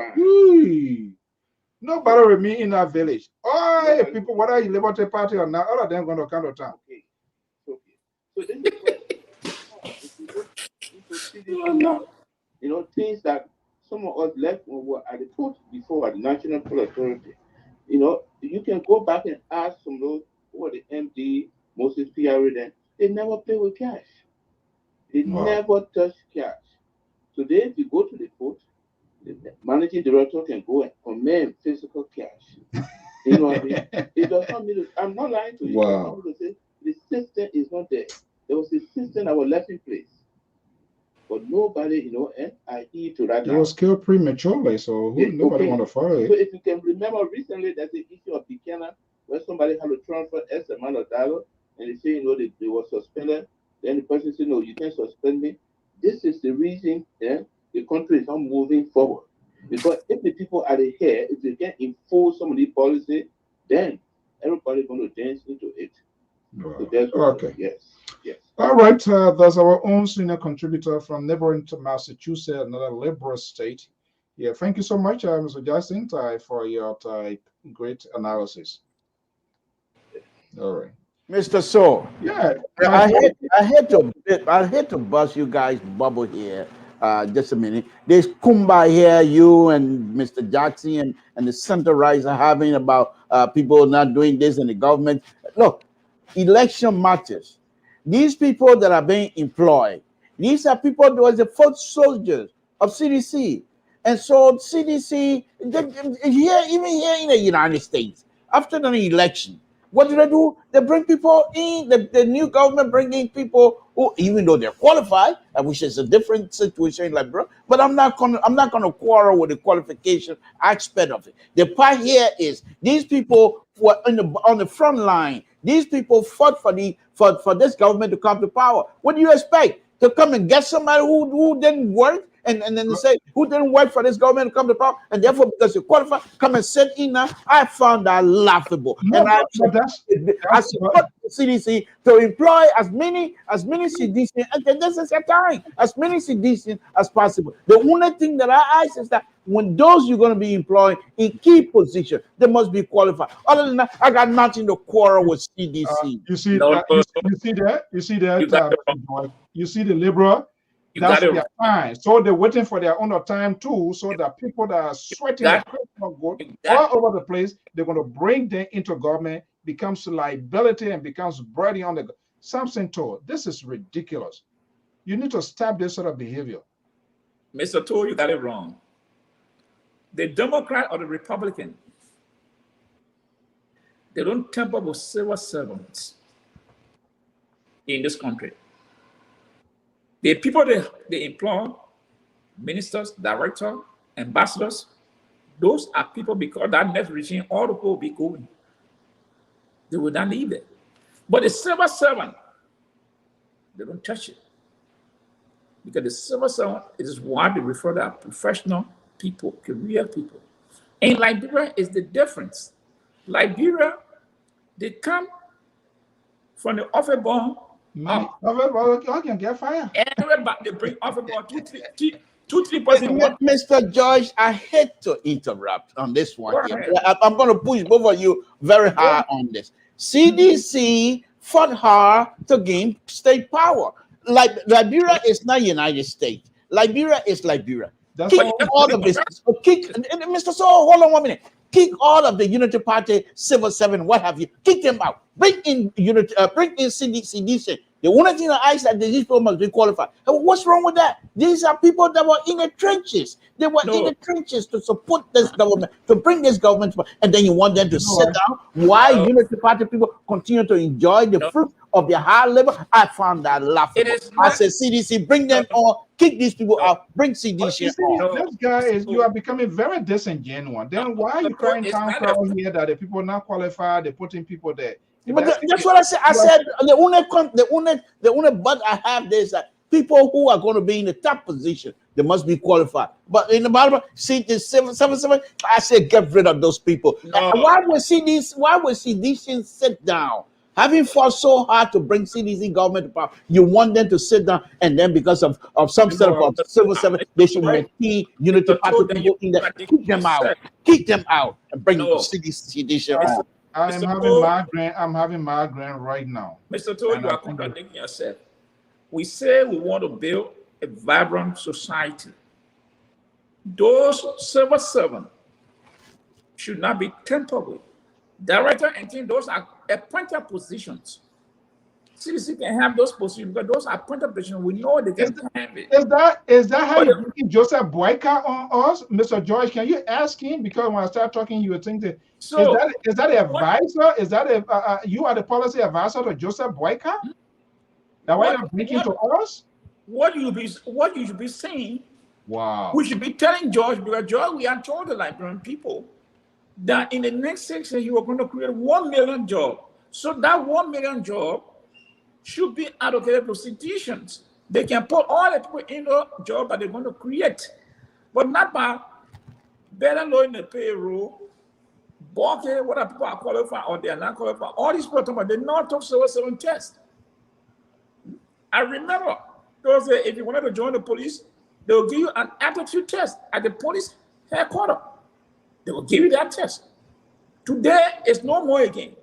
Nobody will meet in that village. All people, whether you Liberty Party or not, all of them going to come to town. Okay. So this is what things that some of us left when we were at the port before at the National Port Authority. You can go back and ask some of those who were the MD, Moses PRA then. They never play with cash. They never touch cash. Today, if you go to the port, the managing director can go and command physical cash. You know what I mean? It does not mean I'm not lying to you. Wow. The system is not there. There was a system that was left in place. But nobody, and I heed to that. It was killed prematurely, so nobody want to follow it. So if you can remember recently, there's the issue of Buchanan, where somebody had to transfer X amount of dollars, and they say, they were suspended. Then the person said, no, you can't suspend me. This is the reason the country is not moving forward. Because if the people are here, if they can enforce some of the policy, then everybody's going to dance into it. Wow. So okay. Yes. All right. There's our own senior contributor from neighboring to Massachusetts, another liberal state. Yeah. Thank you so much, Mr. Justin, for your great analysis. All right. Mr. So, yeah, I hate to bust you guys' bubble here. Just a minute. There's Kumba here, you and Mr. Jackson and the center rights are having about people not doing this in the government. Look, election matters. These people that are being employed, these are people that was the foot soldiers of CDC. And so CDC, even here in the United States, after the election, what do? They bring people in. The new government bringing people who, even though they're qualified, which is a different situation, like bro. But I'm not gonna quarrel with the qualification aspect of it. The part here is these people were on the front line. These people fought for this government to come to power. What do you expect? To come and get somebody who didn't work? And then they say, who didn't work for this government to come to power? And therefore, because you qualify, come and sit in now. I found that laughable. No, and I support the CDC to employ as many CDC at the necessary time, as many CDC as possible. The only thing that I ask is that when those you're going to be employed in key position, they must be qualified. Other than that, I got nothing to quarrel with CDC. You see that? You see the liberal. That's their time. So they're waiting for their own time too, so that people that are sweating all over the place, they're going to bring them into government, becomes liability and becomes burden on the Samson told. This is ridiculous. You need to stop this sort of behavior. Mr. Toll, you got it wrong. The Democrat or the Republican they don't tamper with civil servants in this country. The people they employ, ministers, directors, ambassadors, those are people because that next regime, all the people will be going. They will not leave it. But the civil servant, they don't touch it. Because the civil servant is what they refer to as professional people, career people. In Liberia is the difference. Liberia, they come from the office born. I can get fired. Everybody they bring office born 2-3%. Mr. George, I hate to interrupt on this one. Here. I'm going to push both of you very hard on this. CDC fought hard to gain state power. Like Liberia is not United States. Liberia is Liberia. That's Kick all of this. Kick, Mr. Saul, hold on 1 minute. Kick all of the Unity Party, Civil 7, what have you. Kick them out. Bring in Unity. Bring in CDC. The only thing that I said that these people must be qualified. What's wrong with that? These are people that were in the trenches. They were in the trenches to support this government, to bring this government, and then you want them to sit down. Why Unity Party people continue to enjoy the fruit of their high level? I found that laughable. I said, CDC, bring them on, kick these people out, bring CDC on. This guy is, you are becoming very disingenuous. Then why are you crying town crowd here that the people not qualified, they're putting people there? But that's what I said. I said the only but I have this that people who are going to be in the top position, they must be qualified. But in the bottom, see this 777, I said get rid of those people. Why would CDC sit down? Having fought so hard to bring CDC government to power, you want them to sit down and then because of some sort of civil service, they should make Unity Party people in there. Kick them out, and bring CDC on. I'm having migraine right now. Mr. Todd, you are contradicting yourself. We say we want to build a vibrant society. Those civil servants should not be tampered with. Director and team, those are appointed positions. CDC can have those positions because those are appointed positions. We know they can have it. Is that how you're bringing Joseph Boyka on us? Mr. George, can you ask him? Because when I start talking, you would think that is that an advisor? Is that you are the policy advisor to Joseph Boyka? That why you're bringing to us? What you should be saying? Wow. We should be telling George, because George, we are told the Liberian people that in the next 6 years you are going to create 1 million jobs. So that 1 million job should be allocated to institutions. They can put all the people in the job that they're going to create, but not by better knowing the payroll, bulking whether people are qualified or they are not qualified. All these people, they not talk civil servant test. I remember those if you wanted to join the police, they will give you an aptitude test at the police headquarters. They will give you that test. Today, it's no more again.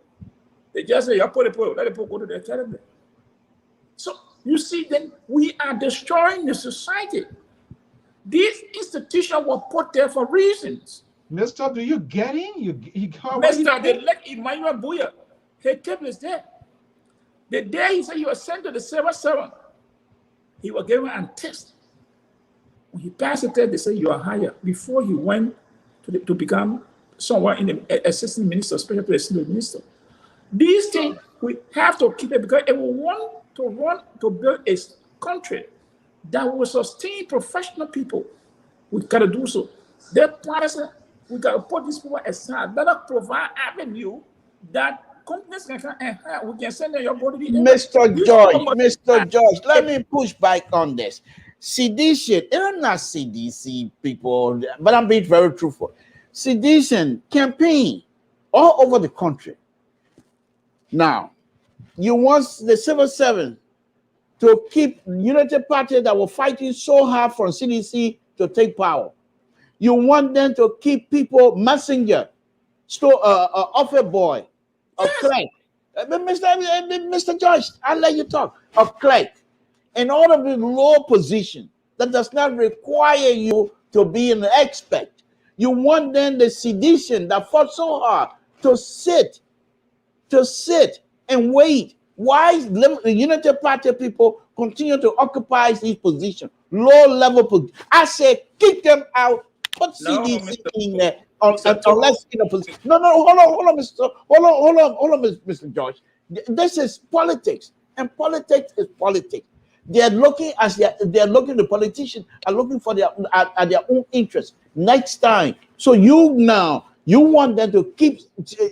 They just say, you put the people, let the people go to the academy. So you see, then we are destroying the society. These institutions were put there for reasons. Mister, do you get in? Mister, they let Emmanuel Buya. His table is there. The day he said you were sent to the civil servant, he was given a test. When he passed the test, they said you are hired. Before he went to become someone in the assistant minister, special assistant minister. These things we have to keep it because if we want to build a country that will sustain professional people, we gotta do so. That policy, we gotta put these people aside. Let us provide avenue that companies can come and hire. We can send them your body. Mr. George, let me push back on this. Sedition, they're not CDC people, but I'm being very truthful. Sedition campaign all over the country. Now, you want the civil servant to keep Unity Party that were fighting so hard for CDC to take power. You want them to keep people messenger, office boy, a clerk. Mr. George, I'll let you talk. A clerk. In order to be low position, that does not require you to be an expert. You want them the sedition that fought so hard to sit and wait. Why the Unity Party people continue to occupy these positions, low level positions? I say kick them out, put CDC in there, unless in a position. No, hold on, Mr. Hold on, Mr. George. This is politics, and politics is politics. They're looking the politicians are looking for their at their own interest. Next time, so you want them to keep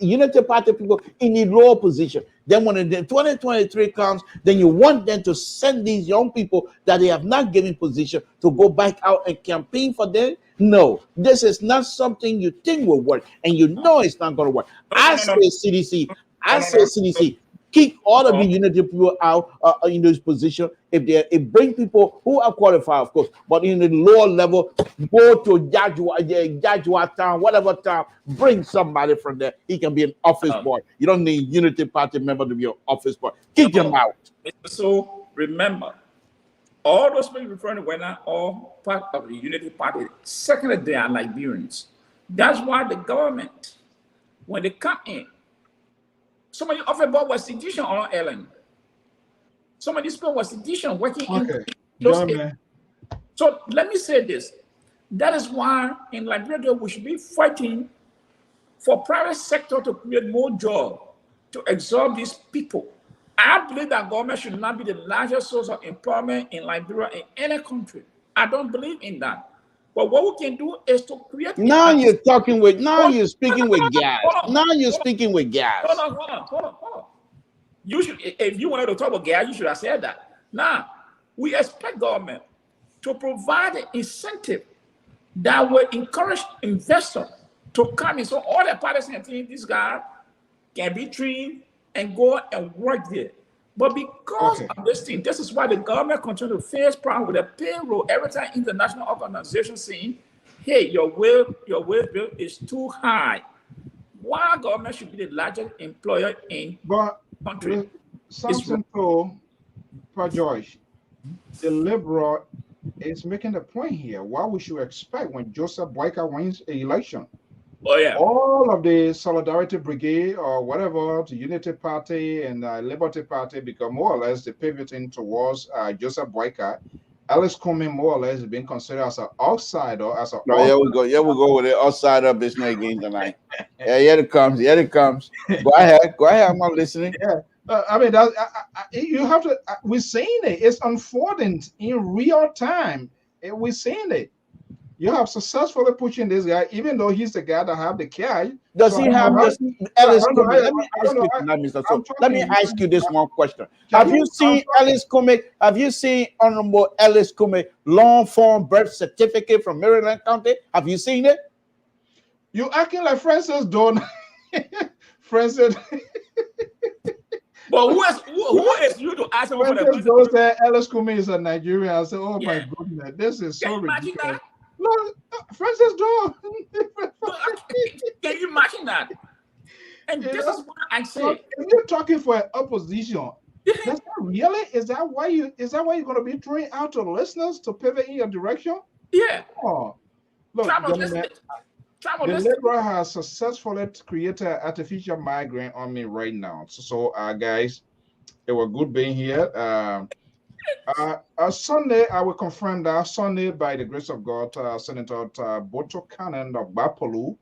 Unity Party people in a low position. Then when the 2023 comes, then you want them to send these young people that they have not given position to go back out and campaign for them. No, this is not something you think will work, and you know it's not going to work. I say CDC, kick all of the Unity people out in this position. If bring people who are qualified, of course, but in the lower level, go to Jajua town, whatever town, bring somebody from there. He can be an office boy. You don't need Unity Party member to be an office boy. Kick him out. So remember, all those people referring to were not all part of the Unity Party. Secondly, they are Liberians. That's why the government, when they come in, some of the office boy was sedition on Ellen. Some of these people was sedition working in those. So let me say this. That is why in Liberia we should be fighting for private sector to create more jobs, to absorb these people. I believe that government should not be the largest source of employment in Liberia in any country. I don't believe in that. But what we can do is to create. Now you're speaking with gas. Now you're speaking with gas. Hold on. You should, if you wanted to talk about gas, you should have said that. Now, we expect government to provide an incentive that will encourage investors to come in. So all the parties can think this guy can be trained and go and work there. But because of this thing, this is why the government continues to face problem with the payroll. Every time international organizations saying, hey, your bill is too high. Why government should be the largest employer in country? Samson told George, the liberal is making a point here. What we should expect when Joseph Boyka wins an election. Oh yeah. All of the Solidarity Brigade or whatever, the Unity Party and Liberty Party become more or less the pivoting towards Joseph Boyka. Alice Comey more or less is being considered as an outsider. Here we go with the outsider business again tonight. Yeah, here it comes. Go ahead. I'm not listening. Yeah. I mean, you have to. We're seeing it. It's unfolding in real time. We're seeing it. You have successfully pushing this guy, even though he's the guy that have the cash. Does he have this? Alice Comey, let me ask you this one question. Have you seen Alice Comey? Have you seen Honorable Alice Comey long form birth certificate from Maryland County? Have you seen it? You acting like Francis Don. Francis. But who is you to ask him for the Alice Comey is a Nigerian? I said, oh my goodness, this is so ridiculous. No, Francis Doe. Can you imagine that? And this is what I say. If you're talking for an opposition, that's not really. Is that why you're going to be throwing out to listeners to pivot in your direction? Yeah. Oh, look, the Liberal has successfully created an artificial migraine on me right now. So guys, it was good being here. Sunday, I will confirm that Sunday, by the grace of God, Senator Boto Cannon of Bapolu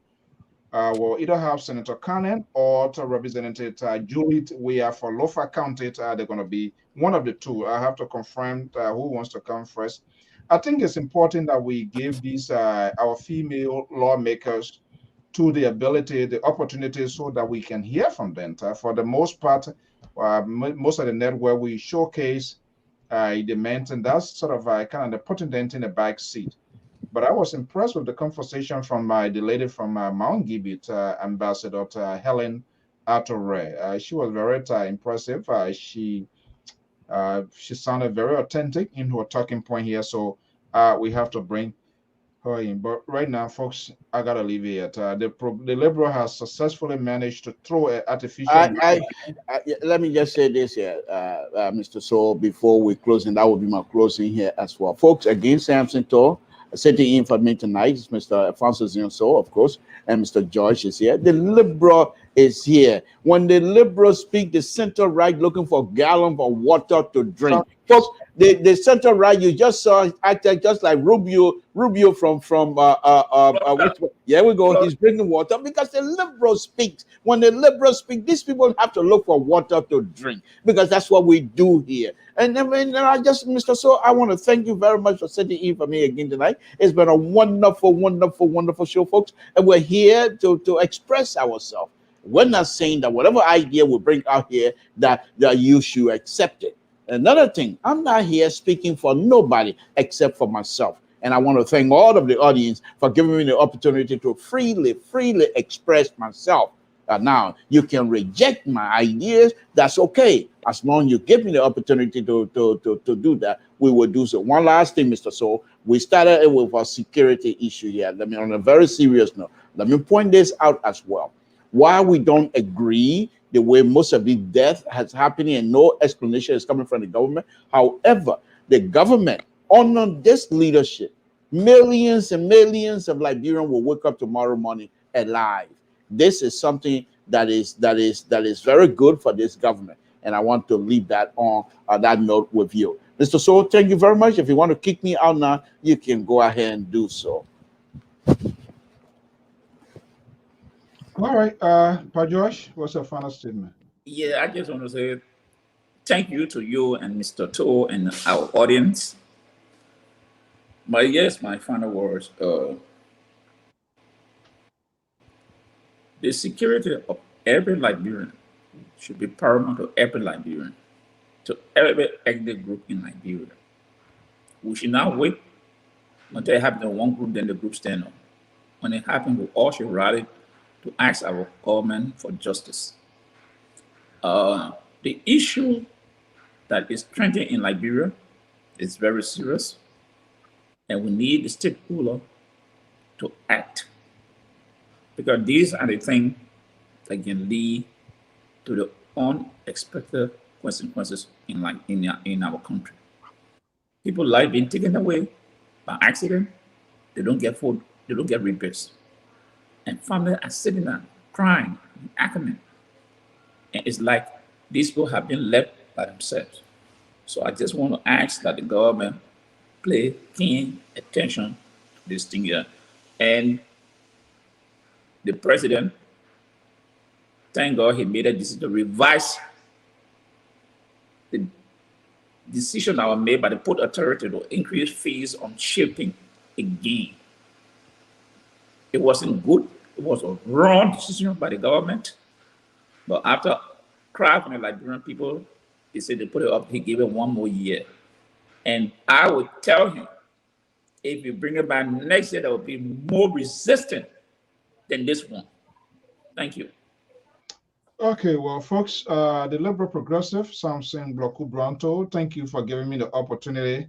will either have Senator Cannon or Representative Juliet Weah for Lofa County. They're going to be one of the two. I have to confirm who wants to come first. I think it's important that we give these our female lawmakers to the ability, the opportunity, so that we can hear from them. For the most part, most of the network we showcase the men, and that's sort of kind of putting them in the back seat. But I was impressed with the conversation from the lady from Mount Gibbet, Ambassador Helen Atore. She was very impressive. She sounded very authentic in her talking point here. So we have to bring her in. But right now, folks, I gotta leave it. The Liberal has successfully managed to throw an artificial. Let me just say this here, Mr. Soul, before we close, and that will be my closing here as well, folks. Again, Samson Tor. Sitting in for me tonight is Mr. Francis Soul, of course, and Mr. George is here. The Liberal is here. When the liberals speak, the center right looking for a gallon of water to drink. Folks, the center right, you just saw acted just like Rubio from yeah, we go. He's drinking water because the liberals speak. When the liberals speak, these people have to look for water to drink because that's what we do here. And then I just, Mr. So, I want to thank you very much for sitting in for me again tonight. It's been a wonderful, wonderful, wonderful show, folks. And we're here to express ourselves. We're not saying that whatever idea we bring out here that you should accept it. Another thing, I'm not here speaking for nobody except for myself. And I want to thank all of the audience for giving me the opportunity to freely express myself. Now, you can reject my ideas. That's okay. As long as you give me the opportunity to do that, we will do so. One last thing, Mr. Soul. We started with a security issue here. Let me, on a very serious note, let me point this out as well. Why we don't agree the way most of the death has happening and no explanation is coming from the government. However, the government, under this leadership, millions and millions of Liberians will wake up tomorrow morning alive. This is something that is very good for this government, and I want to leave that on that note with you, Mr. So. Thank you very much. If you want to kick me out now, you can go ahead and do so. All right, Pa Josh, what's your final statement? Yeah, I just want to say thank you to you and Mr. To and our audience. But yes, my final words. The security of every Liberian should be paramount to every Liberian, to every ethnic group in Liberia. We should not wait until it happens to one group, then the group stand up. When it happens, we all should rally to ask our government for justice. The issue that is trending in Liberia is very serious, and we need the stakeholder to act, because these are the things that can lead to the unexpected consequences in our country. People's life being taken away by accident, they don't get food, they don't get repairs. And families are sitting there crying, agony. And it's like these people have been left by themselves. So I just want to ask that the government pay keen attention to this thing here. And the president, thank God he made a decision to revise the decision that was made by the Port Authority to increase fees on shipping again. It wasn't good. It was a wrong decision by the government. But after cry from the Liberian people, he said they put it up. He gave it 1 more year. And I would tell him, if you bring it back next year, there will be more resistant than this one. Thank you. Okay, well, folks, the Liberal Progressive, Samson Bloku Branto, thank you for giving me the opportunity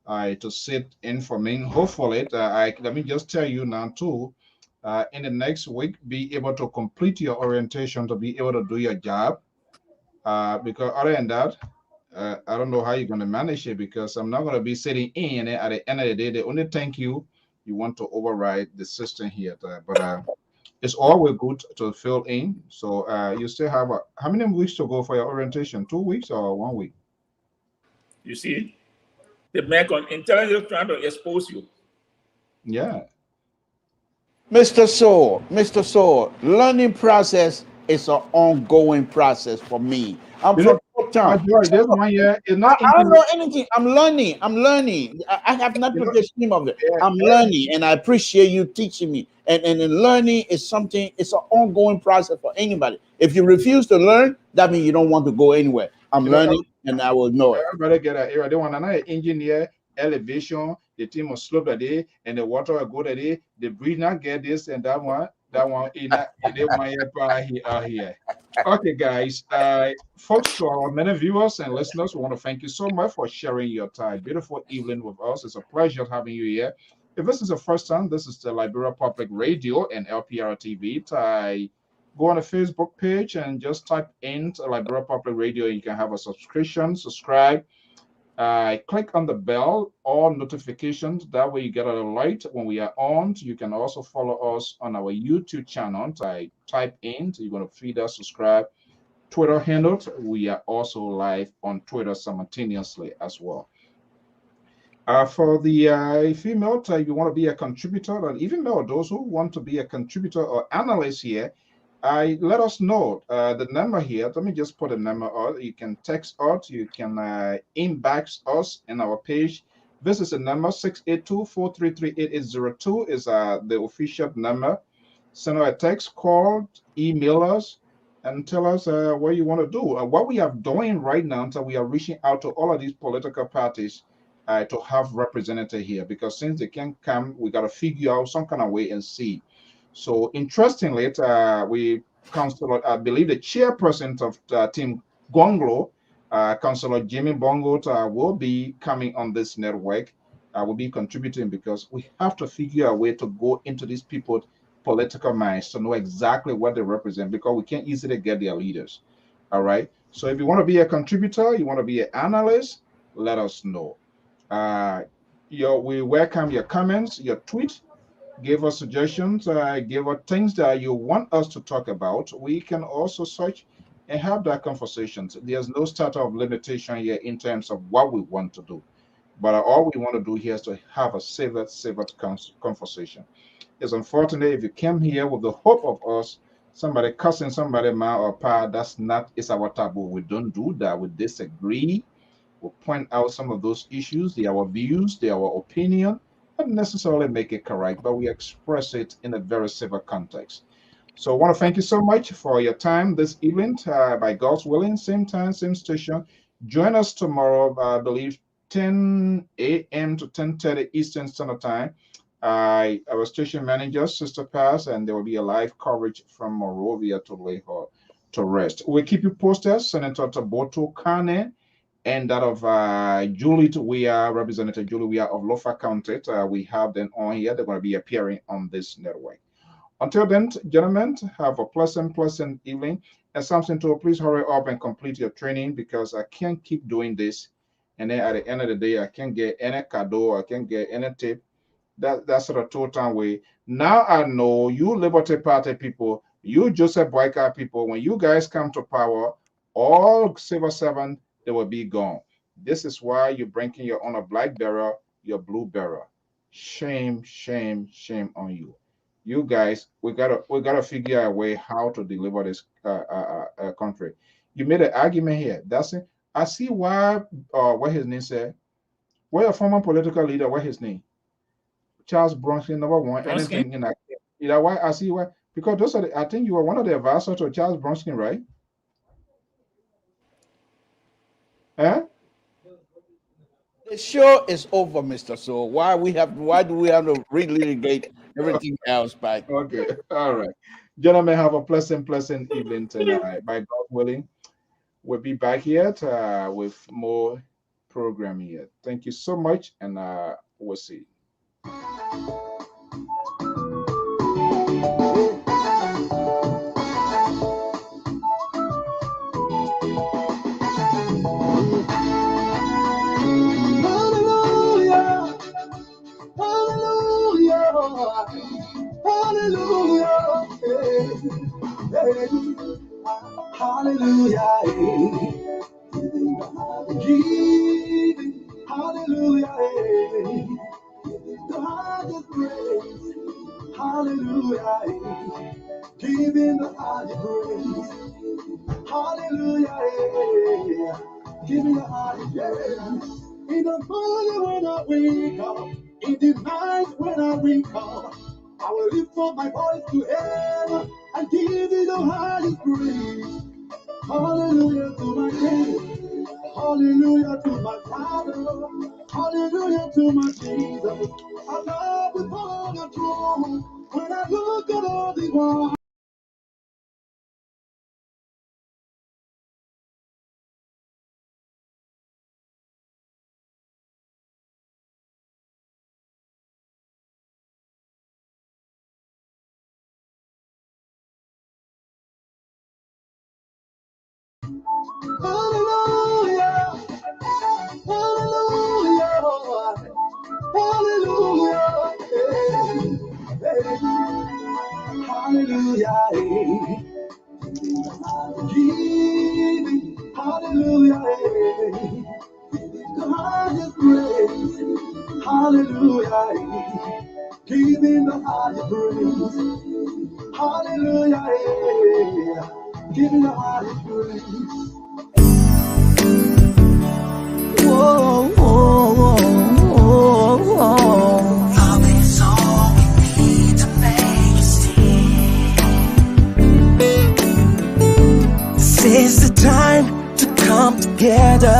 to sit in for me. Hopefully, let me just tell you now, too, in the next week, be able to complete your orientation to be able to do your job. Because other than that, I don't know how you're going to manage it, because I'm not going to be sitting in, and at the end of the day, the only thank you want to override the system here. But it's always good to fill in. So you still have how many weeks to go for your orientation? 2 weeks or 1 week? You see, the American intelligence trying to expose you. Yeah. Mr. So, learning process is an ongoing process for me. I'm from Town. This 1 year is not. I don't know anything. I'm learning. I have not put the scheme of it. I'm learning, and I appreciate you teaching me. And learning is something. It's an ongoing process for anybody. If you refuse to learn, that means you don't want to go anywhere. I'm learning, and I will know it. Everybody get an area. They want another engineer, elevation, the team will slope that day, and the water will go that day. The breeze not get this and that one. That one in that they want here. Okay, guys, folks, to our many viewers and listeners, we want to thank you so much for sharing your time. Beautiful evening with us. It's a pleasure having you here. If this is the first time, this is the Liberia Public Radio and LPR TV. Go on the Facebook page and just type in Liberia Public Radio. You can have a subscription, subscribe, click on the bell or notifications. That way you get an alert when we are on. You can also follow us on our YouTube channel. I type in, so you're going to feed us, subscribe. Twitter handle. We are also live on Twitter simultaneously as well. For the female, you want to be a contributor, and even though those who want to be a contributor or analyst here, let us know the number here. Let me just put a number out. You can text us, you can inbox us in our page. This is the number 682-433-8802 is the official number. Send us a text, call, email us, and tell us what you want to do. What we are doing right now, so we are reaching out to all of these political parties to have representative here, because since they can't come, we got to figure out some kind of way and see. So interestingly, we Councilor, I believe the chairperson of Team Gonglo, Councilor Jimmy Bongo, will be coming on this network. Will be contributing, because we have to figure a way to go into these people's political minds to know exactly what they represent, because we can't easily get their leaders. All right. So if you want to be a contributor, you want to be an analyst, let us know. We welcome your comments, your tweet. Give us suggestions, give us things that you want us to talk about. We can also search and have that conversation. There's no sort of limitation here in terms of what we want to do. But all we want to do here is to have a civil conversation. It's unfortunate if you came here with the hope of us, somebody cussing somebody ma or pa, that's not, it's our taboo. We don't do that. We disagree. We'll point out some of those issues. They are our views, they are our opinion, not necessarily make it correct, but we express it in a very civil context. So I want to thank you so much for your time this evening. By God's willing, same time, same station. Join us tomorrow, I believe 10 a.m. to 10:30 Eastern Standard Time. Our station manager, Sister Pass, and there will be a live coverage from Monrovia to Lahore to rest. We'll keep you posted. Senator Taboto Kane and that of Julie, we are Representative Julie, we are of Lofa County. We have them on here. They're going to be appearing on this network. Until then, gentlemen, have a pleasant evening. And Samson, too, please hurry up and complete your training, because I can't keep doing this. And then at the end of the day, I can't get any cadeau, I can't get any tip. That's sort of total way. Now I know you Liberty Party people, you Joseph Boyka people, when you guys come to power, all civil servants, they will be gone. This is why you're bringing your own black bearer, your blue bearer. Shame, shame, shame on you. You guys, we gotta figure a way how to deliver this country. You made an argument here. That's it. I see why. What his name said. Why a former political leader? What his name? Charles Bronson never won anything in that. You know why? I see why. Because those are I think you were one of the advisors to Charles Bronson, right? Huh? The show is over, Mr. So why do we have to relitigate everything else back? Okay. All right. Gentlemen, have a pleasant evening tonight. By God willing, we'll be back here with more programming here. Thank you so much, and we'll see. Hallelujah. Hallelujah. Giving, hallelujah. The highest praise. Hallelujah. Giving the highest praise. Hallelujah. Giving the highest praise. In the morning when I wake up, in the night when I wake up, I will lift up my voice to heaven and give you the highest praise. Hallelujah to my King. Hallelujah to my Father. Hallelujah to my Jesus. I love before the throne. When I look at all the world. Hallelujah. Hallelujah. Hallelujah. Hey, hallelujah. Giving, hallelujah. The highest praise. Hallelujah. Giving the highest praise. Hallelujah. Giving the highest praise. Whoa, whoa, whoa, whoa, whoa. Love is all we need to make it see. This is the time to come together.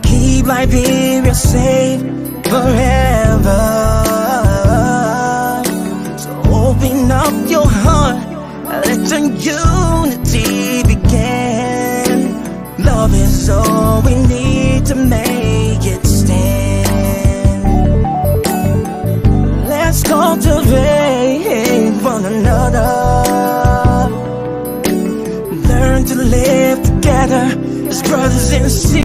Keep Liberia safe forever. So open up your heart and let the unity begin. Love is all we need to make it stand. Let's cultivate one another. Learn to live together as brothers and sisters.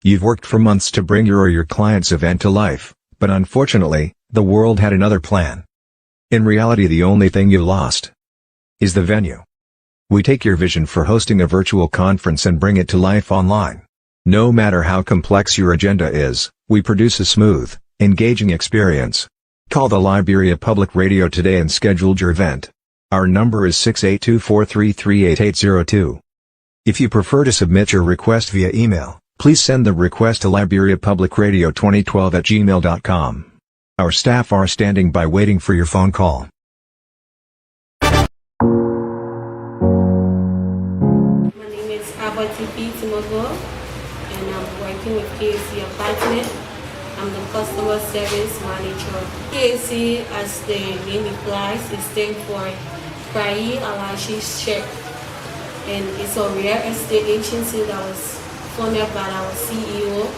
You've worked for months to bring your or your client's event to life, but unfortunately, the world had another plan. In reality, the only thing you lost is the venue. We take your vision for hosting a virtual conference and bring it to life online. No matter how complex your agenda is, we produce a smooth, engaging experience. Call the Liberia Public Radio today and schedule your event. Our number is 682-433-8802. If you prefer to submit your request via email, please send the request to liberiapublicradio2012@gmail.com. Our staff are standing by waiting for your phone call. My name is Abatipi Timogo, and I'm working with KAC Apartment. I'm the customer service manager. KAC, as the name implies, is stand for Krayi Alashi Sheikh, and it's a real estate agency that was founded by our CEO,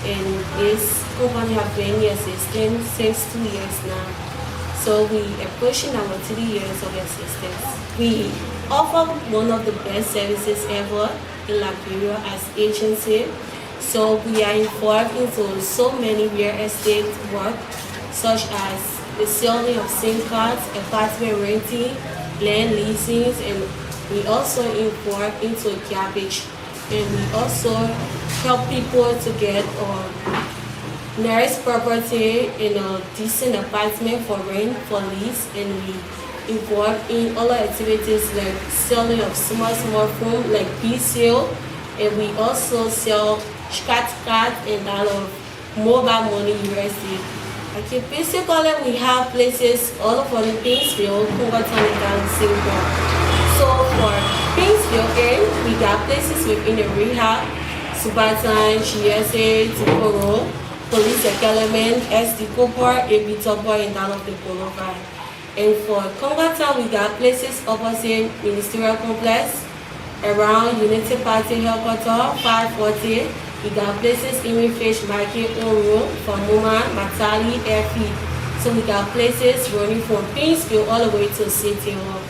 and this company has been in existence since 2 years now. So we are pushing our 3 years of existence. We offer one of the best services ever in Liberia as agency. So we are involved into so many real estate work, such as the selling of SIM cards, apartment renting, land leasing, and we also involved into garbage. And we also help people to get nice property in a decent apartment for rent, for lease, and we involve in other activities like selling of small phone like PCO, and we also sell scratch card and a lot of mobile money USD. Okay, basically we have places all over the Painesville, Cumberland, and Singapore. So for Painesville area, we got places within the rehab, Subatan, GSA, Tiporo, Police Academy, SD Cooper, AB Topper, and all of the Boulevard. And for Cumberland, we got places opposite Ministerial Complex, around Unity Party Headquarters, 540. We got places in Fish Market, Oro, Famuma, Matali, Airfield. So we got places running from Painesville all the way to City Hall.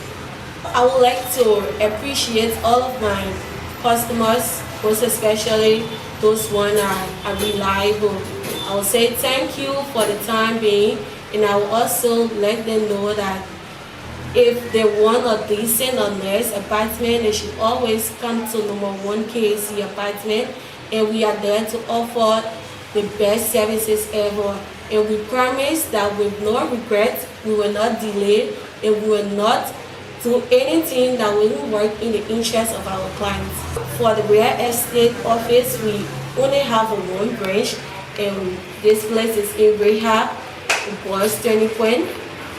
I would like to appreciate all of my customers, most especially those ones are reliable. I will say thank you for the time being, and I will also let them know that if they want a decent or nice apartment, they should always come to number 1 KAC Apartment, and we are there to offer the best services ever. And we promise that with no regret, we will not delay, and we will not do anything that will work in the interest of our clients. For the real estate office, we only have one branch, and this place is in Rehab, Boys Turning Point.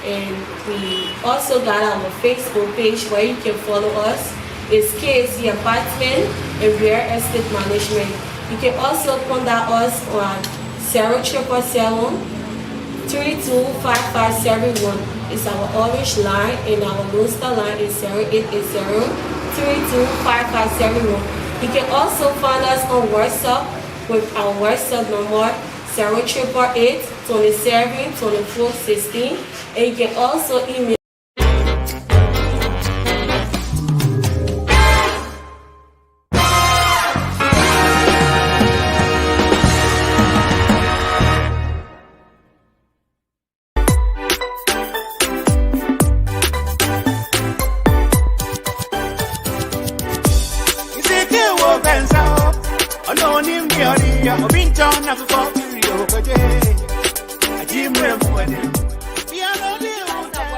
And we also got our Facebook page where you can follow us. It's KAC Apartment and Real Estate Management. You can also contact us on 077-325571. It's our orange line, and our Lone Star line is 0880-325571. You can also find us on WhatsApp with our WhatsApp number 0888 27 24 16. And you can also email.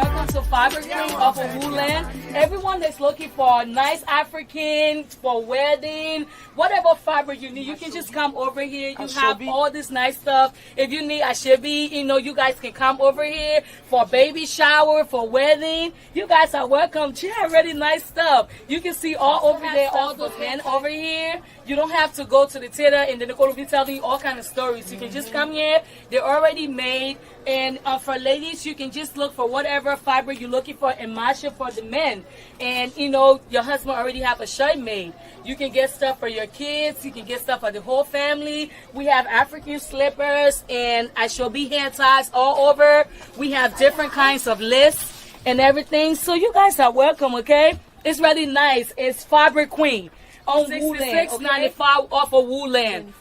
Welcome to Fiber Queen off of Woodland. Everyone that's looking for nice African for wedding, whatever fiber you need, you can just come over here. You have all this nice stuff. If you need ashebi, you guys can come over here for baby shower, for wedding. You guys are welcome. She have really nice stuff. You can see all over there, all those men over here. You don't have to go to the theater and then they're going to be telling you all kind of stories. You can just come here. They're already made. And for ladies, you can just look for whatever fiber you're looking for and match it for the men. And, your husband already have a shirt made. You can get stuff for your kids. You can get stuff for the whole family. We have African slippers and ashobi hair ties all over. We have different kinds of lists and everything. So you guys are welcome, okay? It's really nice. It's Fiber Queen on Woodland, 95 off of Woodland.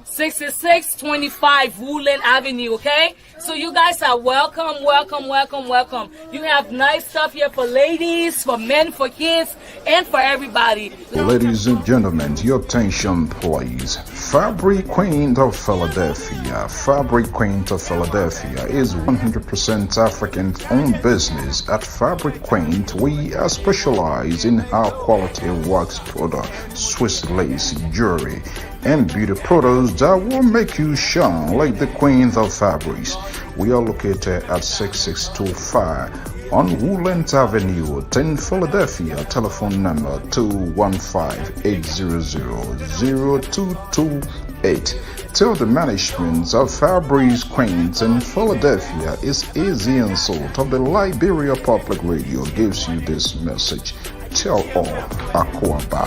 6625 Woodland Avenue, okay? So you guys are welcome, welcome, welcome, welcome. You have nice stuff here for ladies, for men, for kids, and for everybody. Ladies and gentlemen, your attention please. Fabric Queen of Philadelphia. Fabric Queen of Philadelphia is 100% African-owned business. At Fabric Queen, we are specialized in high-quality wax product, Swiss lace, jewelry, and beauty products that will make you shine like the queen of fabrics. We are located at 6625 on Woodland Avenue, 10 Philadelphia. Telephone number 215-800-0228. Tell the management of Fabrics Queens in Philadelphia is easy and salt of the Liberia Public Radio gives you this message. Tell all Akwaba.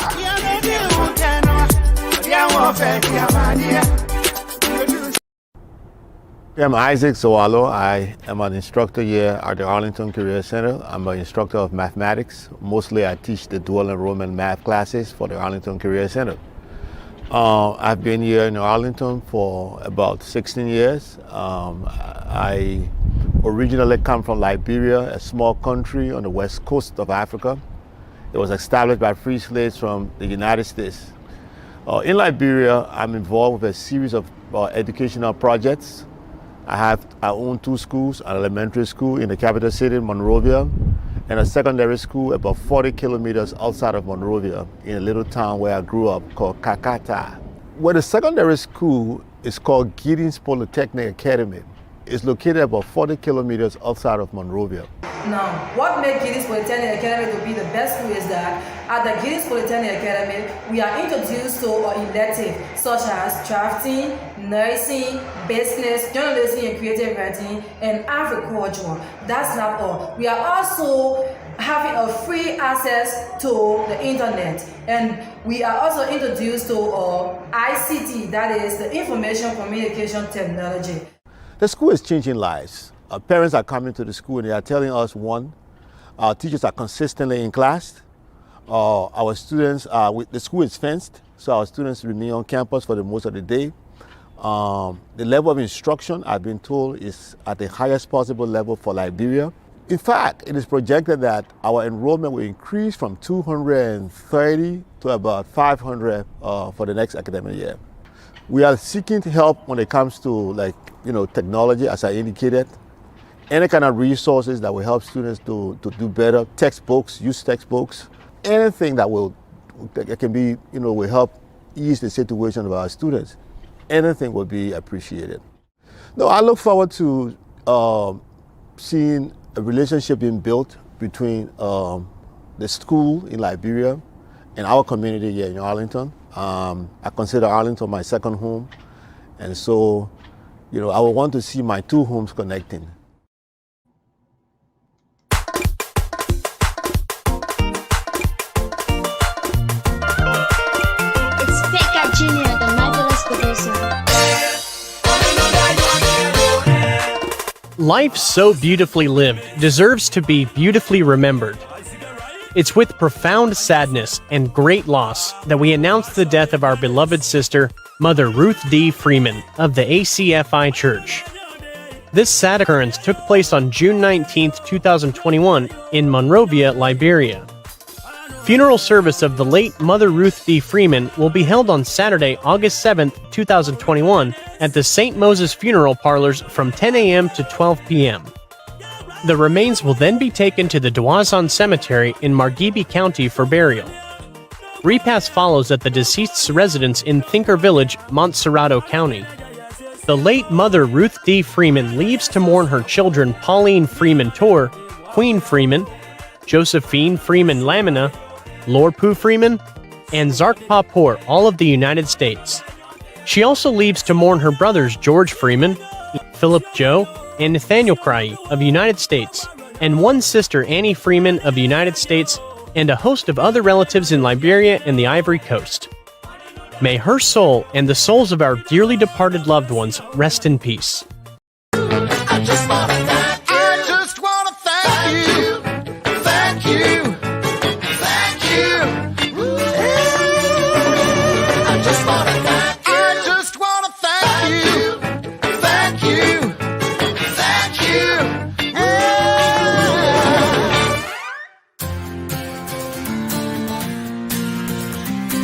I'm Isaac Zawalo. I am an instructor here at the Arlington Career Center. I'm an instructor of mathematics. Mostly I teach the dual enrollment math classes for the Arlington Career Center. I've been here in Arlington for about 16 years. I originally come from Liberia, a small country on the west coast of Africa. It was established by free slaves from the United States. In Liberia, I'm involved with a series of educational projects. I own 2 schools, an elementary school in the capital city, Monrovia, and a secondary school about 40 kilometers outside of Monrovia in a little town where I grew up called Kakata. Well, the secondary school is called Giddings Polytechnic Academy. It's located about 40 kilometers outside of Monrovia. Now, what makes Giddings Polytechnic Academy to be the best school is that at the Giddings Polytechnic Academy, we are introduced to electives such as drafting, nursing, business, journalism and creative writing, and agriculture. That's not all. We are also having a free access to the internet, and we are also introduced to ICT, that is the information communication technology. The school is changing lives. Our parents are coming to the school and they are telling us, one, our teachers are consistently in class. Our students, the school is fenced, so our students remain on campus for the most of the day. The level of instruction, I've been told, is at the highest possible level for Liberia. In fact, it is projected that our enrollment will increase from 230 to about 500 for the next academic year. We are seeking help when it comes to technology, as I indicated. Any kind of resources that will help students to do better, textbooks, use textbooks, anything that will help ease the situation of our students. Anything will be appreciated. No, I look forward to seeing a relationship being built between the school in Liberia and our community here in Arlington. I consider Arlington my second home, and so I would want to see my 2 homes connecting. It's Pekka Jr., the marvelous producer. Life so beautifully lived deserves to be beautifully remembered. It's with profound sadness and great loss that we announce the death of our beloved sister, Mother Ruth D. Freeman of the ACFI Church. This sad occurrence took place on June 19, 2021 in Monrovia, Liberia. Funeral service of the late Mother Ruth D. Freeman will be held on Saturday, August 7, 2021 at the St. Moses Funeral Parlors from 10 a.m. to 12 p.m. The remains will then be taken to the Dawson Cemetery in Margibi County for burial. Repast follows at the deceased's residence in Thinker Village, Montserrado County. The late Mother Ruth D. Freeman leaves to mourn her children Pauline Freeman Torr, Queen Freeman, Josephine Freeman Lamina, Lorpu Freeman, and Zarkpa Poor, all of the United States. She also leaves to mourn her brothers George Freeman, Philip Joe, and Nathaniel Cry of the United States, and one sister Annie Freeman of the United States, and a host of other relatives in Liberia and the Ivory Coast. May her soul and the souls of our dearly departed loved ones rest in peace.